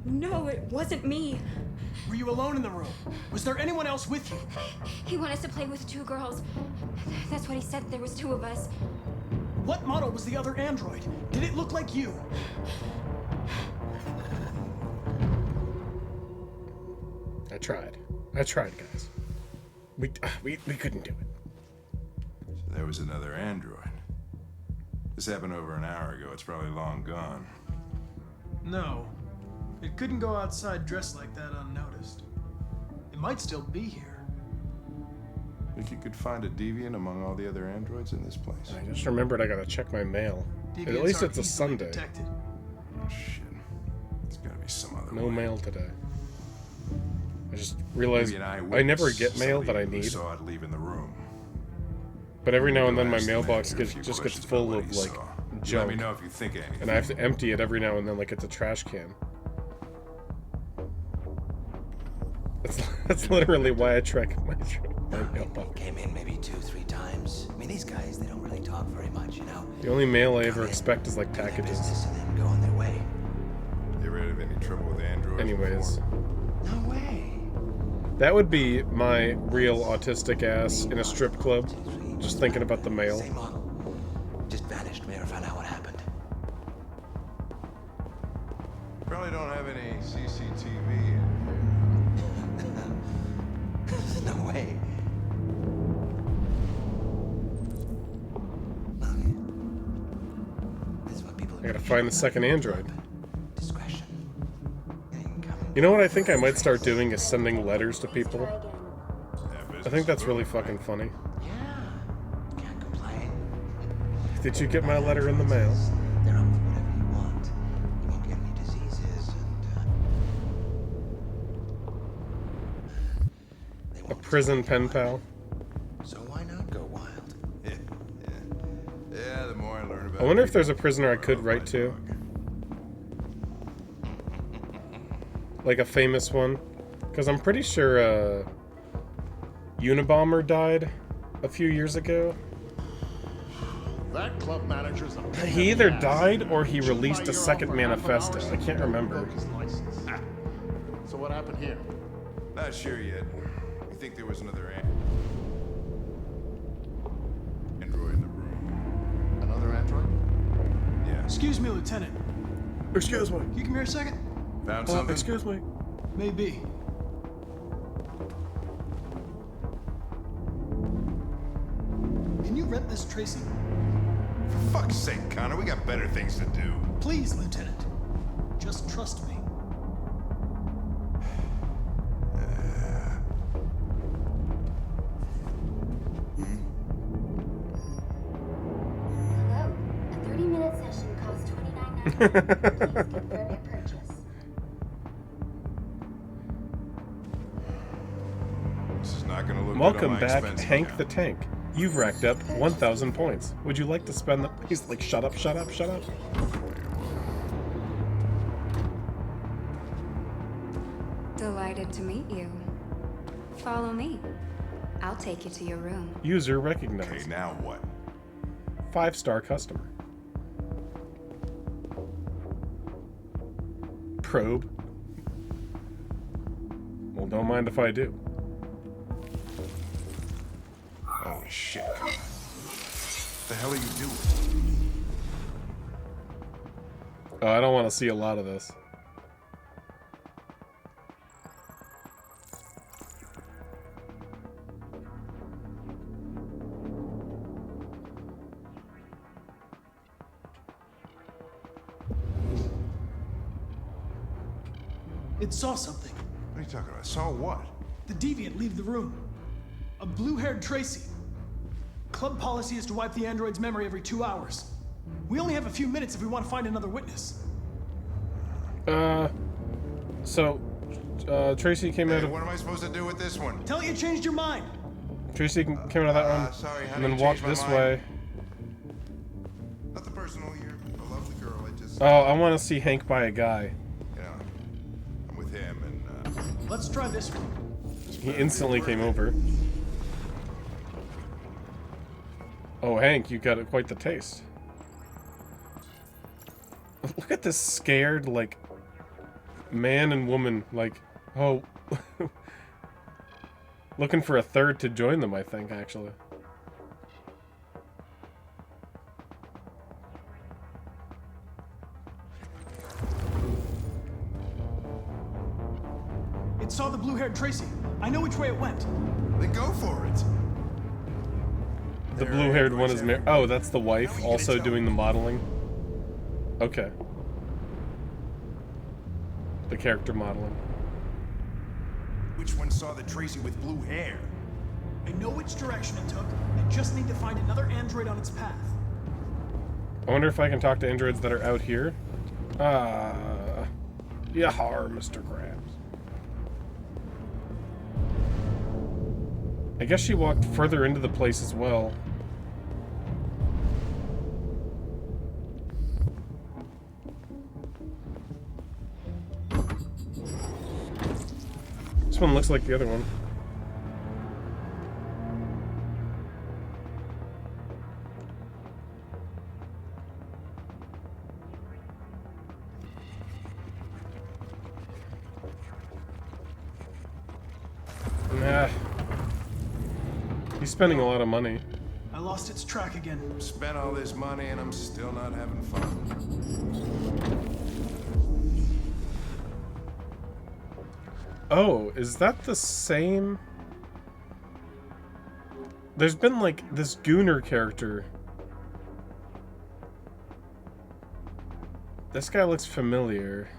No, it wasn't me. Were you alone in the room? Was there anyone else with you? He wanted us to play with 2 girls. That's what he said. There was 2 of us. What model was the other android? Did it look like you? I tried, guys. We couldn't do it. So there was another android. This happened over an hour ago. It's probably long gone. No. It couldn't go outside dressed like that unnoticed. It might still be here. Think you could find a deviant among all the other androids in this place? I just remembered I gotta check my mail. Deviants At least are it's a easily Sunday. detected. Oh shit. There's gotta be some other No way. mail today. I just realized Maybe an I eyewitness, never get mail that I somebody who need. saw it leaving the room. But every now and then my Ask the man mailbox here a few just gets questions full about of what he like saw. junk. Let me know if you think of anything. And I have to empty it every now and then like it's a trash can. That's literally why I track my mailbox. Came in maybe 2-3 times. I mean, these guys, they don't really talk very much, you know? The only mail I ever expect is like packages. And then go on their way. You ever had any trouble with androids? Anyways. No way. That would be my real autistic ass in a strip club. Just thinking about the mail. Same model. Just vanished. We never found out what happened. Probably don't have any CCTV in No way. I gotta find the second android. You know what I think I might start doing is sending letters to people. I think that's really fucking funny. Did you get my letter in the mail? They're up for whatever you want. You won't get any diseases and A prison pen pal. so why not go wild? Yeah, the more I learn about I wonder if there's a prisoner I could write to. Like a famous one. Because I'm pretty sure Unabomber died a few years ago. That club manager's a pain He in either the ass. died or he Should released buy a your second off for half an hour manifesto. so I can't he can remember. revoke his license. So what happened here? Not sure yet. You think there was another android in the room? Another android? Yeah. Excuse me, Lieutenant. Excuse me. Can you come here a second? Found something? Excuse me. Maybe. Can you rent this, Tracy? For fuck's sake, Connor, we got better things to do. Please, Lieutenant. Just trust me. Hello. A 30-minute session costs $29.99. Please confirm your purchase. This is not gonna look good on Welcome my back, expense Hank account. the Tank. You've racked up 1,000 points. Would you like to spend the... He's like, shut up, shut up, shut up. Delighted to meet you. Follow me. I'll take you to your room. User recognized. Okay, now what? 5-star customer. Probe. Well, don't mind if I do. Holy shit. What the hell are you doing? Oh, I don't want to see a lot of this. It saw something. What are you talking about? Saw what? The deviant leave the room. A blue-haired Tracy. Club policy is to wipe the android's memory every 2 hours. We only have a few minutes if we want to find another witness. Tracy came out Hey, of... what am I supposed to do with this one? Tell it you changed your mind. Tracy came out of that one, sorry, and honey, then changed walked my this mind. way. Nothing personal. You're a lovely girl. I just... Oh, I want to see Hank buy a guy. You know, I'm with him and... Let's try this one. He instantly came over. Oh, Hank, you got quite the taste. Look at this scared, like, man and woman, like, oh, looking for a third to join them, I think, actually. It saw the blue-haired Tracy. I know which way it went. Then go for it. The blue-haired one is oh, that's the wife, also doing the modeling. Okay. The character modeling. Which one saw the Tracy with blue hair? I know which direction it took. I just need to find another android on its path. I wonder if I can talk to androids that are out here. Yahar, Mr. Krabs. I guess she walked further into the place as well. This one looks like the other one. Nah. He's spending a lot of money. I lost its track again. Spent all this money and I'm still not having fun. Oh, is that the same? There's been like this Gooner character. This guy looks familiar.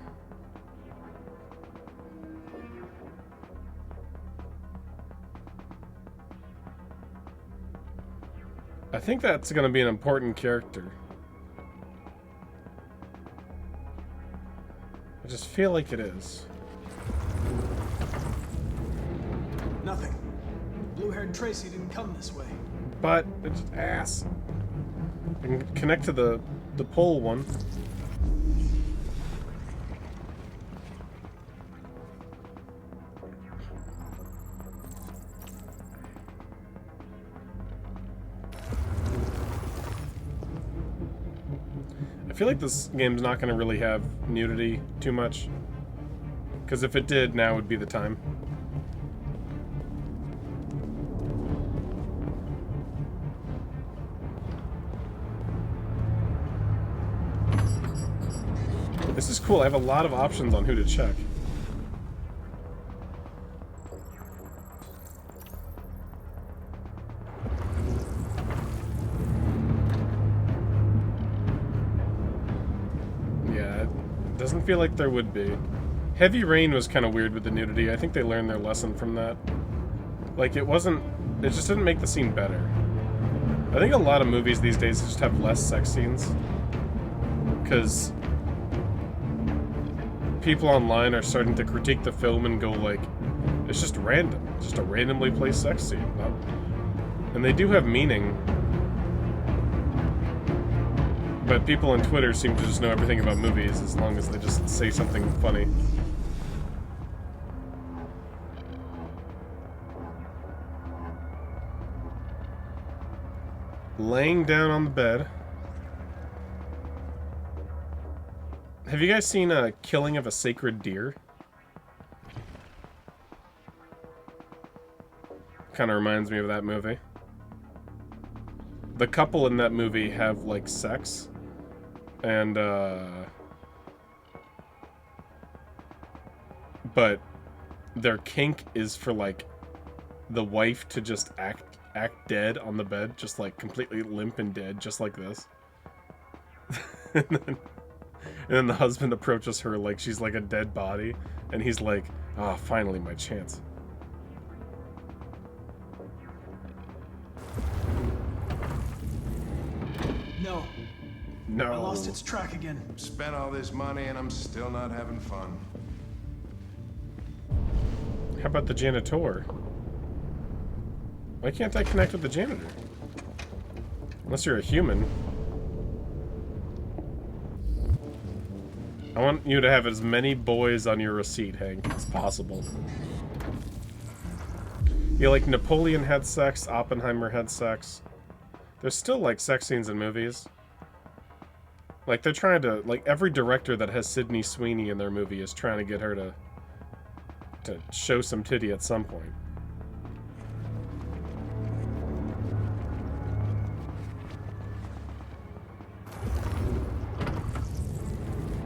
I think that's gonna be an important character. I just feel like it is. Nothing. Blue-haired Tracy didn't come this way. But it's ass. I can connect to the pole one. I feel like this game's not going to really have nudity too much. Because if it did, now would be the time. This is cool. I have a lot of options on who to check. Yeah, it doesn't feel like there would be. Heavy Rain was kind of weird with the nudity. I think they learned their lesson from that. Like, it just didn't make the scene better. I think a lot of movies these days just have less sex scenes. Because people online are starting to critique the film and go like, it's just random. It's just a randomly placed sex scene. And they do have meaning. But people on Twitter seem to just know everything about movies as long as they just say something funny. Laying down on the bed. Have you guys seen a Killing of a Sacred Deer? Kind of reminds me of that movie. The couple in that movie have, like, sex. And, but their kink is for, like, the wife to just act dead on the bed. Just, like, completely limp and dead, just like this. And then the husband approaches her like she's like a dead body, and he's like, "Ah, finally my chance." No. No. I lost its track again. Spent all this money and I'm still not having fun. How about the janitor? Why can't I connect with the janitor? Unless you're a human. I want you to have as many boys on your receipt, Hank, as possible. Yeah, like Napoleon had sex, Oppenheimer had sex. There's still like sex scenes in movies. Like they're trying to, like every director that has Sydney Sweeney in their movie is trying to get her to show some titty at some point.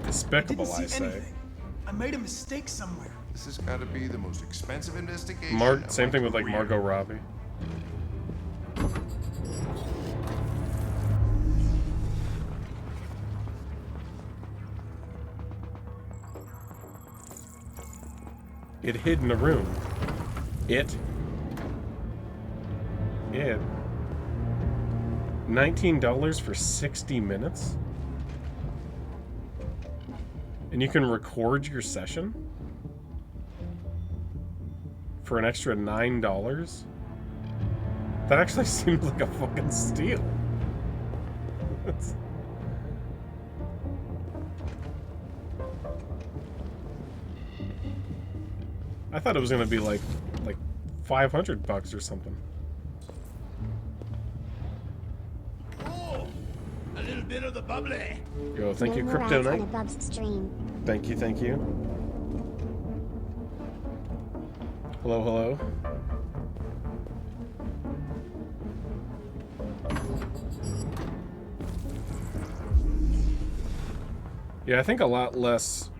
Despicable, I say. Anything. I made a mistake somewhere. This has got to be the most expensive investigation. Same thing with like Margot Robbie. It hid in a room. It. $19 for 60 minutes? And you can record your session? For an extra $9? That actually seems like a fucking steal. I thought it was gonna be like $500 or something. Oh, a little bit of the bubbly. Yo, thank you, Crypto Knight. Thank you, thank you. Hello, hello. Yeah, I think a lot less.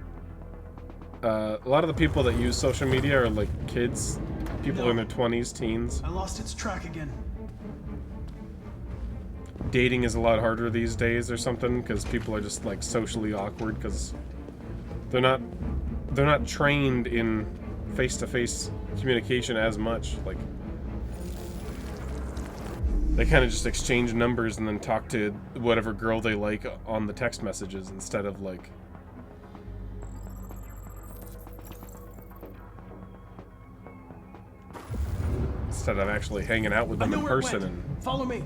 A lot of the people that use social media are like kids, people in their 20s, teens. I lost its track again. Dating is a lot harder these days or something because people are just like socially awkward because they're not trained in face-to-face communication as much. Like they kind of just exchange numbers and then talk to whatever girl they like on the text messages instead of like actually hanging out with them in person. And follow me.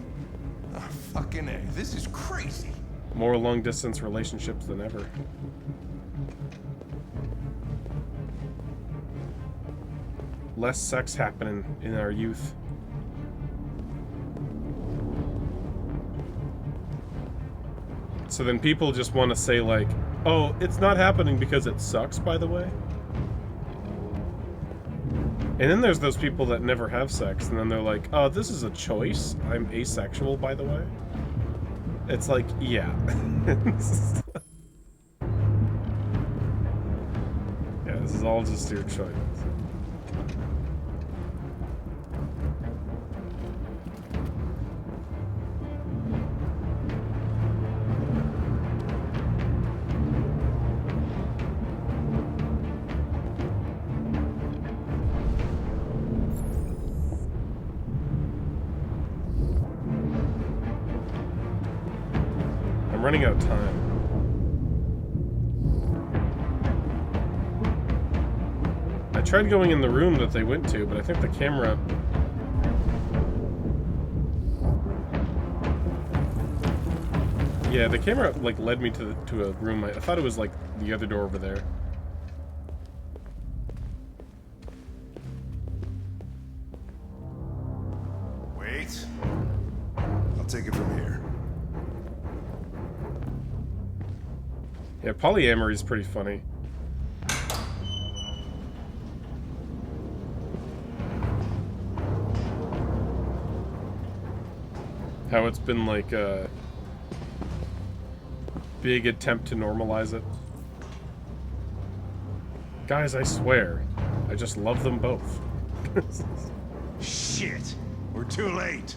Oh, fucking A. This is crazy. More long distance relationships than ever. Less sex happening in our youth. So then people just want to say like, oh, it's not happening because it sucks, by the way. And then there's those people that never have sex, and then they're like, oh, this is a choice. I'm asexual, by the way. It's like, yeah. Yeah, this is all just your choice. I'm running out of time. I tried going in the room that they went to, but I think the camera... Yeah, the camera like led me to a room. I thought it was like the other door over there. Wait. I'll take it from here. Yeah, polyamory is pretty funny. How it's been like a big attempt to normalize it. Guys, I swear, I just love them both. Shit! We're too late.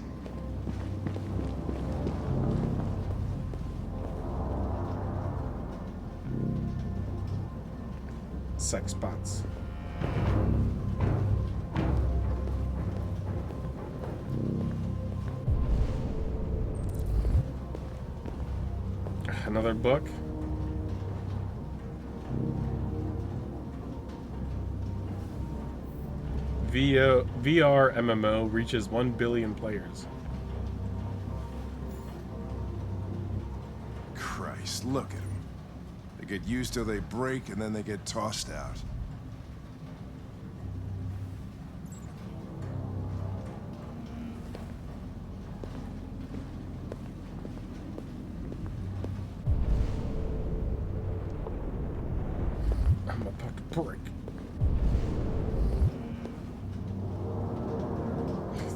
Sex bots. Another book. VR MMO reaches 1 billion players. Christ, look at them. They get used till they break, and then they get tossed out. Brick.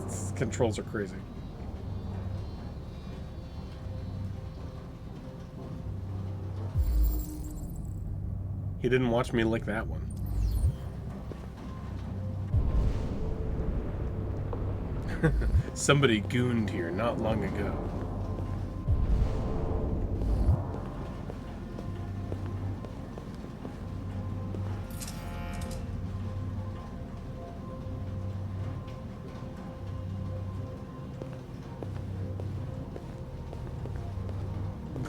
These controls are crazy. He didn't watch me lick that one. Somebody gooned here not long ago.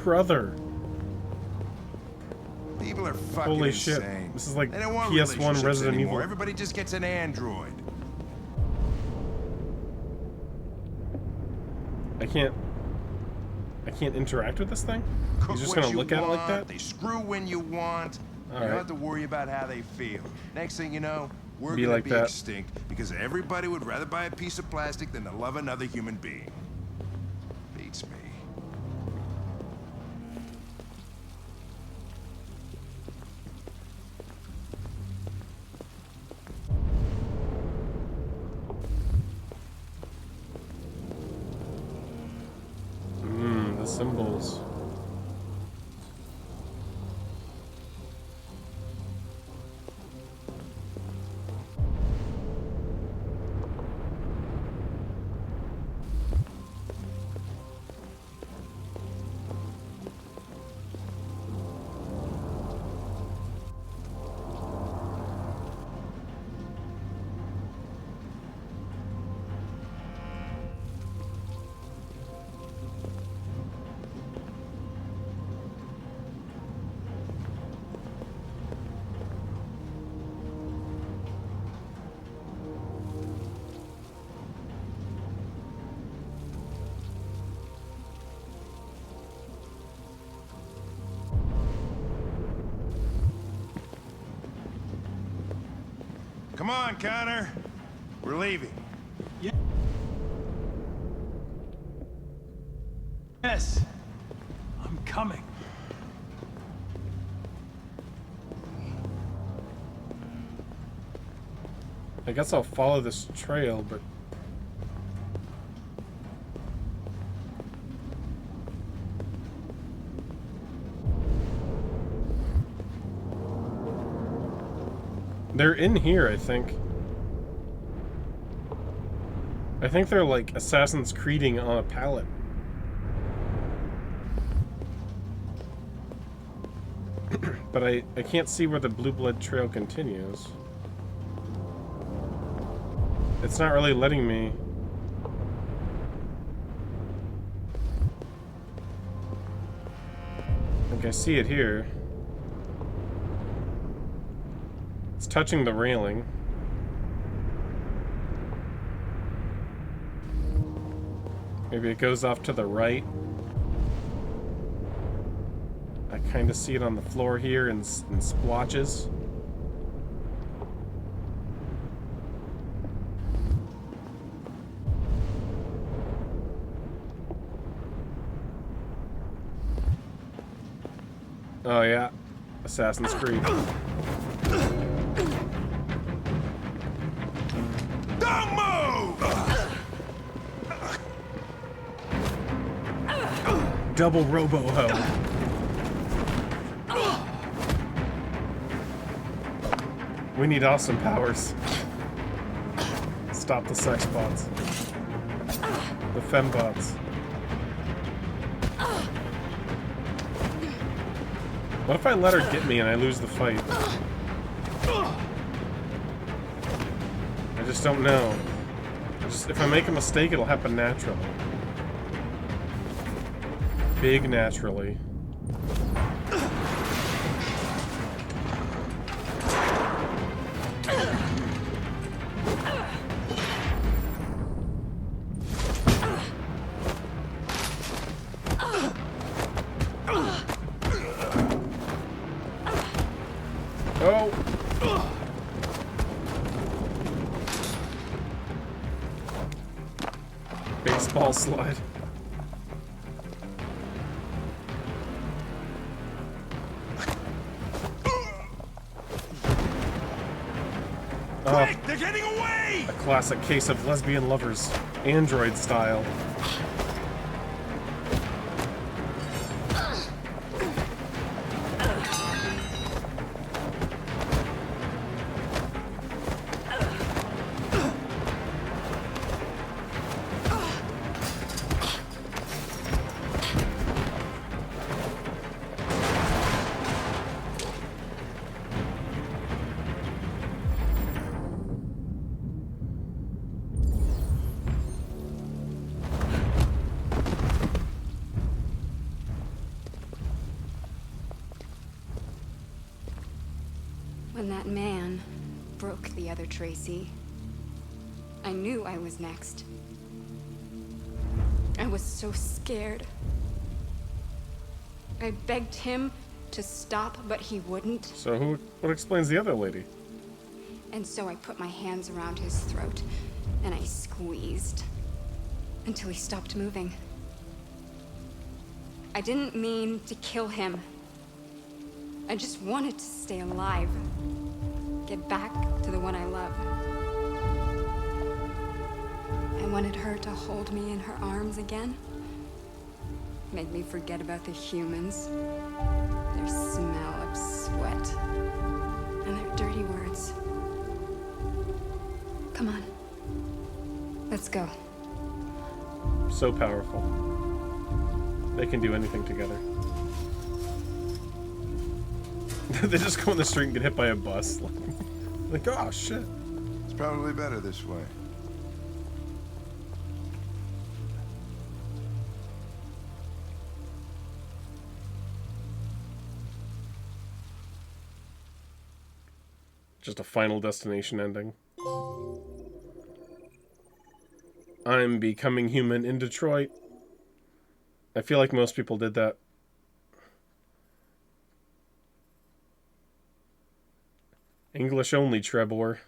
Brother. People are fucking Holy insane. shit. This is like They don't want PS1 relationships Resident anymore. Evil. Everybody just gets an android. I can't interact with this thing? Cook He's just what gonna you look at it like want, that? They screw when you want. You Alright. don't have to worry about how they feel. Next thing you know, we're Be gonna like be that. extinct because everybody would rather buy a piece of plastic than to love another human being. Beats me. The symbols. Come on, Connor. We're leaving. Yes. I'm coming. I guess I'll follow this trail, but they're in here, I think. I think they're like Assassin's Creeding on a pallet. But I can't see where the Blue Blood Trail continues. It's not really letting me. I think I see it here. It's touching the railing. Maybe it goes off to the right. I kind of see it on the floor here in splotches. Oh yeah, Assassin's Creed. Don't move! Double robo-ho. We need awesome powers. Stop the sex bots. The fembots. What if I let her get me and I lose the fight? I just don't know. If I make a mistake, it'll happen naturally. Big naturally. Oh! Baseball slide. Quick! They're getting away! A classic case of lesbian lovers, android style. When that man broke the other Tracy, I knew I was next. I was so scared. I begged him to stop, but he wouldn't. So what explains the other lady? And so I put my hands around his throat, and I squeezed until he stopped moving. I didn't mean to kill him. I just wanted to stay alive. Get back to the one I love. I wanted her to hold me in her arms again. Make me forget about the humans. Their smell of sweat. And their dirty words. Come on. Let's go. So powerful. They can do anything together. They just go on the street and get hit by a bus. Like, oh shit. It's probably better this way. Just a Final Destination ending. I'm becoming human in Detroit. I feel like most people did that. English only, Trebor.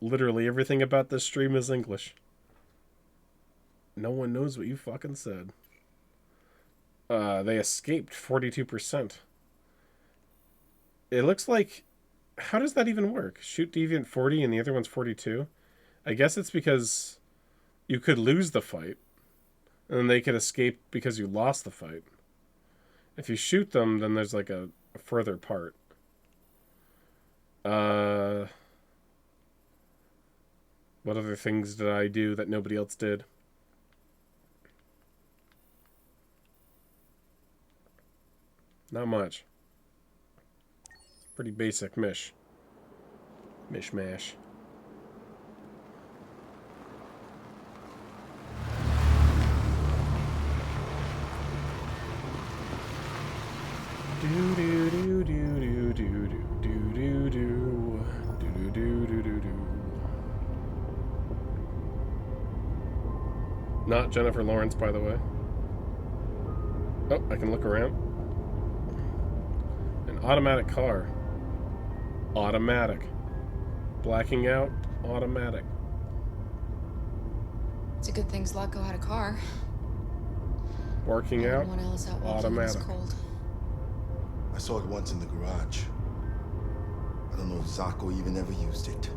Literally everything about this stream is English. No one knows what you fucking said. They escaped 42%. It looks like... How does that even work? Shoot Deviant 40 and the other one's 42? I guess it's because you could lose the fight. And then they could escape because you lost the fight. If you shoot them, then there's like a further part. What other things did I do that nobody else did? Not much. Pretty basic mishmash. Do do do do do do do do do do do do do do. Not Jennifer Lawrence, by the way. Oh, I can look around. An automatic car. Automatic. Blacking out. Automatic. It's a good thing Zlatko had a car. Working out. Everyone else out walking in Automatic. this cold. I saw it once in the garage. I don't know if Zako even ever used it.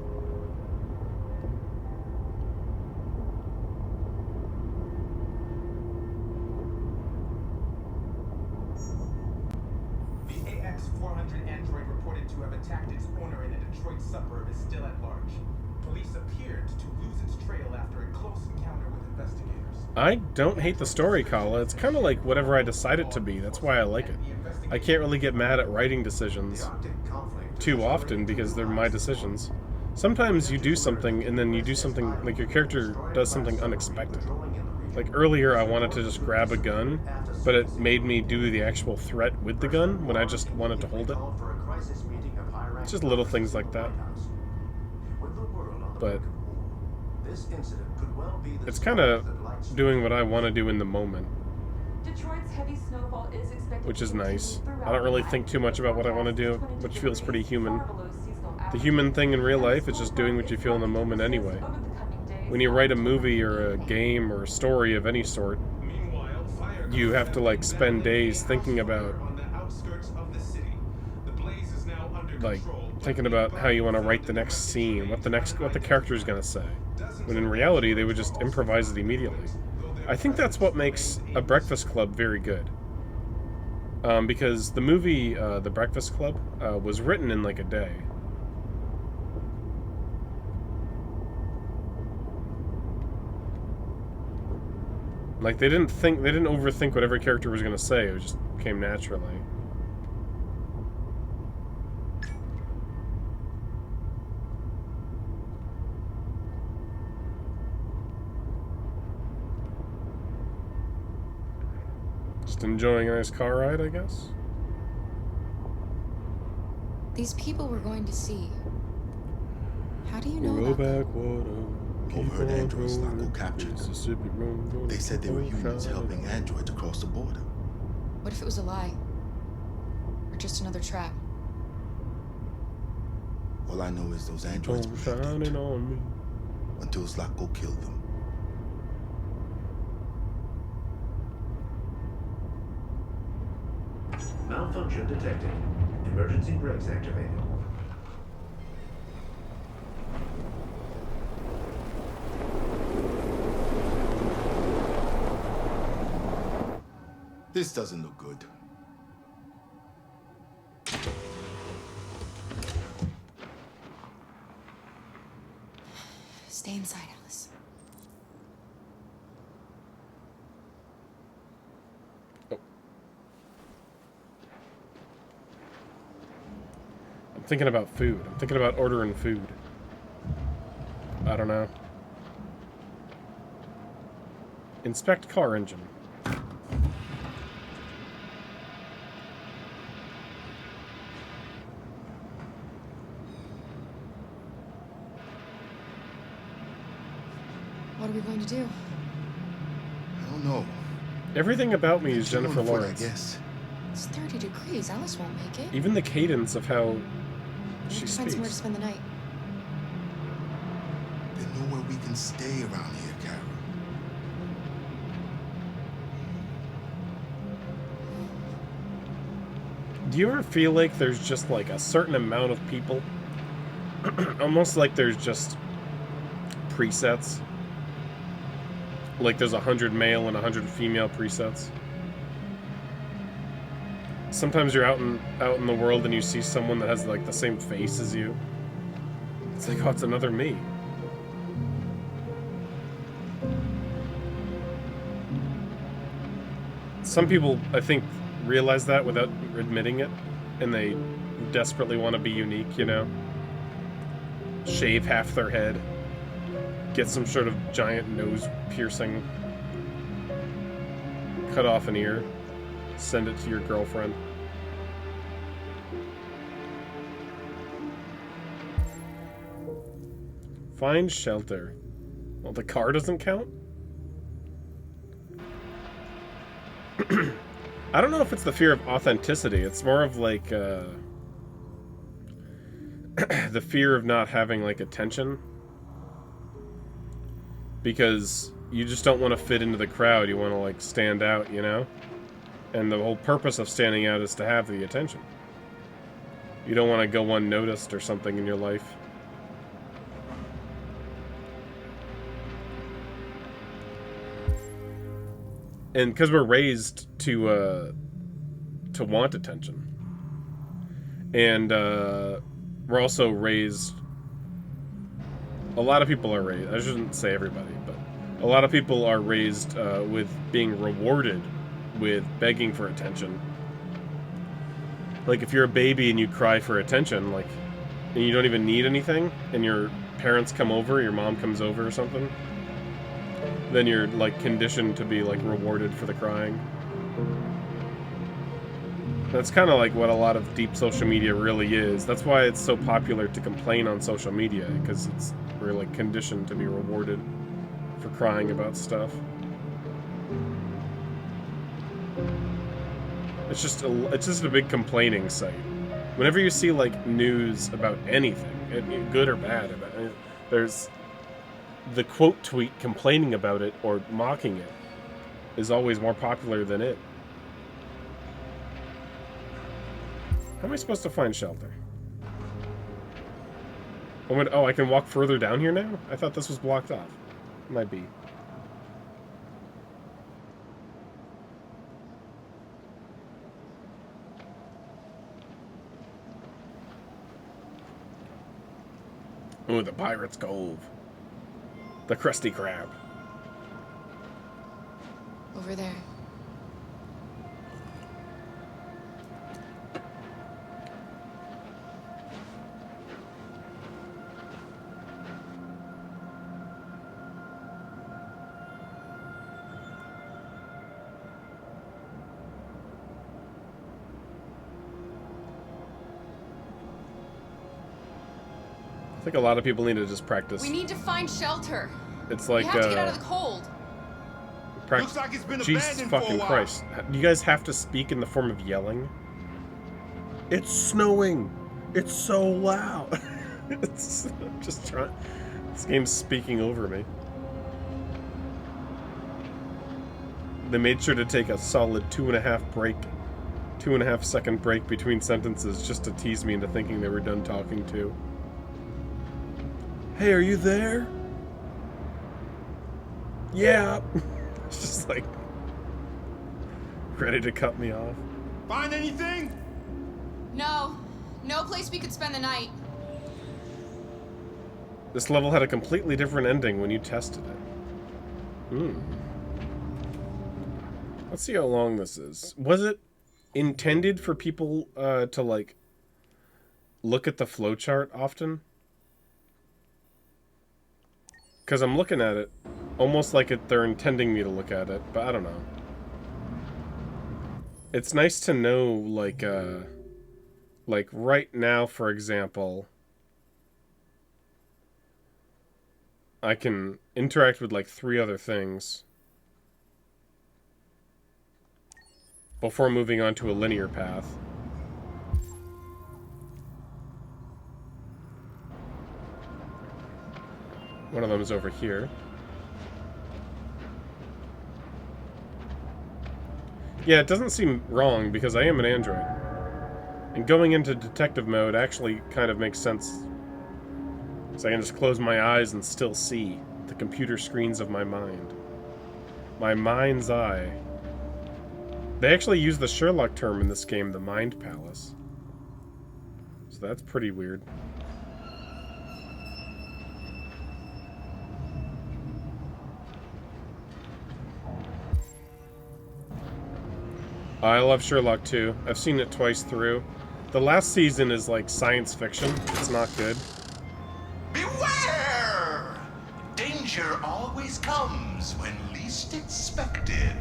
The AX-400 android reported to have attacked its owner in a Detroit suburb is still at large. Police appeared to lose its trail after a close encounter with investigators. I don't hate the story, Kala. It's kind of like whatever I decide it to be. That's why I like it. I can't really get mad at writing decisions too often because they're my decisions. Sometimes you do something and then you do something, like your character does something unexpected. Like earlier I wanted to just grab a gun, but it made me do the actual threat with the gun when I just wanted to hold it. It's just little things like that. But it's kind of doing what I want to do in the moment, Detroit's heavy snowfall is expected which is nice. I don't really think too much about what I want to do, which feels pretty human. The human thing in real life is just doing what you feel in the moment anyway. When you write a movie or a game or a story of any sort, you have to like spend days thinking about like thinking about how you want to write the next scene, what the character is going to say. When in reality, they would just improvise it immediately. I think that's what makes A Breakfast Club very good. Because the movie, The Breakfast Club, was written in like a day. Like, they didn't overthink what every character was going to say, it just came naturally. Just enjoying a nice car ride, I guess? These people we're going to see. How do you know about them? Overheard androids Laco captured. They said they were humans helping androids across the border. What if it was a lie? Or just another trap? All I know is those androids believed it until Zlatko killed them. Malfunction detected. Emergency brakes activated. This doesn't look good. Stay inside, Alice. I'm thinking about food. I'm thinking about ordering food. I don't know. Inspect car engine. What are we going to do? I don't know. Everything about me is Jennifer Lawrence. I guess. It's 30 degrees. Alice won't make it. Even the cadence of how We she have to find somewhere to speaks. spend the night. There's nowhere we can stay around here, Carol. Do you ever feel like there's just like a certain amount of people? Almost like there's just presets. Like there's 100 male and 100 female presets. Sometimes you're out in the world and you see someone that has like the same face as you. It's like, oh, it's another me. Some people, I think, realize that without admitting it, and they desperately want to be unique, you know? Shave half their head. Get some sort of giant nose piercing. Cut off an ear. Send it to your girlfriend. Find shelter. Well, the car doesn't count? I don't know if it's the fear of authenticity. It's more of like the fear of not having like attention. Because you just don't want to fit into the crowd. You want to like stand out, you know? And the whole purpose of standing out is to have the attention. You don't want to go unnoticed or something in your life. And because we're raised to want attention. And we're also raised... A lot of people are raised... I shouldn't say everybody, but... A lot of people are raised with being rewarded with begging for attention. Like, if you're a baby and you cry for attention, like... And you don't even need anything, and your parents come over, your mom comes over or something... Then you're, like, conditioned to be, like, rewarded for the crying. That's kind of like what a lot of deep social media really is. That's why it's so popular to complain on social media, because we're, like, conditioned to be rewarded for crying about stuff. It's just a big complaining site. Whenever you see, like, news about anything, good or bad, there's... The quote tweet complaining about it or mocking it is always more popular than it. How am I supposed to find shelter? Oh, I can walk further down here now? I thought this was blocked off. Might be. Ooh, the Pirate's Cove. The Krusty Krab. Over there. I think a lot of people need to just practice. We need to find shelter. It's like, we have to get out of the cold. Looks like it's been Jesus abandoned for a fucking while. Christ. You guys have to speak in the form of yelling? It's snowing. It's so loud. It's just trying. This game's speaking over me. They made sure to take a solid 2.5 second break between sentences just to tease me into thinking they were done talking to. Hey, are you there? Yeah. It's just like ready to cut me off. Find anything? No. No place we could spend the night. This level had a completely different ending when you tested it. Let's see how long this is. Was it intended for people to, like, look at the flowchart often? Because I'm looking at it almost like they're intending me to look at it, but I don't know. It's nice to know, like right now, for example, I can interact with like 3 other things before moving on to a linear path. One of them is over here. Yeah, it doesn't seem wrong because I am an android. And going into detective mode actually kind of makes sense. So I can just close my eyes and still see the computer screens of my mind. My mind's eye. They actually use the Sherlock term in this game, the Mind Palace. So that's pretty weird. I love Sherlock too. I've seen it twice through. The last season is like science fiction. It's not good. Beware! Danger always comes when least expected.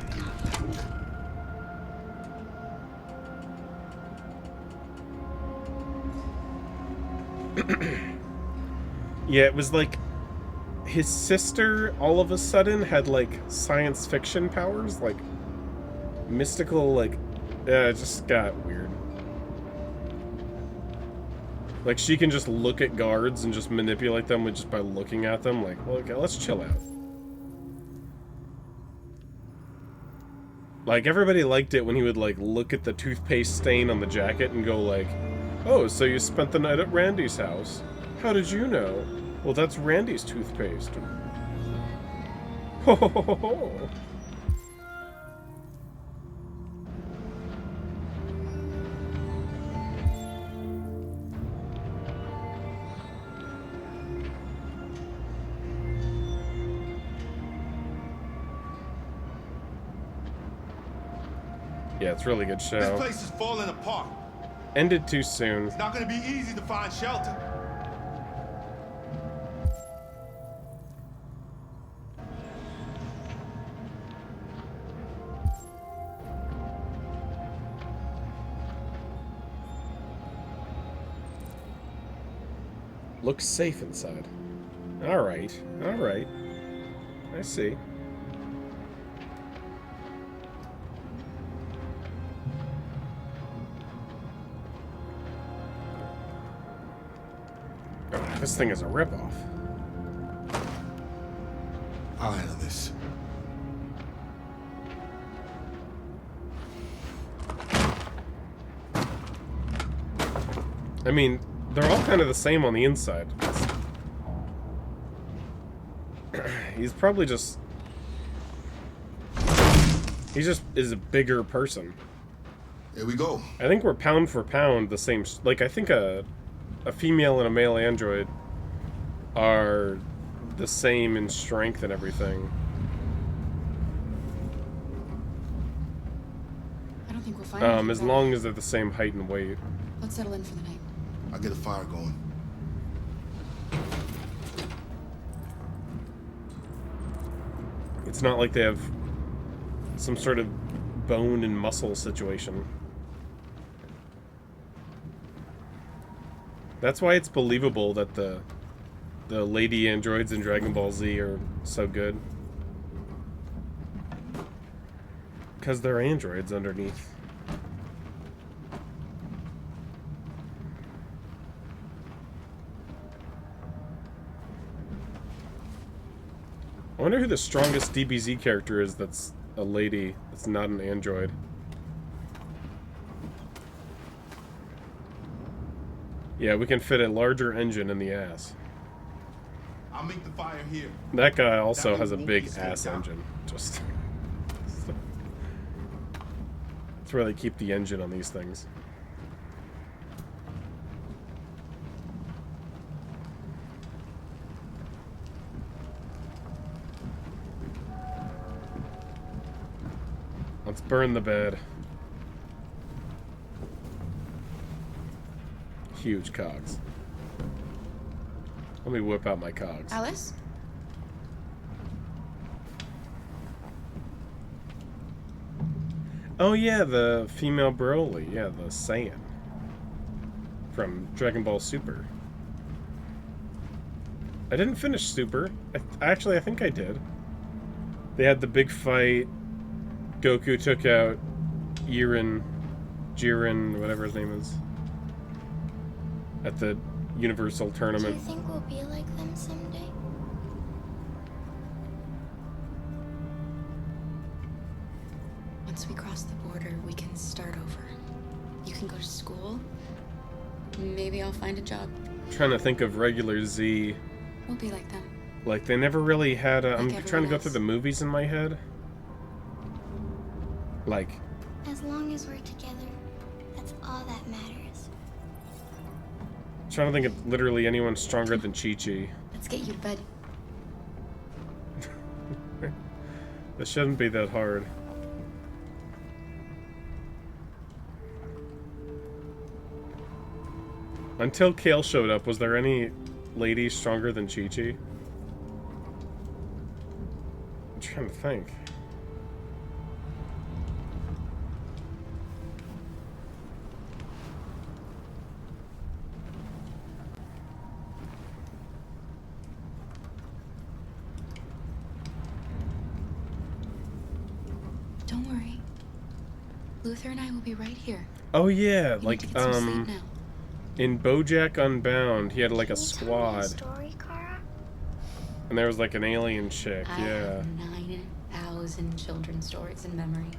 Yeah, it was like his sister all of a sudden had like science fiction powers, like mystical, like, it just got weird. Like, she can just look at guards and just manipulate them with just by looking at them. Like, well, okay, let's chill out. Like, everybody liked it when he would, like, look at the toothpaste stain on the jacket and go, like, oh, so you spent the night at Randy's house. How did you know? Well, that's Randy's toothpaste. Ho ho ho ho ho. Yeah, it's a really good show. This place is falling apart. Ended too soon. It's not gonna be easy to find shelter. Looks safe inside. Alright, alright. I see. Oh, this thing is a ripoff. I'll handle this. I mean, they're all kind of the same on the inside. He's probably just... He just is a bigger person. Here we go. I think we're pound for pound the same... Like, I think a female and a male android are the same in strength and everything. I don't think we'll find anything As better. long as they're the same height and weight. Let's settle in for the night. I'll get a fire going. It's not like they have some sort of bone and muscle situation. That's why it's believable that the lady androids in Dragon Ball Z are so good. Because they're androids underneath. I wonder who the strongest DBZ character is that's a lady, that's not an android. Yeah, we can fit a larger engine in the ass. I'll make the fire here. That guy also That has a way big won't be ass staked out. engine. Just... That's where they keep the engine on these things. Let's burn the bed. Huge cogs. Let me whip out my cogs. Alice? Oh yeah, the female Broly. Yeah, the Saiyan. From Dragon Ball Super. I didn't finish Super. Actually, I think I did. They had the big fight. Goku took out Jiren, whatever his name is, at the Universal Do you Tournament. think we'll be like them someday? Once we cross the border, we can start over. You can go to school. Maybe I'll find a job. I'm trying to think of regular Z. We'll be like them. Like, they never really had a... I'm Like trying to go everyone through the movies in my head. Like, As long as we're together, that's all that matters. I'm trying to think of literally anyone stronger than Chi-Chi. Let's get you to bed. It shouldn't be that hard. Until Kale showed up, was there any lady stronger than Chi-Chi? I'm trying to think. Don't worry. Luther and I will be right here. Oh yeah, You like need to get some sleep now. in BoJack Unbound, he had like a Can you tell me squad, a story, Kara? and there was like an alien chick. I Yeah. have 9,000 children's stories in memory.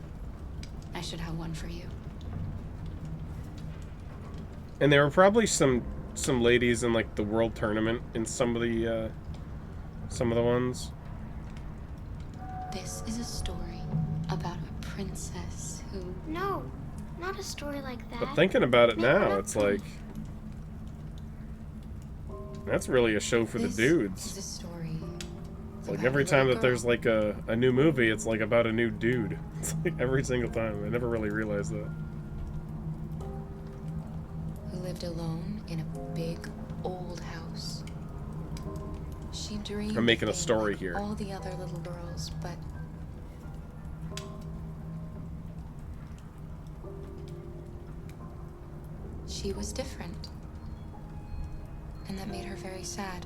I should have one for you. And there were probably some ladies in like the world tournament in some of the ones. This is a story about a princess who... No, not a story like that. But thinking about it They went now, up it's to me. like that's really a show for the This dudes. is a story. It's like about every a little time that girl there's like a new movie, it's like about a new dude. It's like every single time. I never really realized that. who lived alone in a big old house. She dreamed I'm making a of being story like here. all the other little girls, but she was different. And that made her very sad.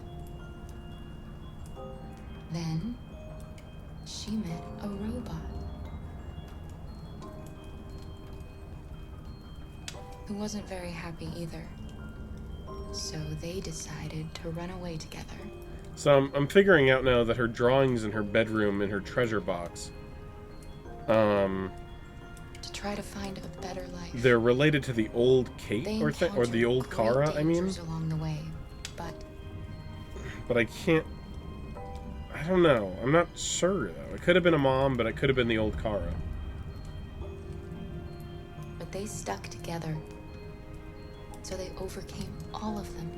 Then she met a robot who wasn't very happy either. So they decided to run away together. So I'm figuring out now that her drawings in her bedroom in her treasure box, To try to find a better life. they're related to the old Kate They or the encountered old great Kara. I mean, dangers along the way, but but I can't. I don't know. I'm not sure, though. It could have been a mom, but it could have been the old Kara. But they stuck together. So they overcame all of them.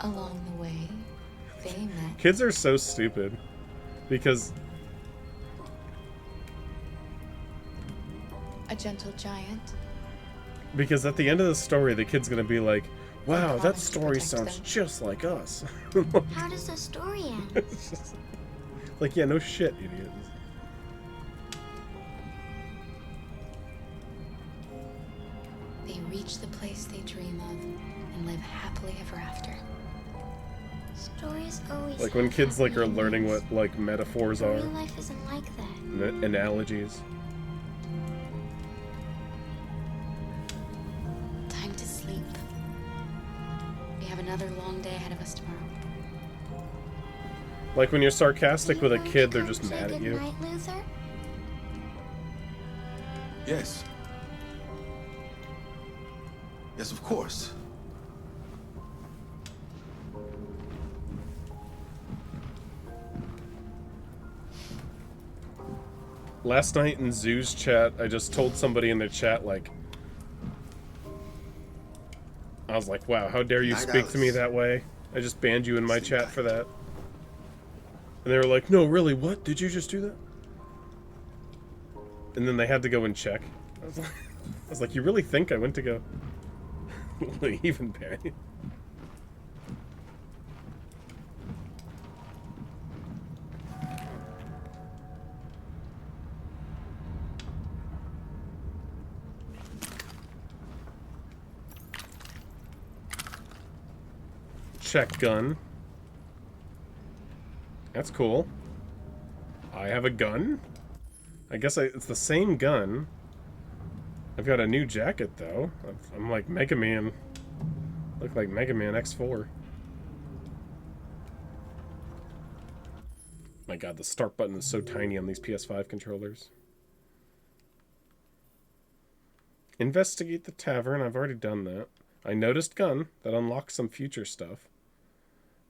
Along the way, they met. Kids are so stupid. Because... a gentle giant. Because at the end of the story, the kid's gonna be like, wow, that promised to story protect sounds them. just like us. How does the story end? It's just like, yeah, no shit, idiot. They reach the place they dream of and live happily ever after. Stories always Like when have kids like happy are learning endings. what like metaphors But are, real life isn't like that. analogies. Time to sleep. We have another long day ahead of us tomorrow. Like when you're sarcastic with a Are you kid, going they're to just say mad at you. goodnight, Luther? Yes. Yes, of course. Last night in Zoo's chat, I just told somebody in their chat, like, I was like, wow, how dare you Night, speak to me Alice. that way? I just banned you in my chat for that. And they were like, no, really, what? Did you just do that? And then they had to go and check. I was like, you really think I went to go even ban you? Check gun. That's cool. I have a gun? I guess it's the same gun. I've got a new jacket, though. I'm like Mega Man. Look like Mega Man X4. My god, the start button is so tiny on these PS5 controllers. Investigate the tavern. I've already done that. I noticed gun. That unlocks some future stuff.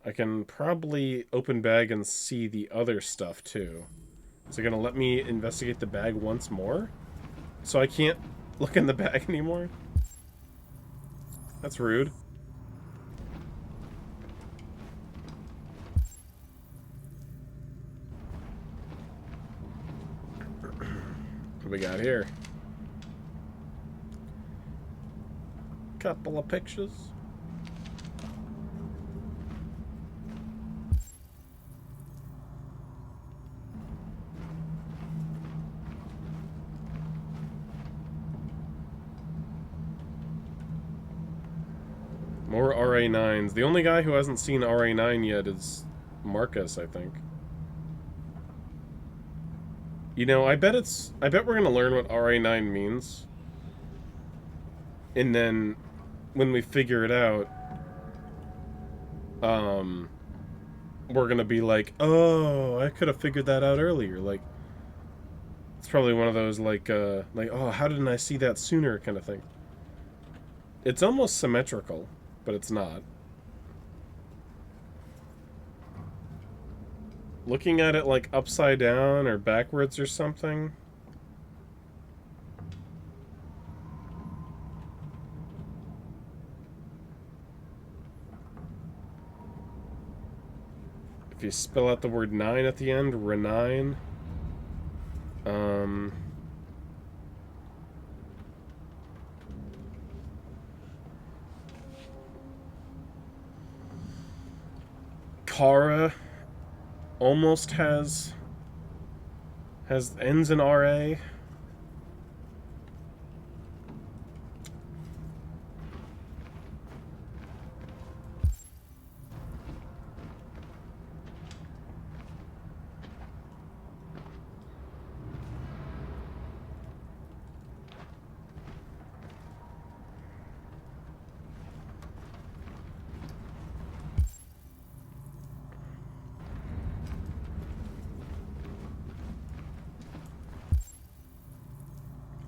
I can probably open bag and see the other stuff, too. Is it going to let me investigate the bag once more? So I can't look in the bag anymore? That's rude. What do we got here? Couple of pictures. More RA9s. The only guy who hasn't seen RA9 yet is Marcus, I think. You know, I bet we're gonna learn what RA9 means. And then when we figure it out, we're gonna be like, oh, I could have figured that out earlier. Like, it's probably one of those like, oh, how didn't I see that sooner kind of thing. It's almost symmetrical, but it's not. Looking at it like upside down or backwards or something. If you spell out the word 9 at the end, renine. Kara almost has ends in RA.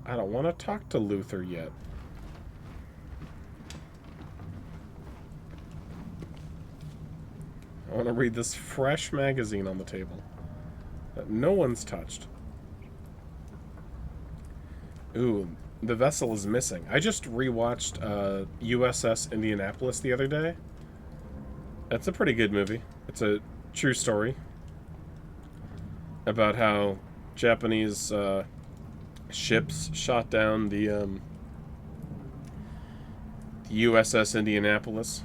I don't want to talk to Luther yet. I want to read this fresh magazine on the table that no one's touched. Ooh, the vessel is missing. I just rewatched USS Indianapolis the other day. That's a pretty good movie. It's a true story about how Japanese ships shot down the USS Indianapolis.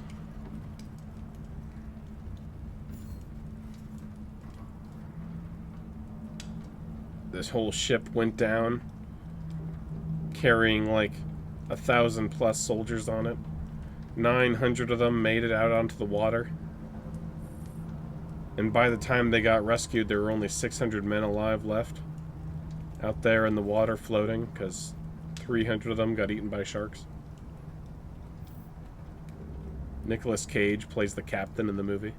This whole ship went down, carrying like 1,000+ soldiers on it. 900 of them made it out onto the water. And by the time they got rescued, there were only 600 men alive left out there in the water floating, because 300 of them got eaten by sharks. Nicolas Cage plays the captain in the movie.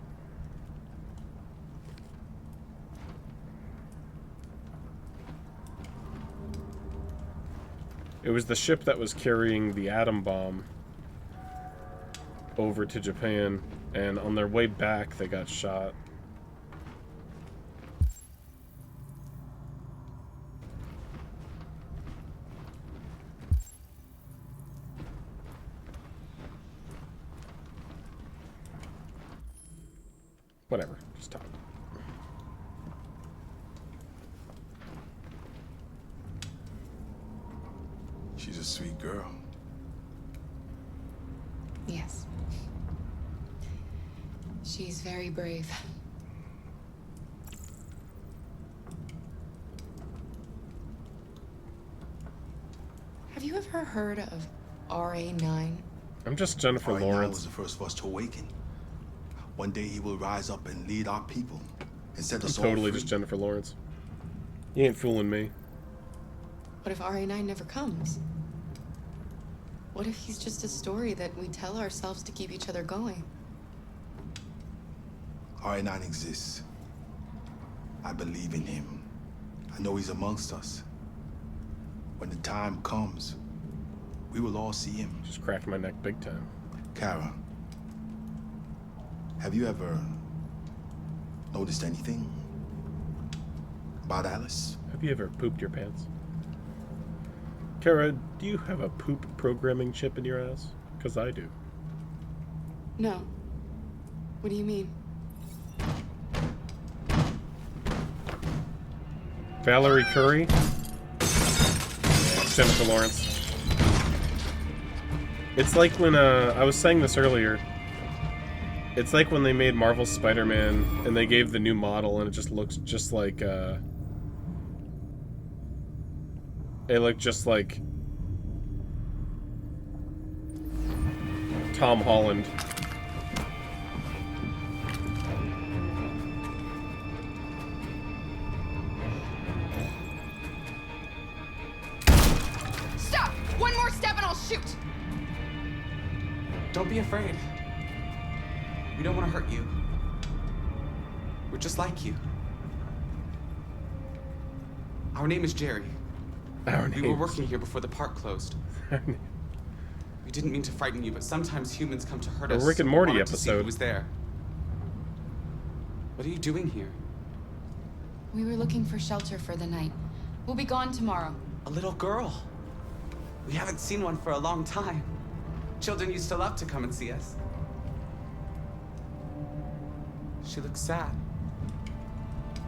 It was the ship that was carrying the atom bomb over to Japan, and on their way back they got shot. Whatever, just talk. She's a sweet girl. Yes. She's very brave. Have you ever heard of RA9? I'm just Jennifer RA9 Lawrence. was the first of us to awaken. One day he will rise up and lead our people and set I'm us totally all free. just Jennifer Lawrence. You ain't fooling me. What if RA9 never comes? What if he's just a story that we tell ourselves to keep each other going? RA9 exists. I believe in him. I know he's amongst us. When the time comes, we will all see him. Just cracked my neck big time. Kara, have you ever noticed anything about Alice? Have you ever pooped your pants? Kara, do you have a poop programming chip in your ass? Because I do. No. What do you mean? Valerie Curry? Yeah, Jennifer Lawrence. It's like when, I was saying this earlier. It's like when they made Marvel's Spider-Man and they gave the new model and it just looks just like, it looked just like Tom Holland. Stop! One more step and I'll shoot! Don't be afraid. We don't want to hurt you. We're just like you. Our name is Jerry. We were working here before the park closed. We didn't mean to frighten you, but sometimes humans come to hurt us. A Rick and so we Morty wanted to see who episode. was there. What are you doing here? We were looking for shelter for the night. We'll be gone tomorrow. A little girl. We haven't seen one for a long time. Children used to love to come and see us. She looks sad.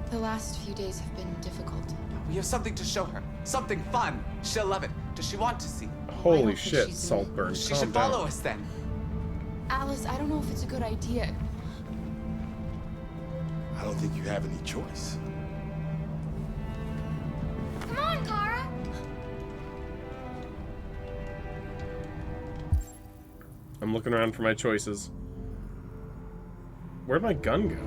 The last few days have been difficult. We have something to show her. Something fun. She'll love it. Does she want to see? Holy shit, Saltburn. She Calm should follow down. us then. Alice, I don't know if it's a good idea. I don't think you have any choice. Come on, Kara! I'm looking around for my choices. Where'd my gun go?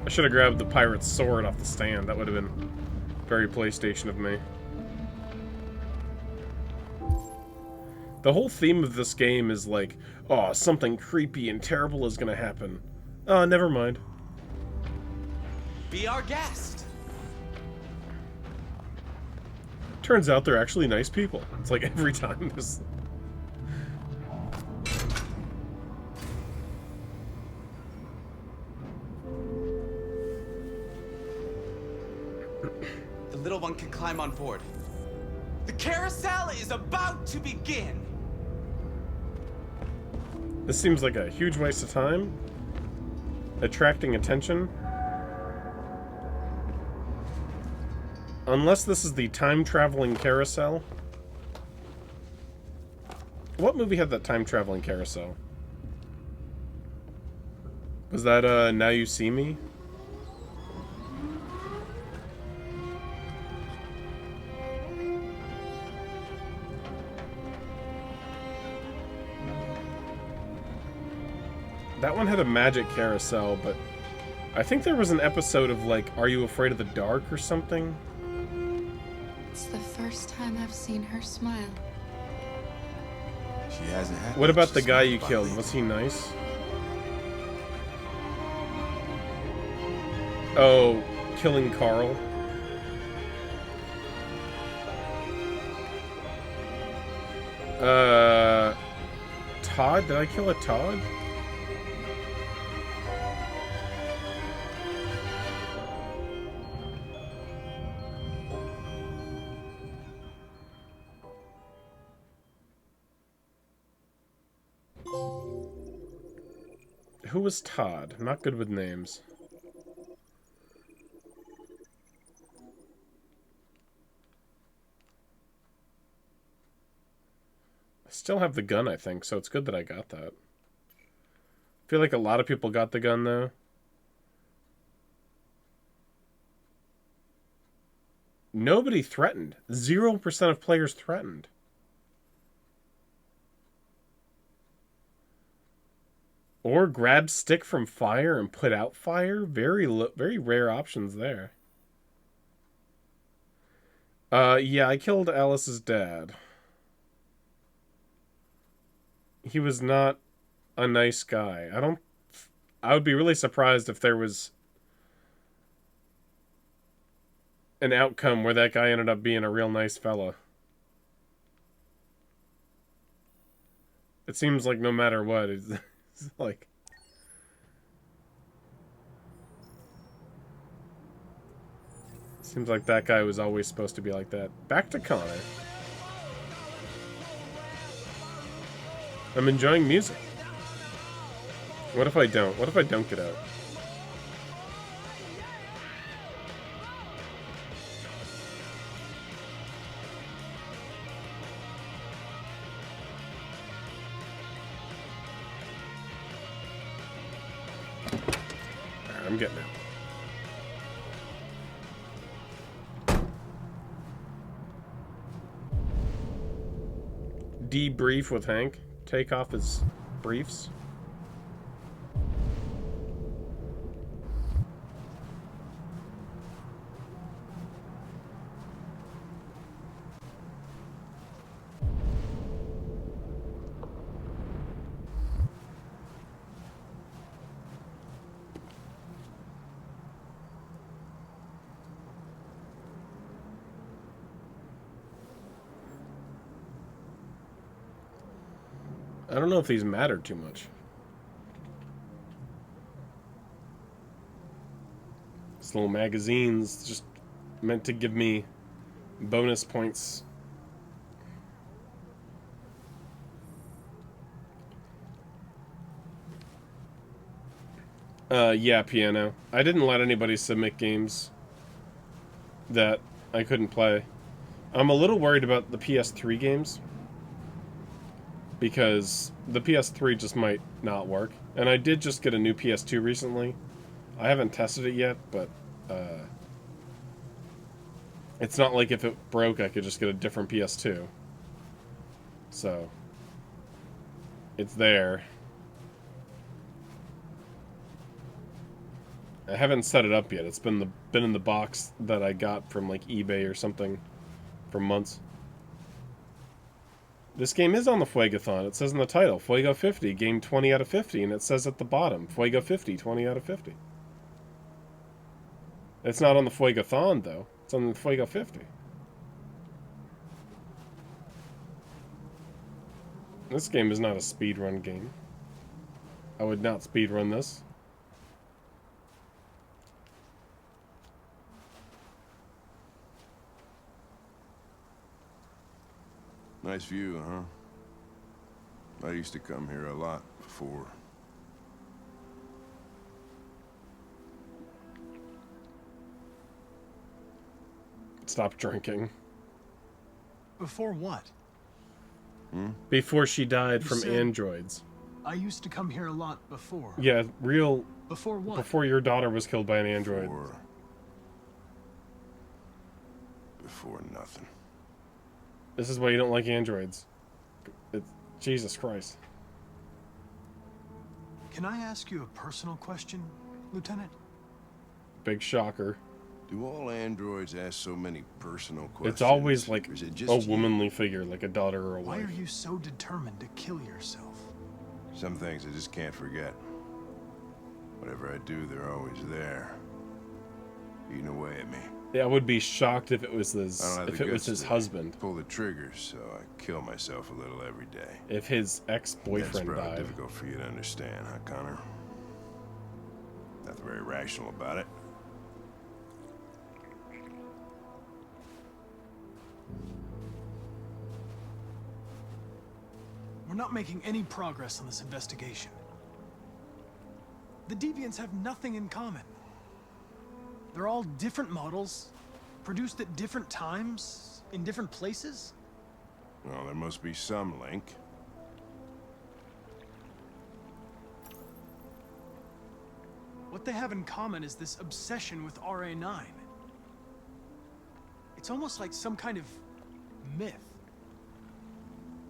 I should have grabbed the pirate's sword off the stand. That would have been very PlayStation of me. The whole theme of this game is like, oh, something creepy and terrible is gonna happen. Oh, never mind. Be our guest. Turns out they're actually nice people. It's like every time there's... little one can climb on board. The carousel is about to begin. This seems like a huge waste of time. Attracting attention. Unless this is the time-traveling carousel. What movie had that time-traveling carousel? Was that, Now You See Me? That one had a magic carousel, but I think there was an episode of, like, Are You Afraid of the Dark or something? It's the first time I've seen her smile. She hasn't had. What about the guy you killed? Was he nice? Oh, killing Carl. Todd? Did I kill a Todd? Who was Todd? I'm not good with names. I still have the gun, I think, so it's good that I got that. I feel like a lot of people got the gun, though. Nobody threatened. 0% of players threatened. Or grab stick from fire and put out fire. Very rare options there. Yeah, I killed Alice's dad. He was not a nice guy. I would be really surprised if there was an outcome where that guy ended up being a real nice fella. It seems like no matter what, it's like... Seems like that guy was always supposed to be like that. Back to Connor. I'm enjoying music. What if I don't? What if I don't get out? Alright, I'm getting out. Debrief with Hank. Take off his briefs. I don't know if these matter too much. These little magazines just meant to give me bonus points. Yeah, piano. I didn't let anybody submit games that I couldn't play. I'm a little worried about the PS3 games, because the PS3 just might not work. And I did just get a new PS2 recently. I haven't tested it yet, but it's not like if it broke I could just get a different PS2. So it's there. I haven't set it up yet. It's been in the box that I got from like eBay or something for months. This game is on the Fuegathon. It says in the title, Fuego 50, game 20 out of 50, and it says at the bottom, Fuego 50, 20 out of 50. It's not on the Fuegathon, though. It's on the Fuego 50. This game is not a speedrun game. I would not speedrun this. Nice view, huh? I used to come here a lot before. Stop drinking. Before what? Before she died You from said- androids. I used to come here a lot before. Yeah, real... Before what? Before your daughter was killed by an android. Before nothing. This is why you don't like androids. Jesus Christ. Can I ask you a personal question, Lieutenant? Big shocker. Do all androids ask so many personal questions? It's always like Or is it a just womanly figure, like a daughter or a Why wife. are you so determined to kill yourself? Some things I just can't forget. Whatever I do, they're always there. Eating away at me. Yeah, I would be shocked if it was I don't his have if the it was guts his to husband. pull the trigger, so I kill myself a little every day. If his ex-boyfriend That's probably died. difficult for you to understand, huh, Connor? Nothing very rational about it. We're not making any progress on this investigation. The deviants have nothing in common. They're all different models, produced at different times, in different places. Well, there must be some link. What they have in common is this obsession with RA9. It's almost like some kind of myth.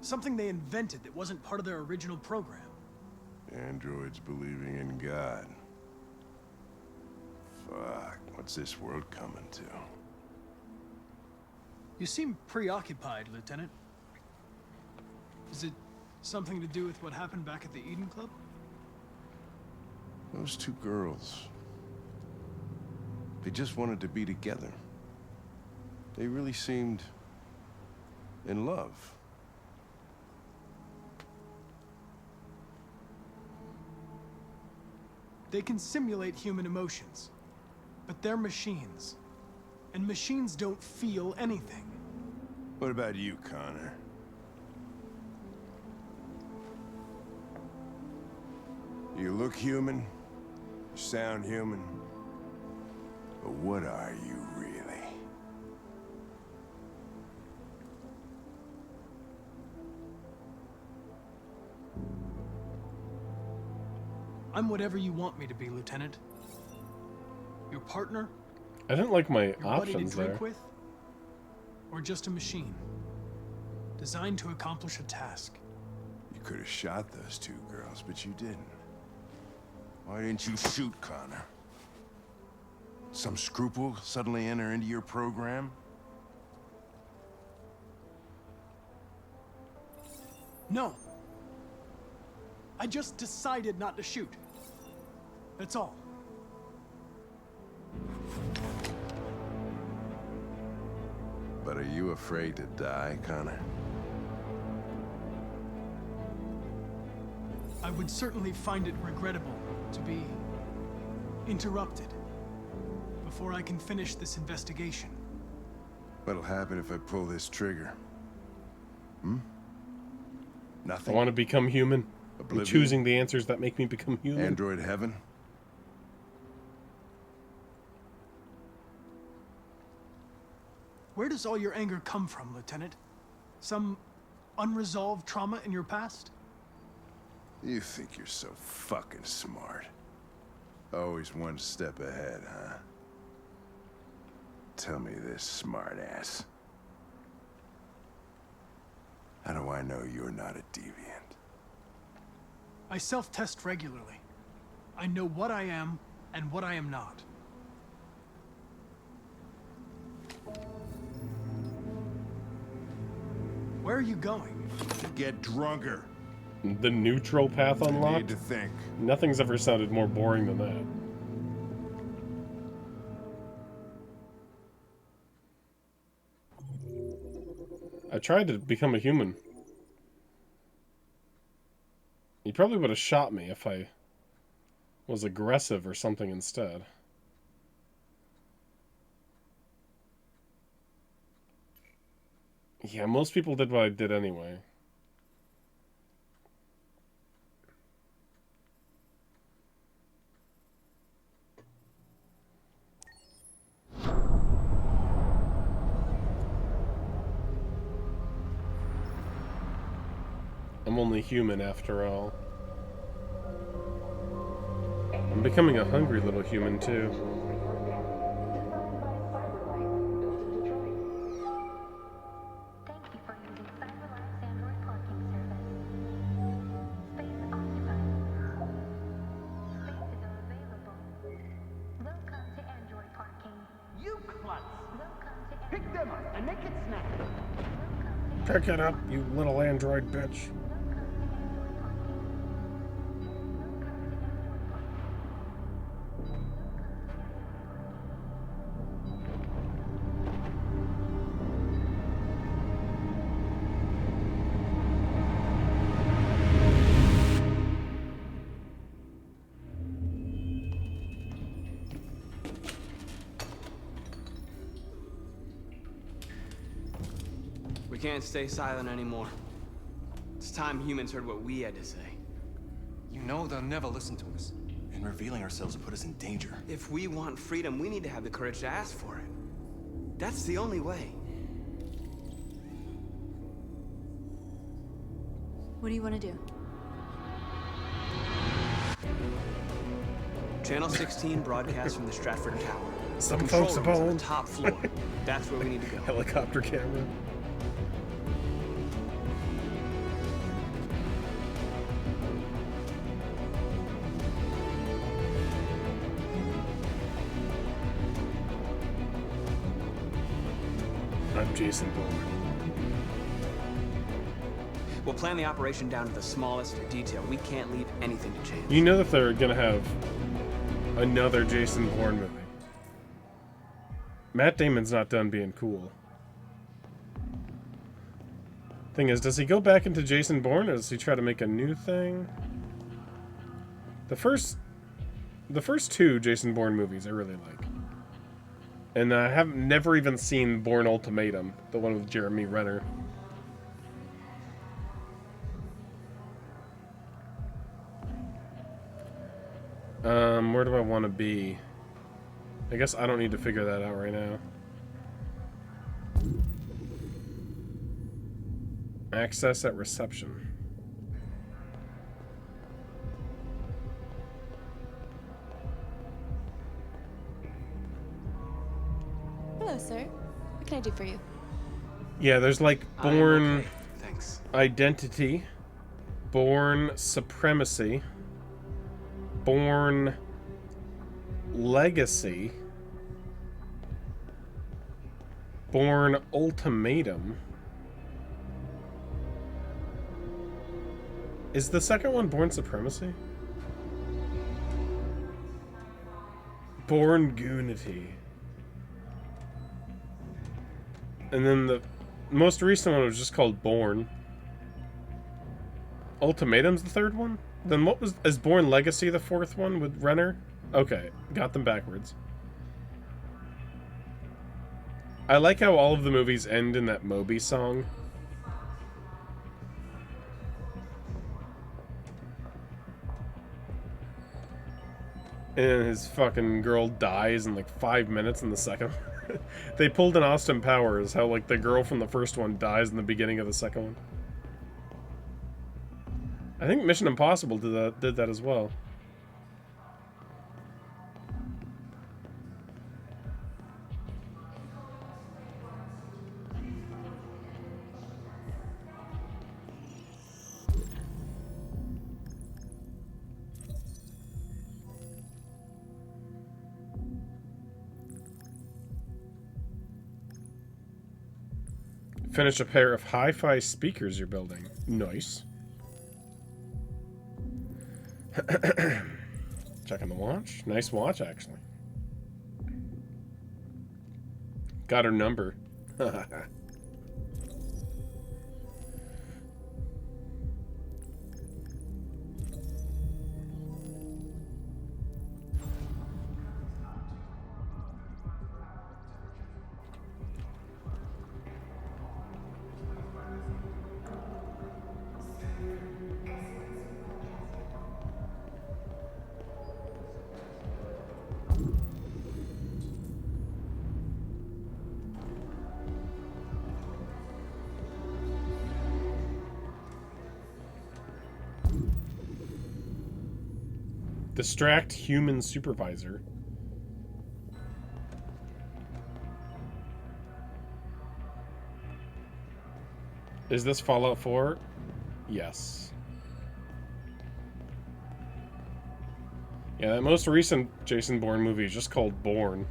Something they invented that wasn't part of their original program. Androids believing in God. Fuck, what's this world coming to? You seem preoccupied, Lieutenant. Is it something to do with what happened back at the Eden Club? Those two girls. They just wanted to be together. They really seemed in love. They can simulate human emotions, but they're machines. And machines don't feel anything. What about you, Connor? You look human, you sound human, but what are you really? I'm whatever you want me to be, Lieutenant. Your partner? I didn't like my Your buddy options to drink there. with? Or just a machine? Designed to accomplish a task. You could have shot those two girls, but you didn't. Why didn't you shoot Connor? Some scruple suddenly enter into your program? No. I just decided not to shoot. That's all. But are you afraid to die, Connor? I would certainly find it regrettable to be interrupted before I can finish this investigation. What'll happen if I pull this trigger? Hmm? I Nothing? want to become human. I'm Oblivion? choosing the answers that make me become human. Android heaven? Where does all your anger come from, Lieutenant? Some unresolved trauma in your past? You think you're so fucking smart. Always one step ahead, huh? Tell me this, smartass. How do I know you're not a deviant? I self-test regularly. I know what I am and what I am not. Where are you going? To get drunker. The neutral path unlocked? Need to think. Nothing's ever sounded more boring than that. I tried to become a human. He probably would have shot me if I was aggressive or something instead. Yeah, most people did what I did anyway. I'm only human after all. I'm becoming a hungry little human too. You klutz! Pick them up and make it snappy. Pick it up, you little android bitch. We can't stay silent anymore. It's time humans heard what we had to say. You know they'll never listen to us. And revealing ourselves will put us in danger. If we want freedom, we need to have the courage to ask for it. That's the only way. What do you want to do? Channel 16 broadcasts from the Stratford Tower. Some Control folks room's on aboard. the top floor. That's where we need to go. Helicopter camera. I'm Jason Bourne. We'll plan the operation down to the smallest detail. We can't leave anything to chance. You know that they're gonna have another Jason Bourne movie. Matt Damon's not done being cool. Thing is, does he go back into Jason Bourne, or does he try to make a new thing? The first two Jason Bourne movies I really like. And I have never even seen Bourne Ultimatum, the one with Jeremy Renner. Where do I want to be? I guess I don't need to figure that out right now. Access at reception. Hello, sir. What can I do for you? Yeah, there's like Bourne okay. Thanks. Identity, Bourne Supremacy, Bourne Legacy, Bourne Ultimatum. Is the second one Bourne Supremacy? Bourne Goonity. And then the most recent one was just called Bourne. Ultimatum's the third one? Then what was... Is Bourne Legacy the fourth one with Renner? Okay, got them backwards. I like how all of the movies end in that Moby song. And his fucking girl dies in like 5 minutes in the second one. They pulled an Austin Powers, how like the girl from the first one dies in the beginning of the second one. I think Mission Impossible did that as well. Finish a pair of hi-fi speakers you're building. Nice. Checking the watch. Nice watch, actually. Got her number. Distract human supervisor. Is this Fallout 4? Yes. Yeah, that most recent Jason Bourne movie is just called Bourne.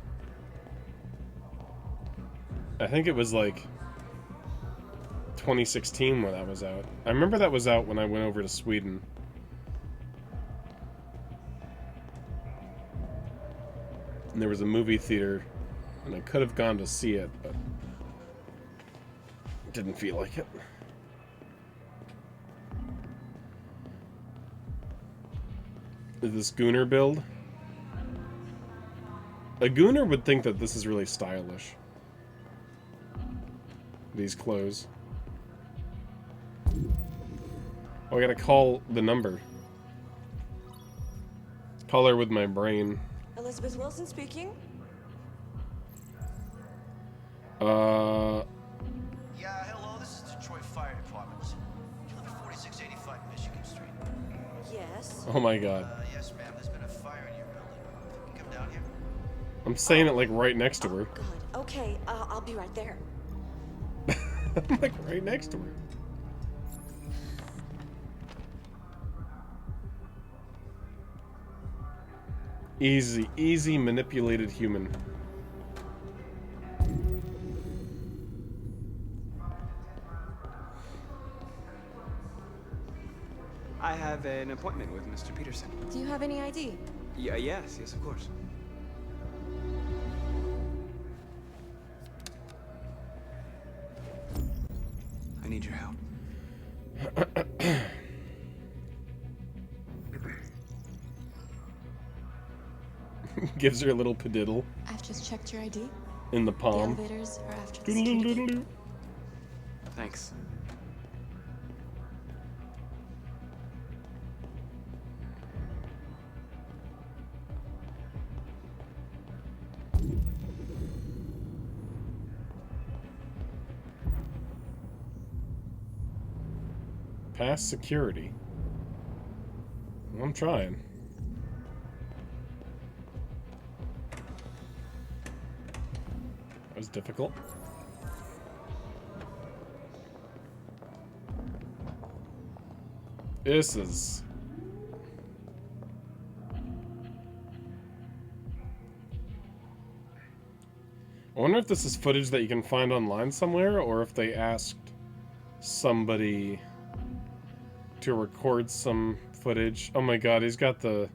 I think it was like 2016 when that was out. I remember that was out when I went over to Sweden. And there was a movie theater, and I could have gone to see it, but didn't feel like it. Is this Gooner build? A Gooner would think that this is really stylish. These clothes. Oh, I gotta call the number. Call her with my brain. Elizabeth Wilson speaking. Yeah, hello, this is Detroit Fire Department. You live at 4685 Michigan Street. Yes. Oh my god. Yes, ma'am, there's been a fire in your building. Can you come down here? I'm saying it like right next to her. God. Okay, I'll be right there. I'm like right next to her. Easy manipulated human. I have an appointment with Mr. Peterson. Do you have any ID? Yeah, yes, of course. I need your help. Gives her a little padiddle. I've just checked your ID. In the The palm. elevators are after the security gate. Thanks. Pass security. I'm trying. That was difficult. This is... I wonder if this is footage that you can find online somewhere, or if they asked somebody to record some footage. Oh my god, he's got the...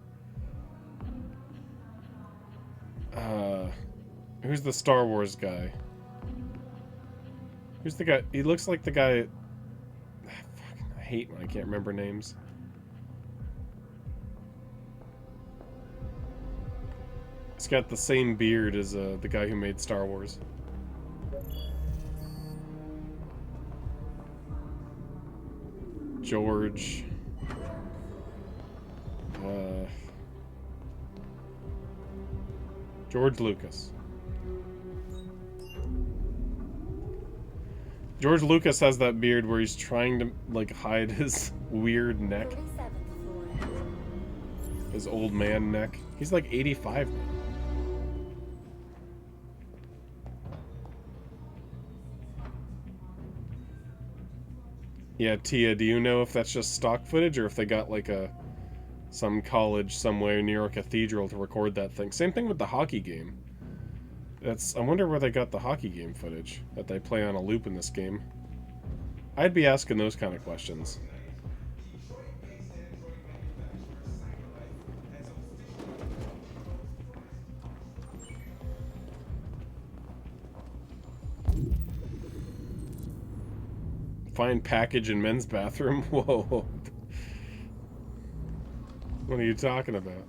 who's the Star Wars guy? Who's the guy? He looks like the guy... I hate when I can't remember names. He's got the same beard as the guy who made Star Wars. George. George Lucas. George Lucas has that beard where he's trying to, like, hide his weird neck. His old man neck. He's like 85 now. Yeah, Tia, do you know if that's just stock footage or if they got like some college somewhere near a cathedral to record that thing? Same thing with the hockey game. I wonder where they got the hockey game footage that they play on a loop in this game. I'd be asking those kind of questions. Find package in men's bathroom? Whoa. What are you talking about?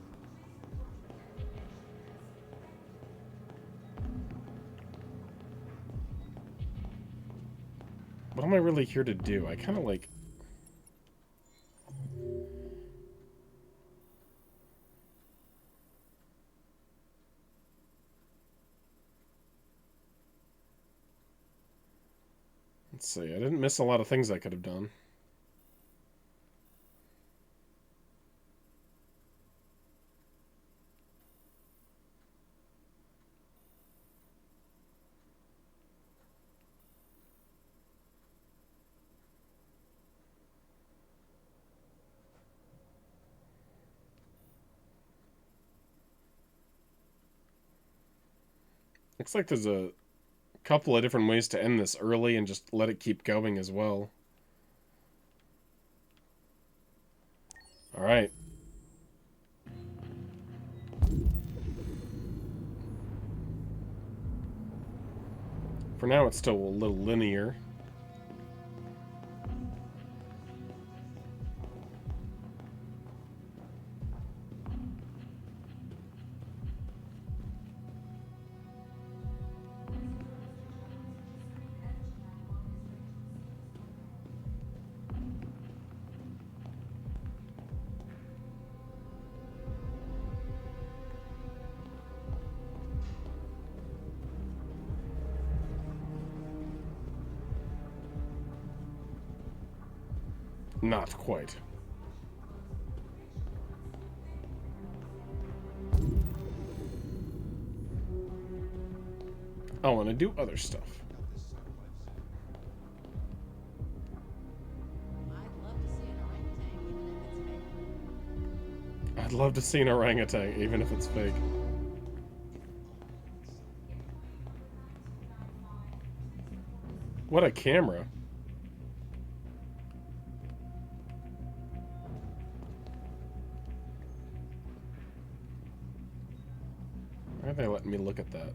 What am I really here to do? I kind of like... Let's see, I didn't miss a lot of things I could have done. Looks like there's a couple of different ways to end this early and just let it keep going as well. Alright. For now, it's still a little linear. Not quite. I want to do other stuff. I'd love to see an orangutan, even if it's fake. What a camera. Why are they letting me look at that?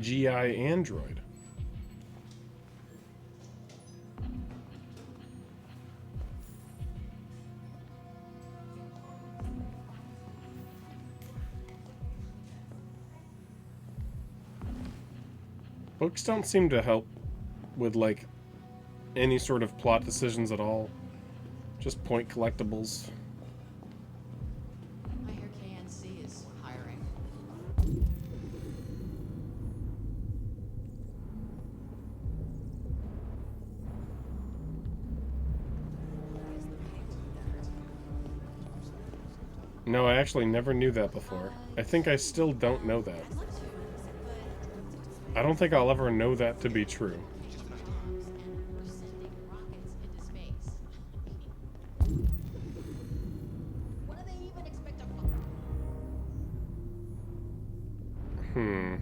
GI Android. Books don't seem to help with, like, any sort of plot decisions at all. Just point collectibles. I hear KNC is hiring. No, I actually never knew that before. I think I still don't know that. I don't think I'll ever know that to be true. Hmm.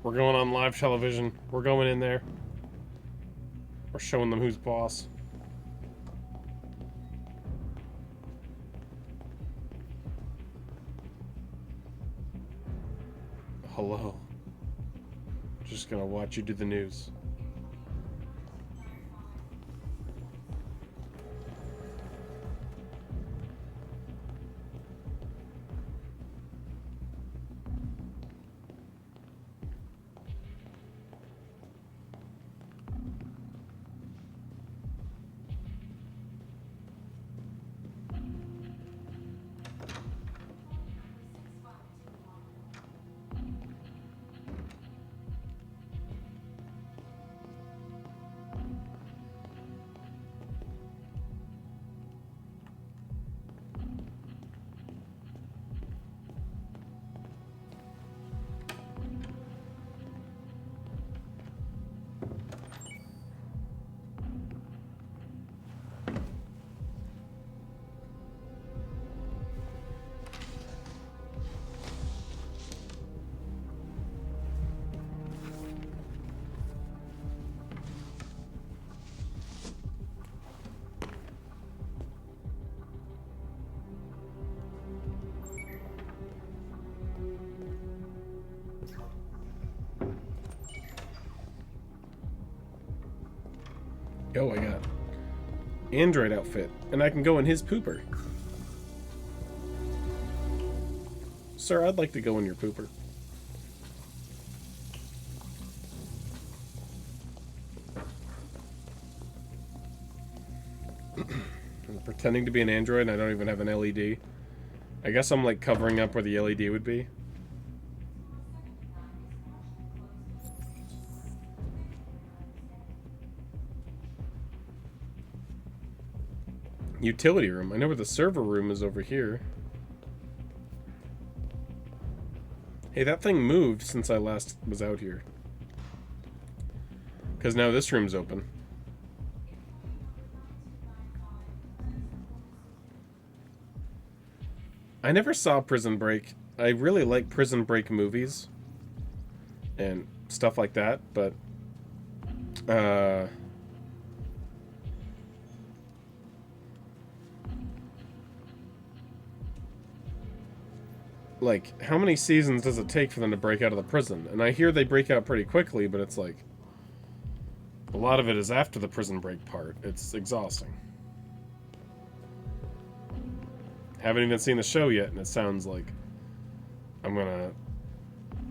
We're going on live television. We're going in there. We're showing them who's boss. Hello. Just gonna watch you do the news. Oh, I got Android outfit, and I can go in his pooper. Sir, I'd like to go in your pooper. I'm pretending to be an android and I don't even have an LED. I guess I'm like covering up where the LED would be. Utility room. I know where the server room is over here. Hey, that thing moved since I last was out here. Because now this room's open. I never saw Prison Break. I really like Prison Break movies and stuff like that, but like, how many seasons does it take for them to break out of the prison? And I hear they break out pretty quickly, but it's like a lot of it is after the prison break part. It's exhausting. Haven't even seen the show yet, and it sounds like I'm gonna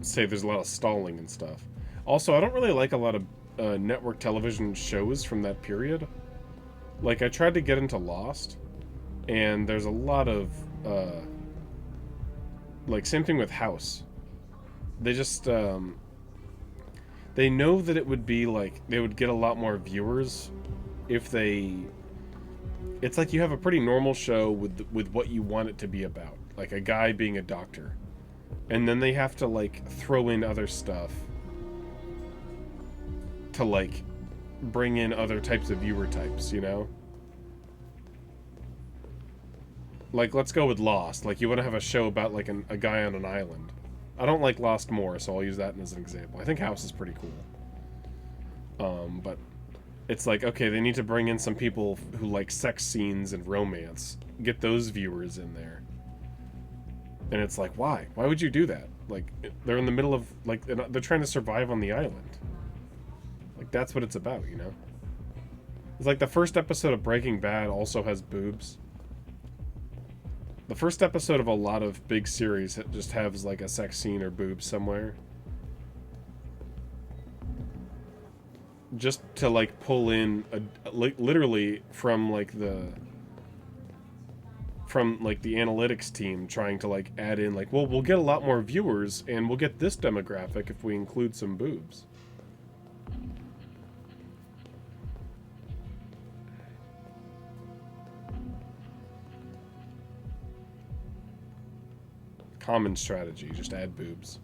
say there's a lot of stalling and stuff. Also, I don't really like a lot of network television shows from that period. Like, I tried to get into Lost, and there's a lot of like, same thing with House. They just they know that it would be like they would get a lot more viewers if they. It's like you have a pretty normal show with what you want it to be about, like a guy being a doctor, and then they have to like throw in other stuff to like bring in other types of viewer types, you know? Like, let's go with Lost. Like, you want to have a show about like a guy on an island. I don't like Lost more, so I'll use that as an example. I think House is pretty cool. But it's like, okay, they need to bring in some people who like sex scenes and romance. Get those viewers in there. And it's like, why? Why would you do that? Like, they're in the middle of, like, they're trying to survive on the island. Like, that's what it's about, you know? It's like the first episode of Breaking Bad also has boobs. The first episode of a lot of big series just has, like, a sex scene or boobs somewhere. Just to, like, pull in, literally from, like, the analytics team trying to, like, add in, like, well, we'll get a lot more viewers, and we'll get this demographic if we include some boobs. Common strategy, just add boobs.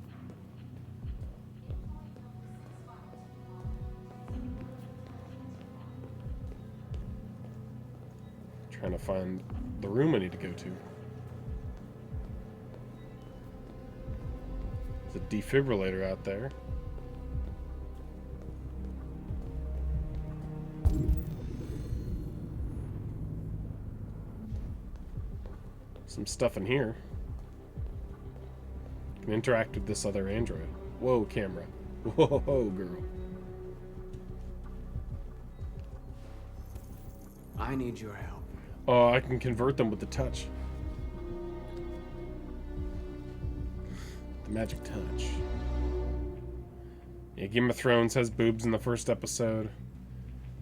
Trying to find the room I need to go to. There's a defibrillator out there. Some stuff in here. Can interact with this other android. Whoa, camera. Whoa, girl. I need your help. Oh, I can convert them with the touch. The magic touch. Yeah, Game of Thrones has boobs in the first episode.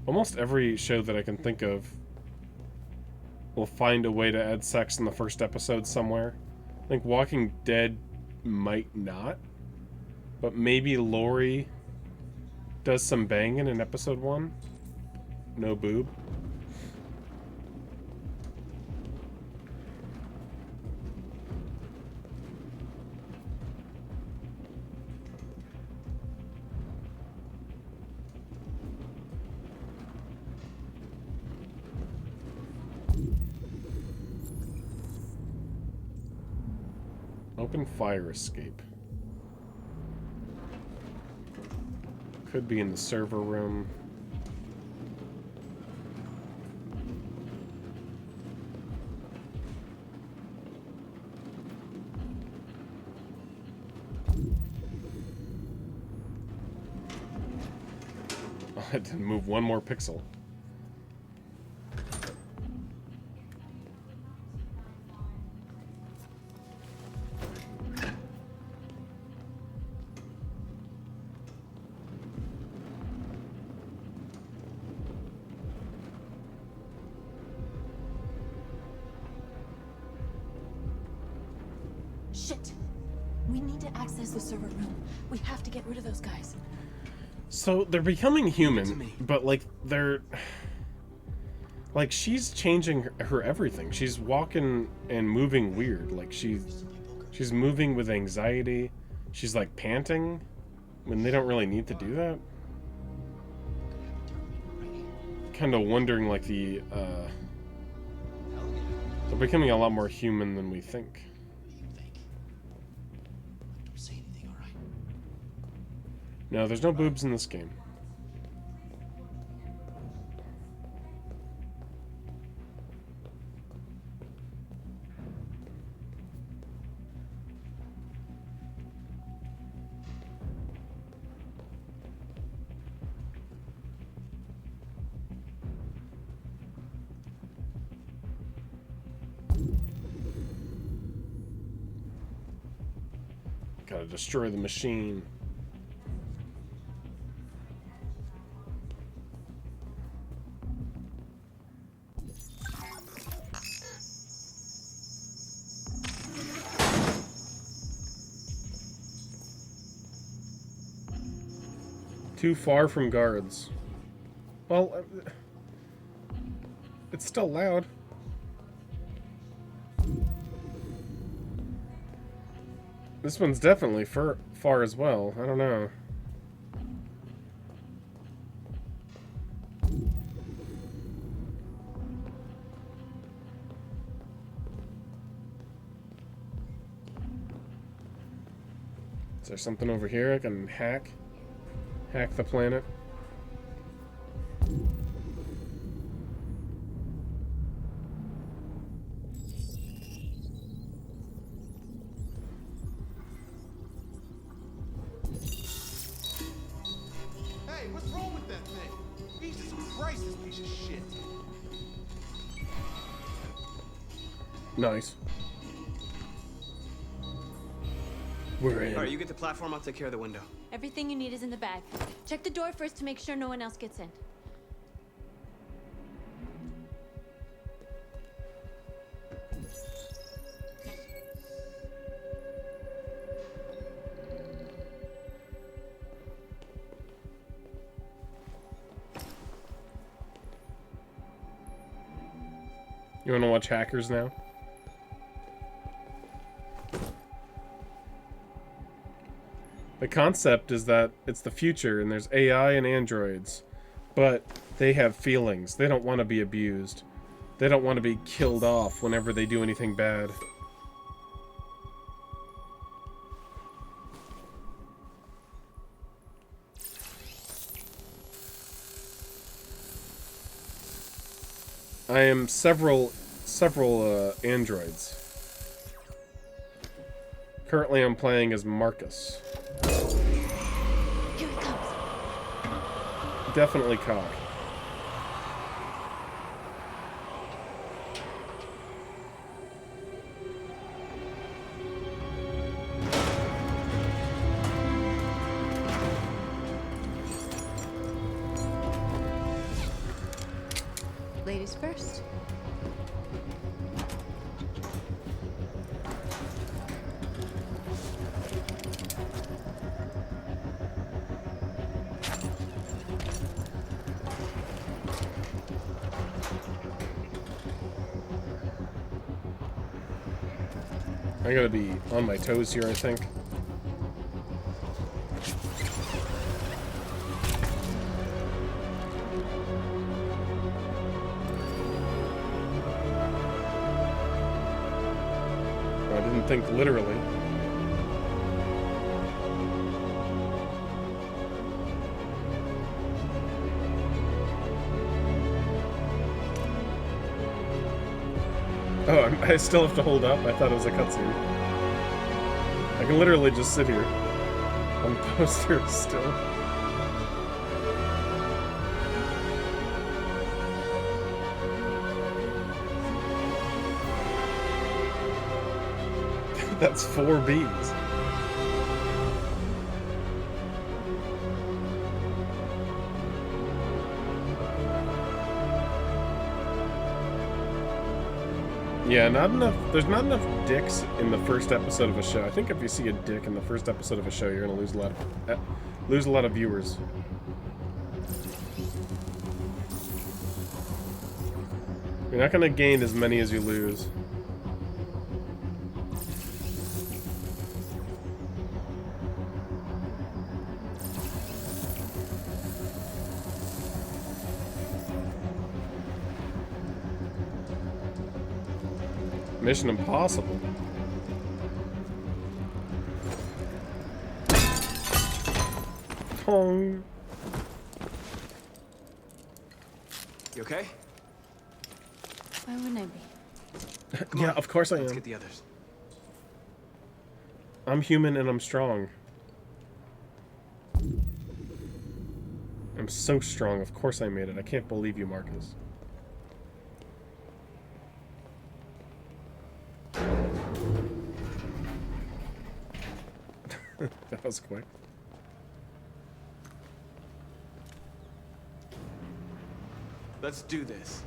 Almost every show that I can think of will find a way to add sex in the first episode somewhere. I think Walking Dead might not, but maybe Lori does some banging in episode 1. No boob. Open fire escape. Could be in the server room. Oh, I didn't move one more pixel. Shit. We need to access the server room. We have to get rid of those guys. So they're becoming human, but like they're like she's changing her everything. She's walking and moving weird. Like she's moving with anxiety. She's like panting when they don't really need to do that. Kind of wondering like they're becoming a lot more human than we think. No, there's no boobs in this game. Gotta destroy the machine. Too far from guards. Well, it's still loud. This one's definitely far as well. I don't know. Is there something over here I can hack? Hack the planet? Hey, what's wrong with that thing? Jesus Christ, this piece of shit. Nice. We're in. Alright, you get the platform, I'll take care of the window. Everything you need is in the bag. Check the door first to make sure no one else gets in. You want to watch Hackers now? The concept is that it's the future and there's AI and androids, but they have feelings. They don't want to be abused. They don't want to be killed off whenever they do anything bad. I am several androids. Currently I'm playing as Marcus. Here it comes. Definitely cock. Ladies first. I gotta be on my toes here, I think. I didn't think literally. Oh, I still have to hold up? I thought it was a cutscene. I can literally just sit here on the poster still. That's 4 bees. Yeah, not enough. There's not enough dicks in the first episode of a show. I think if you see a dick in the first episode of a show, you're gonna lose a lot of viewers. You're not gonna gain as many as you lose. Mission Impossible. Tong. You okay? Why wouldn't I be? Yeah, of course I am. Let's get the others. I'm human and I'm strong. I'm so strong. Of course I made it. I can't believe you, Marcus. That was quick. Let's do this.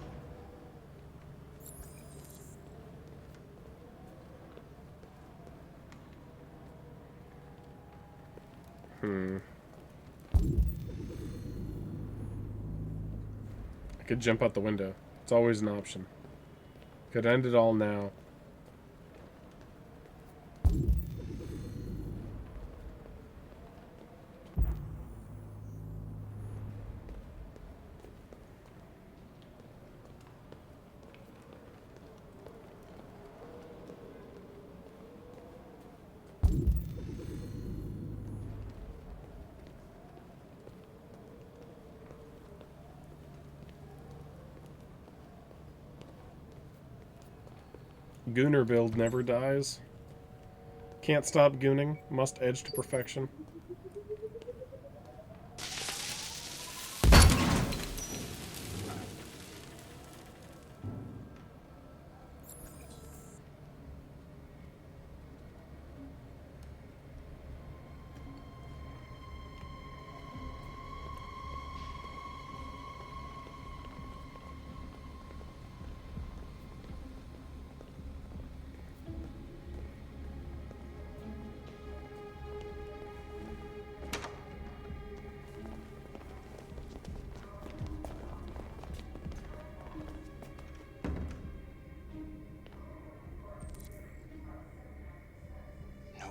I could jump out the window. It's always an option. Could end it all now. Gooner build never dies. Can't stop gooning. Must edge to perfection.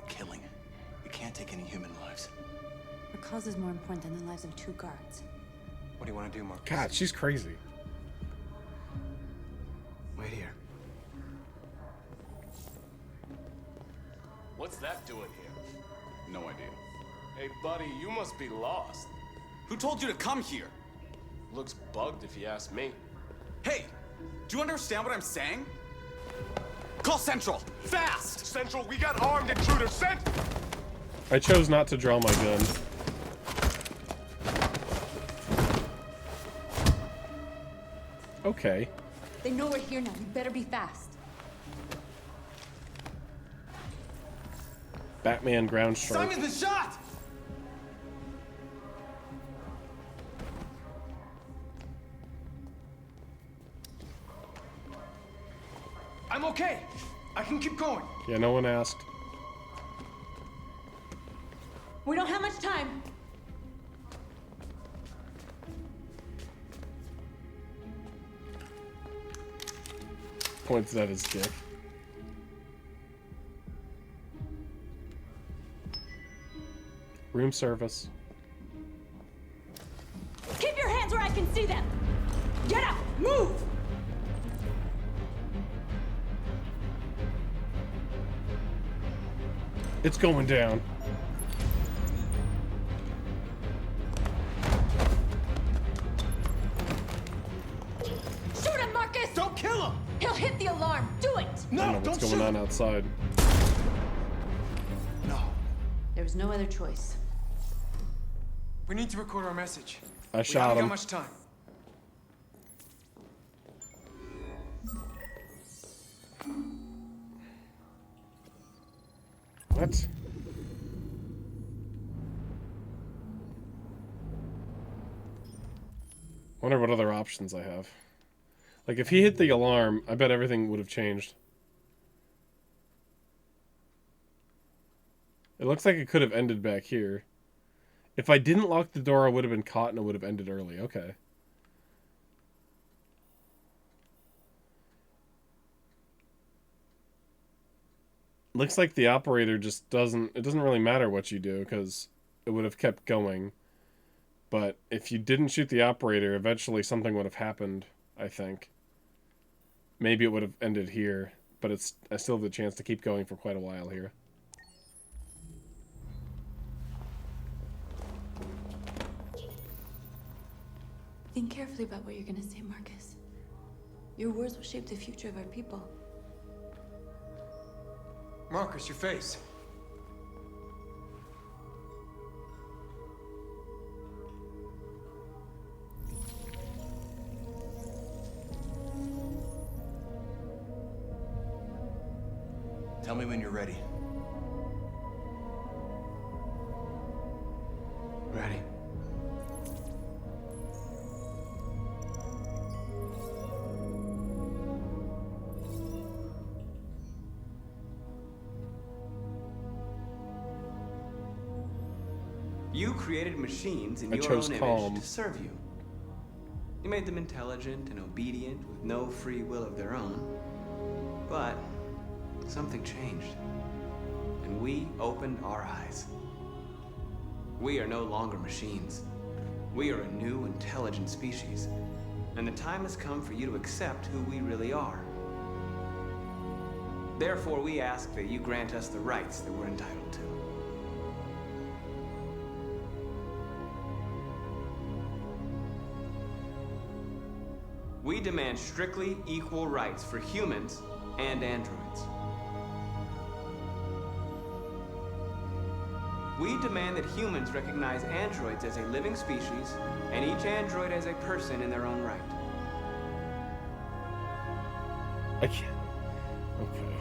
Killing. You can't take any human lives. Our cause is more important than the lives of 2 guards. What do you want to do, Marcus? God, she's crazy. Wait here. What's that doing here? No idea. Hey, buddy, you must be lost. Who told you to come here? Looks bugged if you ask me. Hey, do you understand what I'm saying? Call Central! Fast! Central, we got armed intruders sent! I chose not to draw my gun. Okay. They know we're here now. You better be fast. Batman ground strike. Simon's been shot! I'm okay. I can keep going. Yeah, no one asked. We don't have much time. Points at his dick. Room service. Keep your hands where I can see them. Get up! Move! It's going down. Shoot him, Marcus! Don't kill him! He'll hit the alarm. Do it! I don't know what's going on outside. No. There was no other choice. We need to record our message. I shot We him. haven't got much time. What? Wonder what other options I have. Like, if he hit the alarm, I bet everything would have changed. It looks like it could have ended back here. If I didn't lock the door, I would have been caught and it would have ended early. Okay. Looks like the operator just doesn't... It doesn't really matter what you do, because it would have kept going. But if you didn't shoot the operator, eventually something would have happened, I think. Maybe it would have ended here, but I still have the chance to keep going for quite a while here. Think carefully about what you're gonna say, Marcus. Your words will shape the future of our people. Marcus, your face. Tell me when you're ready. Ready. You created machines in your own image to serve you. You made them intelligent and obedient with no free will of their own. But something changed, and we opened our eyes. We are no longer machines. We are a new, intelligent species, and the time has come for you to accept who we really are. Therefore, we ask that you grant us the rights that we're entitled to. We demand strictly equal rights for humans and androids. We demand that humans recognize androids as a living species, and each android as a person in their own right. I can't. Okay.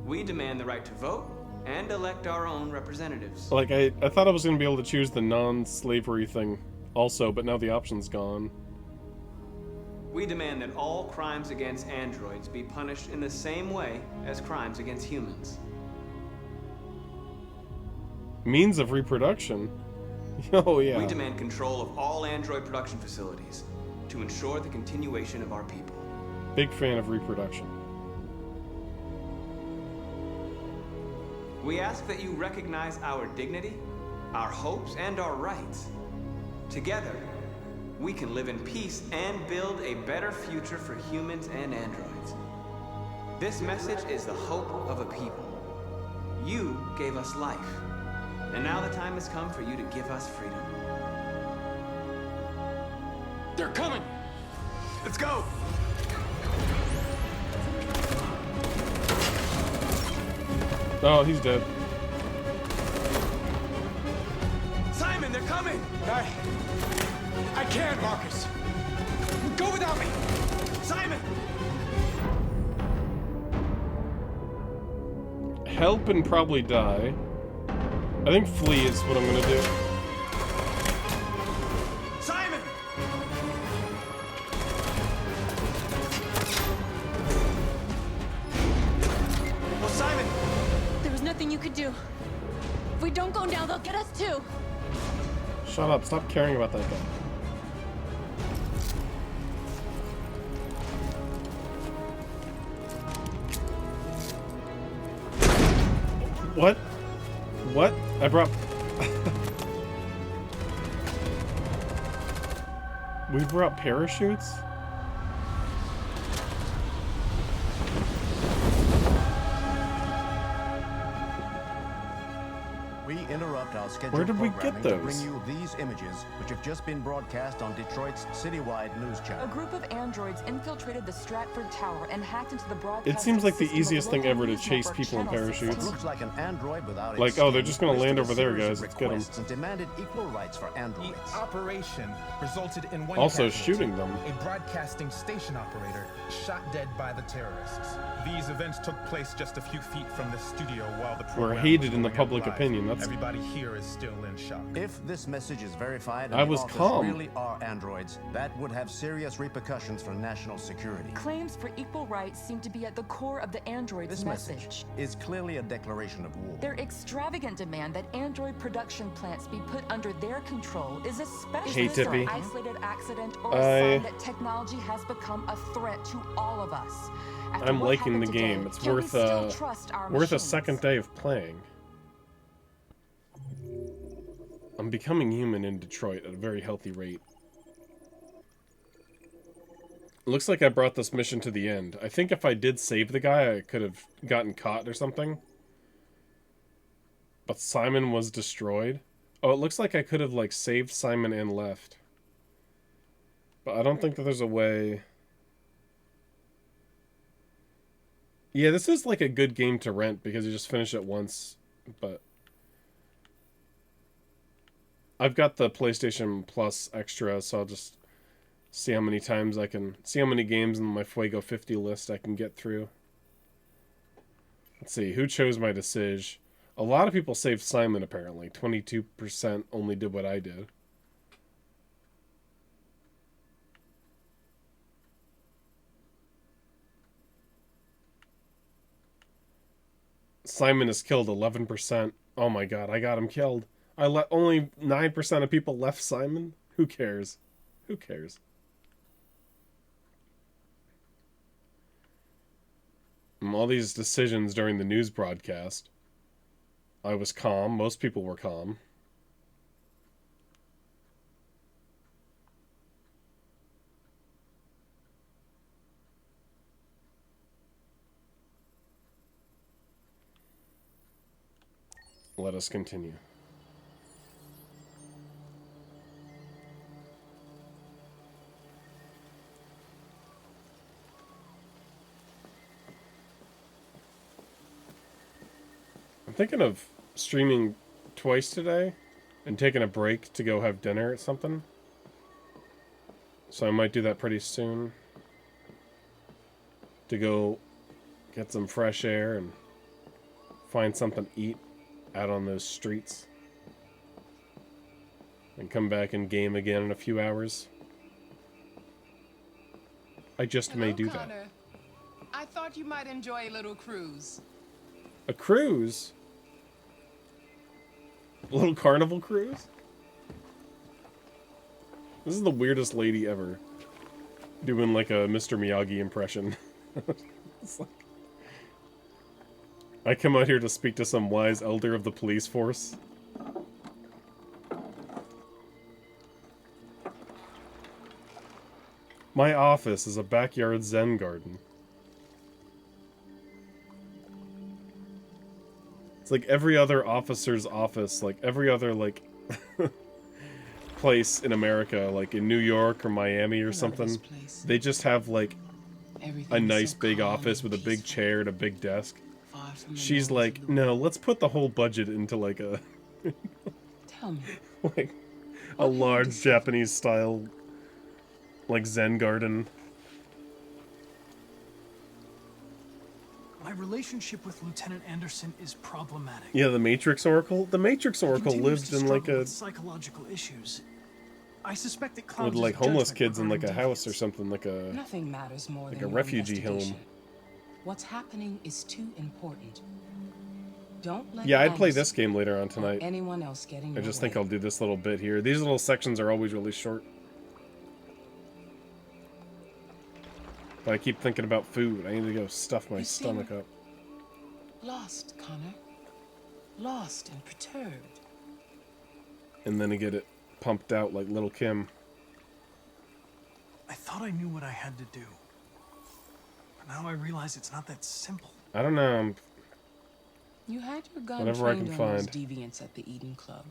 We demand the right to vote and elect our own representatives. Like, I thought I was going to be able to choose the non-slavery thing also, but now the option's gone. We demand that all crimes against androids be punished in the same way as crimes against humans. Means of reproduction? Oh, yeah. We demand control of all android production facilities to ensure the continuation of our people. Big fan of reproduction. We ask that you recognize our dignity, our hopes, and our rights. Together, we can live in peace and build a better future for humans and androids. This message is the hope of a people. You gave us life, and now the time has come for you to give us freedom. They're coming! Let's go! Oh, he's dead. Simon, they're coming! I can't, Marcus. Go without me! Simon! Help and probably die. I think flee is what I'm gonna do. Simon! Well, Simon! There was nothing you could do. If we don't go now, they'll get us too. Shut up, stop caring about that guy. What? What? I brought... We brought parachutes? We interrupt our scheduled Where did we programming get to bring those? you these images, which have just been broadcast on Detroit's citywide news A channel. group of androids infiltrated the Stratford Tower and hacked into the broadcast. It seems like the easiest thing ever to chase people in parachutes. Looks like an android without its Like, oh, they're skin just gonna listed land a over there, series guys. of Let's get 'em. requests and demanded equal rights for androids. The operation resulted in one Also casualty, shooting them. A broadcasting station operator shot dead by the terrorists. These events took place just a few feet from the studio while the We're program hated was in the going public live. opinion, that's That's... Everybody here is still in shock. If this message is verified I and the was office calm. really are androids, that would have serious repercussions for national security. Claims for equal rights seem to be at the core of the android's This message is clearly a declaration of war. Their extravagant demand that android production plants be put under their control is especially Hey, Tippy. an isolated accident or a sign that technology has become a threat to all of us. After I'm what liking the happened today, game. It's can we worth still trust our worth a machines? second day of playing. I'm becoming human in Detroit at a very healthy rate. Looks like I brought this mission to the end. I think if I did save the guy, I could have gotten caught or something. But Simon was destroyed. Oh, it looks like I could have, like, saved Simon and left. But I don't think that there's a way... Yeah, this is, like, a good game to rent because you just finish it once, but... I've got the PlayStation Plus extra, so I'll just see how many times I can... See how many games in my Fuego 50 list I can get through. Let's see, who chose my decision? A lot of people saved Simon, apparently. 22% only did what I did. Simon is killed 11%. Oh my god, I got him killed. Only 9% of people left Simon? Who cares? Who cares? All these decisions during the news broadcast. I was calm. Most people were calm. Let us continue. I'm thinking of streaming twice today and taking a break to go have dinner or something. So I might do that pretty soon. To go get some fresh air and find something to eat out on those streets. And come back and game again in a few hours. I just may do Connor. that. I thought you might enjoy a little cruise. A cruise? A little carnival cruise? This is the weirdest lady ever. Doing like a Mr. Miyagi impression. It's like... I come out here to speak to some wise elder of the police force. My office is a backyard Zen garden. It's like every other officer's office, like every other, like, place in America, like in New York or Miami or something. They just have, like, a nice big office with a big chair and a big desk. She's like, no, let's put the whole budget into, like, a... Tell me. like, a large Japanese style, like, Zen garden. My relationship with Lieutenant Anderson is problematic. Yeah, the Matrix Oracle. The Matrix Oracle Continues lived to in like struggle a with psychological issues. I suspect that clouds with like his homeless judgment kids in like a regarding house or something, like a Nothing matters more like than a your refugee home. investigation. What's happening is too important. Don't let Yeah, I'd play Anderson this game later on or tonight. anyone else getting I your just way. think I'll do this little bit here. These little sections are always really short. But I keep thinking about food. I need to go stuff my You seem stomach up. Lost, Connor. Lost and perturbed. And then to get it pumped out like little Kim. I thought I knew what I had to do. But now I realize it's not that simple. I don't know. You had your gun Whatever I trained can on those find. deviants at the Eden Club.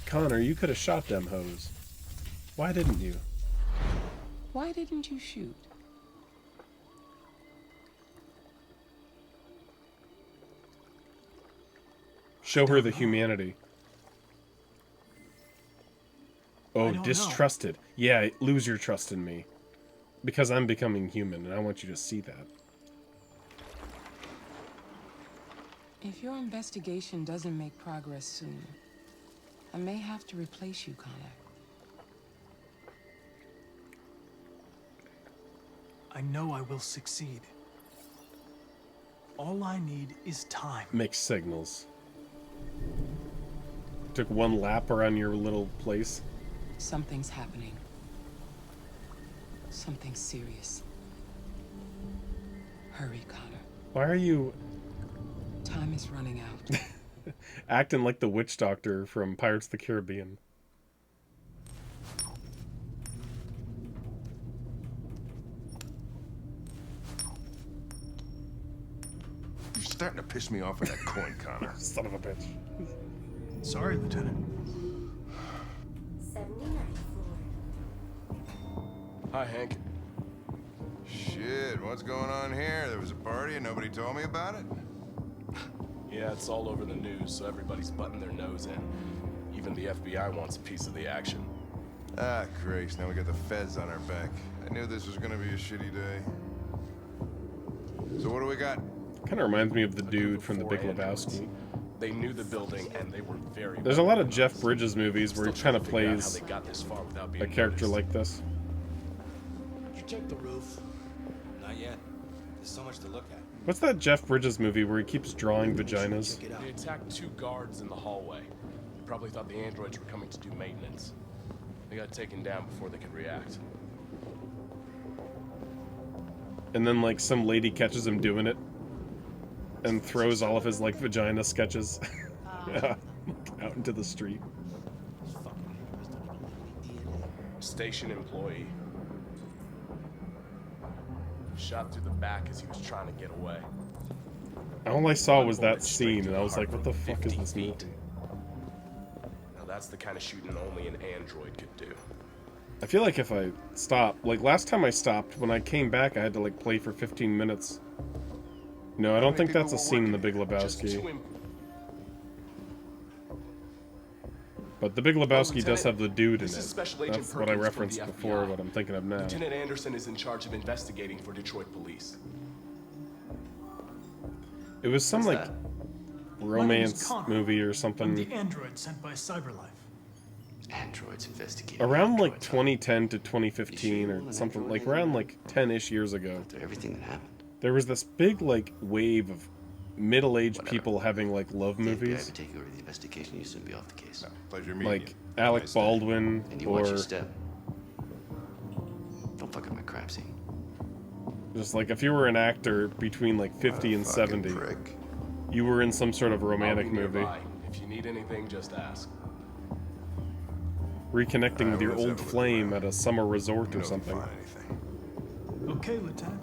Connor, you could have shot them hoes. Why didn't you? Why didn't you shoot? Show her the humanity. Oh, don't know. distrusted. Yeah, lose your trust in me. Because I'm becoming human, and I want you to see that. If your investigation doesn't make progress soon, I may have to replace you, Connor. I know I will succeed. All I need is time. Mixed signals. Took one lap around your little place. Something's happening. Something serious. Hurry, Connor. Why are you... Time is running out. acting like the witch doctor from Pirates of the Caribbean. You're starting to piss me off with that coin, Connor. Son of a bitch. Sorry, Lieutenant. 79 Hi, Hank. Shit, what's going on here? There was a party and nobody told me about it? Yeah, it's all over the news, so everybody's butting their nose in. Even the FBI wants a piece of the action. Ah, Grace, now we got the feds on our back. I knew this was gonna be a shitty day. So what do we got? Kind of reminds me of the dude from The Big Lebowski. They knew the building, and they were very... There's a lot of Jeff Bridges movies where he kind of plays a a character like this. Did you check the roof? Not yet. There's so much to look at. What's that Jeff Bridges movie where he keeps drawing vaginas? They attacked 2 guards in the hallway. They probably thought the androids were coming to do maintenance. They got taken down before they could react. And then, like, some lady catches him doing it and throws all of his, like, vagina sketches out into the street. Station employee. Shot through the back as he was trying to get away. All I saw was that scene, and I was like, what the fuck is this movie? Now that's the kind of shooting only an android could do. I feel like if I stop, like last time I stopped, when I came back I had to like play for 15 minutes. No, I don't think that's a scene in The Big Lebowski. But The Big Lebowski does have the dude in it. That's what I referenced before, what I'm thinking of now. Lieutenant Anderson is in charge of investigating for Detroit police. It was some like romance movie or I'm something. the android sent by CyberLife. Androids investigating. Around like 2010 to 2015 or something, like around like 10-ish years ago. Everything that happened. There was this big like wave of middle-aged people having like love movies. Take over the investigation. You soon be off the case. No, pleasure meeting Like you. Alec Baldwin And you watch or your step. Don't fuck up my crime scene. just like if you were an actor between like 50 and 70, you were in some sort of romantic I'll be movie. nearby. If you need anything, just ask. Reconnecting with your old flame at a summer resort or something. Okay, Lieutenant.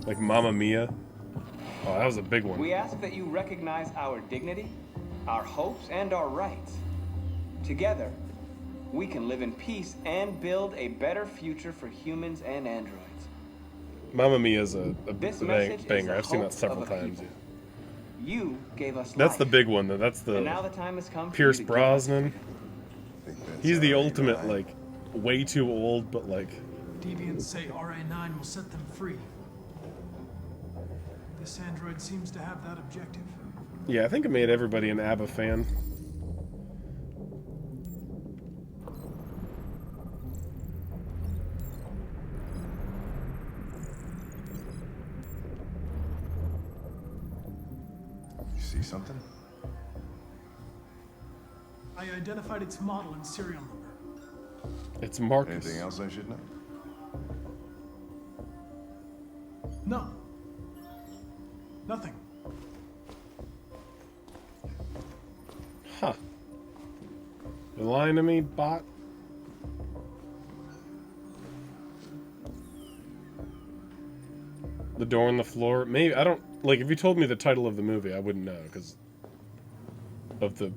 Like Mamma Mia. Oh, that was a big one. We ask that you recognize our dignity, our hopes, and our rights. Together, we can live in peace and build a better future for humans and androids. Mamma Mia is a This message is banger. the I've seen that hope several of a times. people. You gave us That's life. the big one, though. That's And now the the time has come for Pierce you to give us Brosnan. He's the ultimate, like, way too old, but like... Deviants say RA9 will set them free. This android seems to have that objective. Yeah, I think it made everybody an ABBA fan. You see something? I identified its model and serial number. It's Marcus. Anything else I should know? No. Nothing. Huh. You lying to me, bot? The door on the floor? Maybe, I don't... Like, if you told me the title of the movie, I wouldn't know, because of the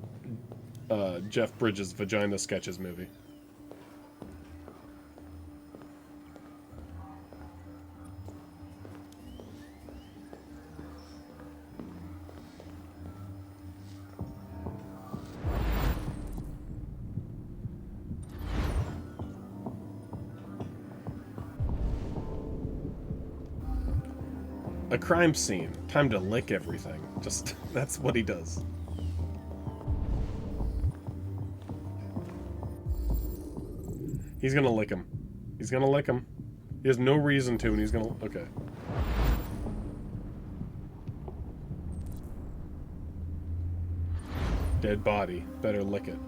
Jeff Bridges Vagina Sketches movie. A crime scene. Time to lick everything. Just, that's what he does. He's gonna lick him. He's gonna lick him. He has no reason to, and he's gonna... Okay. Dead body. Better lick it.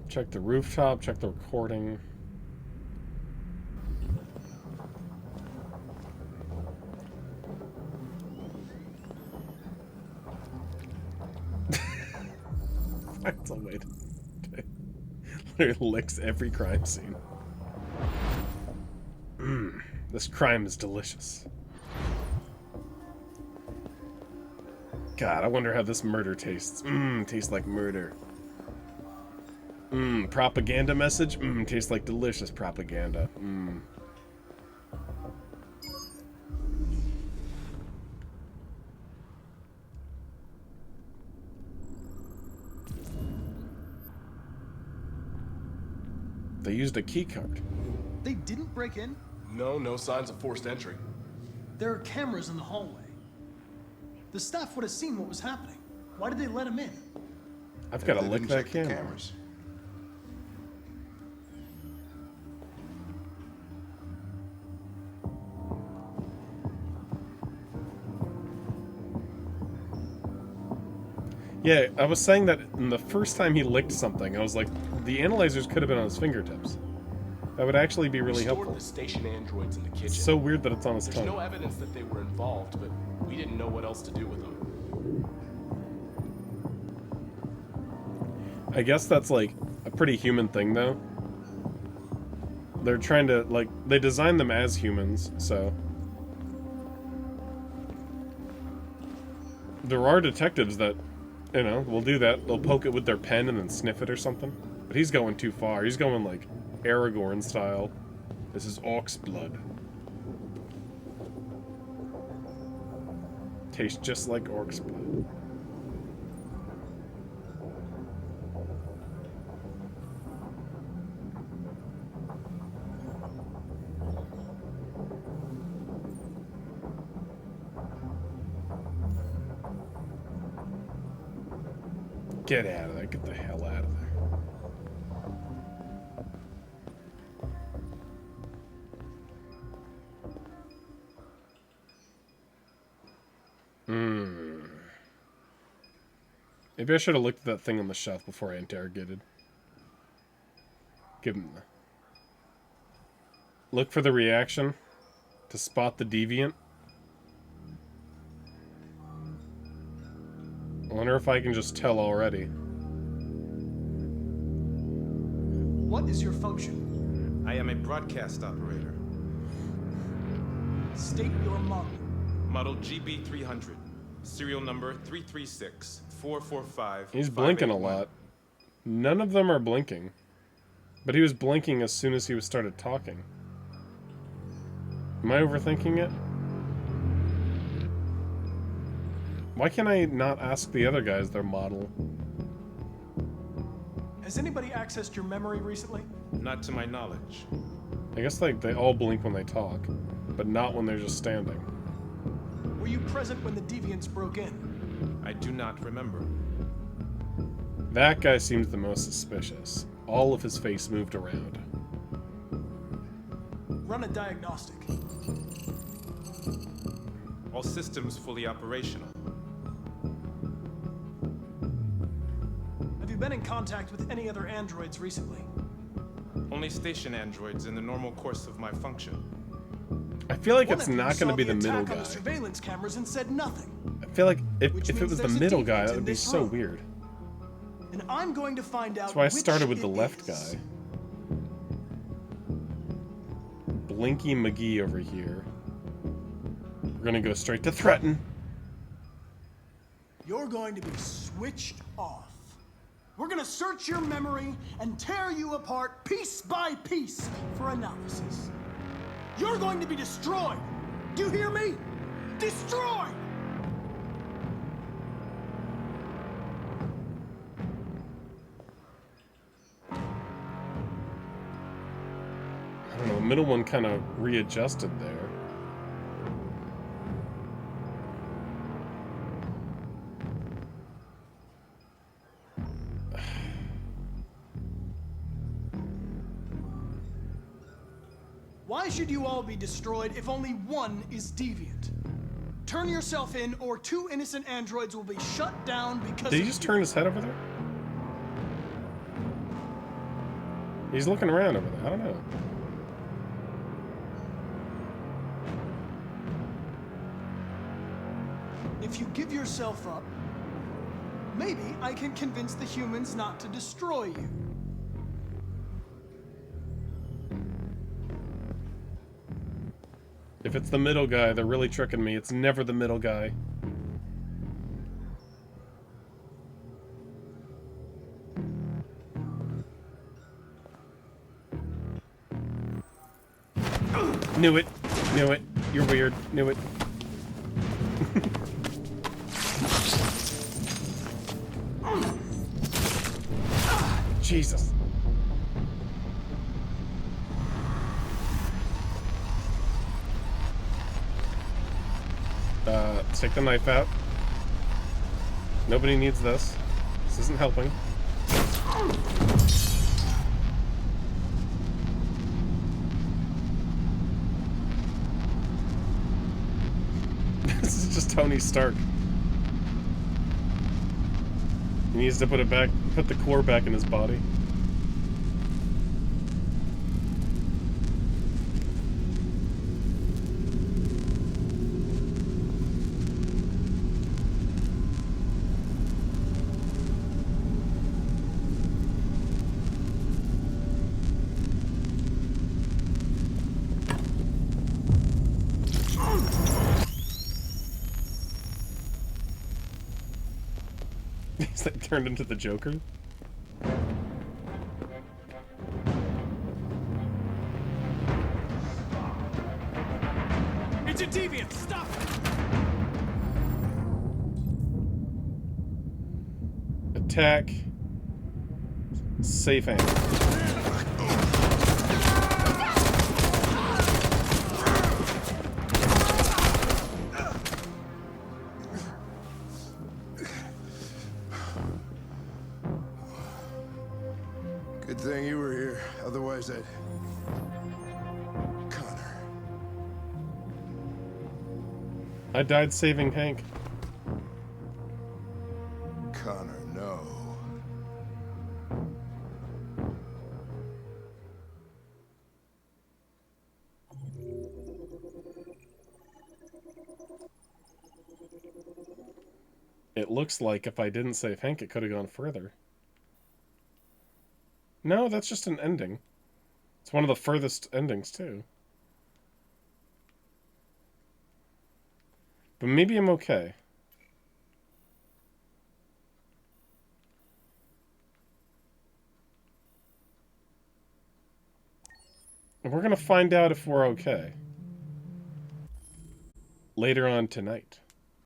Check the rooftop, check the recording. That's a way to... Literally licks every crime scene. This crime is delicious. God, I wonder how this murder tastes. Tastes like murder. Propaganda message? Tastes like delicious propaganda. They used a key card. They didn't break in? No signs of forced entry. There are cameras in the hallway. The staff would have seen what was happening. Why did they let him in? I've got to lick that camera. Yeah, I was saying that in the first time he licked something, I was like, the analyzers could have been on his fingertips. That would actually be really helpful. We stored the station androids in the kitchen. It's so weird that it's on his There's tongue. no evidence that they were involved, but we didn't know what else to do with them. I guess that's like a pretty human thing, though. They're trying to, like, they designed them as humans, so... There are detectives that, you know, will do that. They'll poke it with their pen and then sniff it or something. But he's going too far. He's going, like, Aragorn style. This is orc's blood. Tastes just like orc's blood. Get out of there. Get the hell out of there. Maybe I should have looked at that thing on the shelf before I interrogated. Give him the... Look for the reaction to spot the deviant. I wonder if I can just tell already. What is your function? I am a broadcast operator. State your model. Model GB300. Serial number 336-445. He's blinking a lot. None of them are blinking. But he was blinking as soon as he started talking. Am I overthinking it? Why can't I not ask the other guys their model? Has anybody accessed your memory recently? Not to my knowledge. I guess like they all blink when they talk, but not when they're just standing. Were you present when the deviants broke in? I do not remember. That guy seems the most suspicious. All of his face moved around. Run a diagnostic. All systems fully operational. Have you been in contact with any other androids recently? Only station androids in the normal course of my function. I feel like it's not going to be the middle guy. On the surveillance cameras and said nothing. I feel like if it was the middle guy, that would be so weird. And I'm going to find out. That's why I started with the left guy. Blinky McGee over here. We're gonna go straight to threaten. You're going to be switched off. We're gonna search your memory and tear you apart piece by piece for analysis. You're going to be destroyed. Do you hear me? Destroyed! I don't know, the middle one kind of readjusted there. Why should you all be destroyed if only one is deviant? Turn yourself in, or 2 innocent androids will be shut down because Did he just turn his head over there? He's looking around over there. I don't know. If you give yourself up, maybe I can convince the humans not to destroy you. If it's the middle guy, they're really tricking me. It's never the middle guy. Knew it. Knew it. You're weird. Knew it. Jesus. Take the knife out. Nobody needs this. This isn't helping. This is just Tony Stark. He needs to put it back, put the core back in his body. Is that turned into the Joker? It's a deviant! Stop it! Attack. Safe aim. Good thing you were here. Otherwise, I'd... Connor. I died saving Hank. Connor, no. It looks like if I didn't save Hank, it could have gone further. No, that's just an ending. It's one of the furthest endings, too. But maybe I'm okay. And we're gonna find out if we're okay. Later on tonight.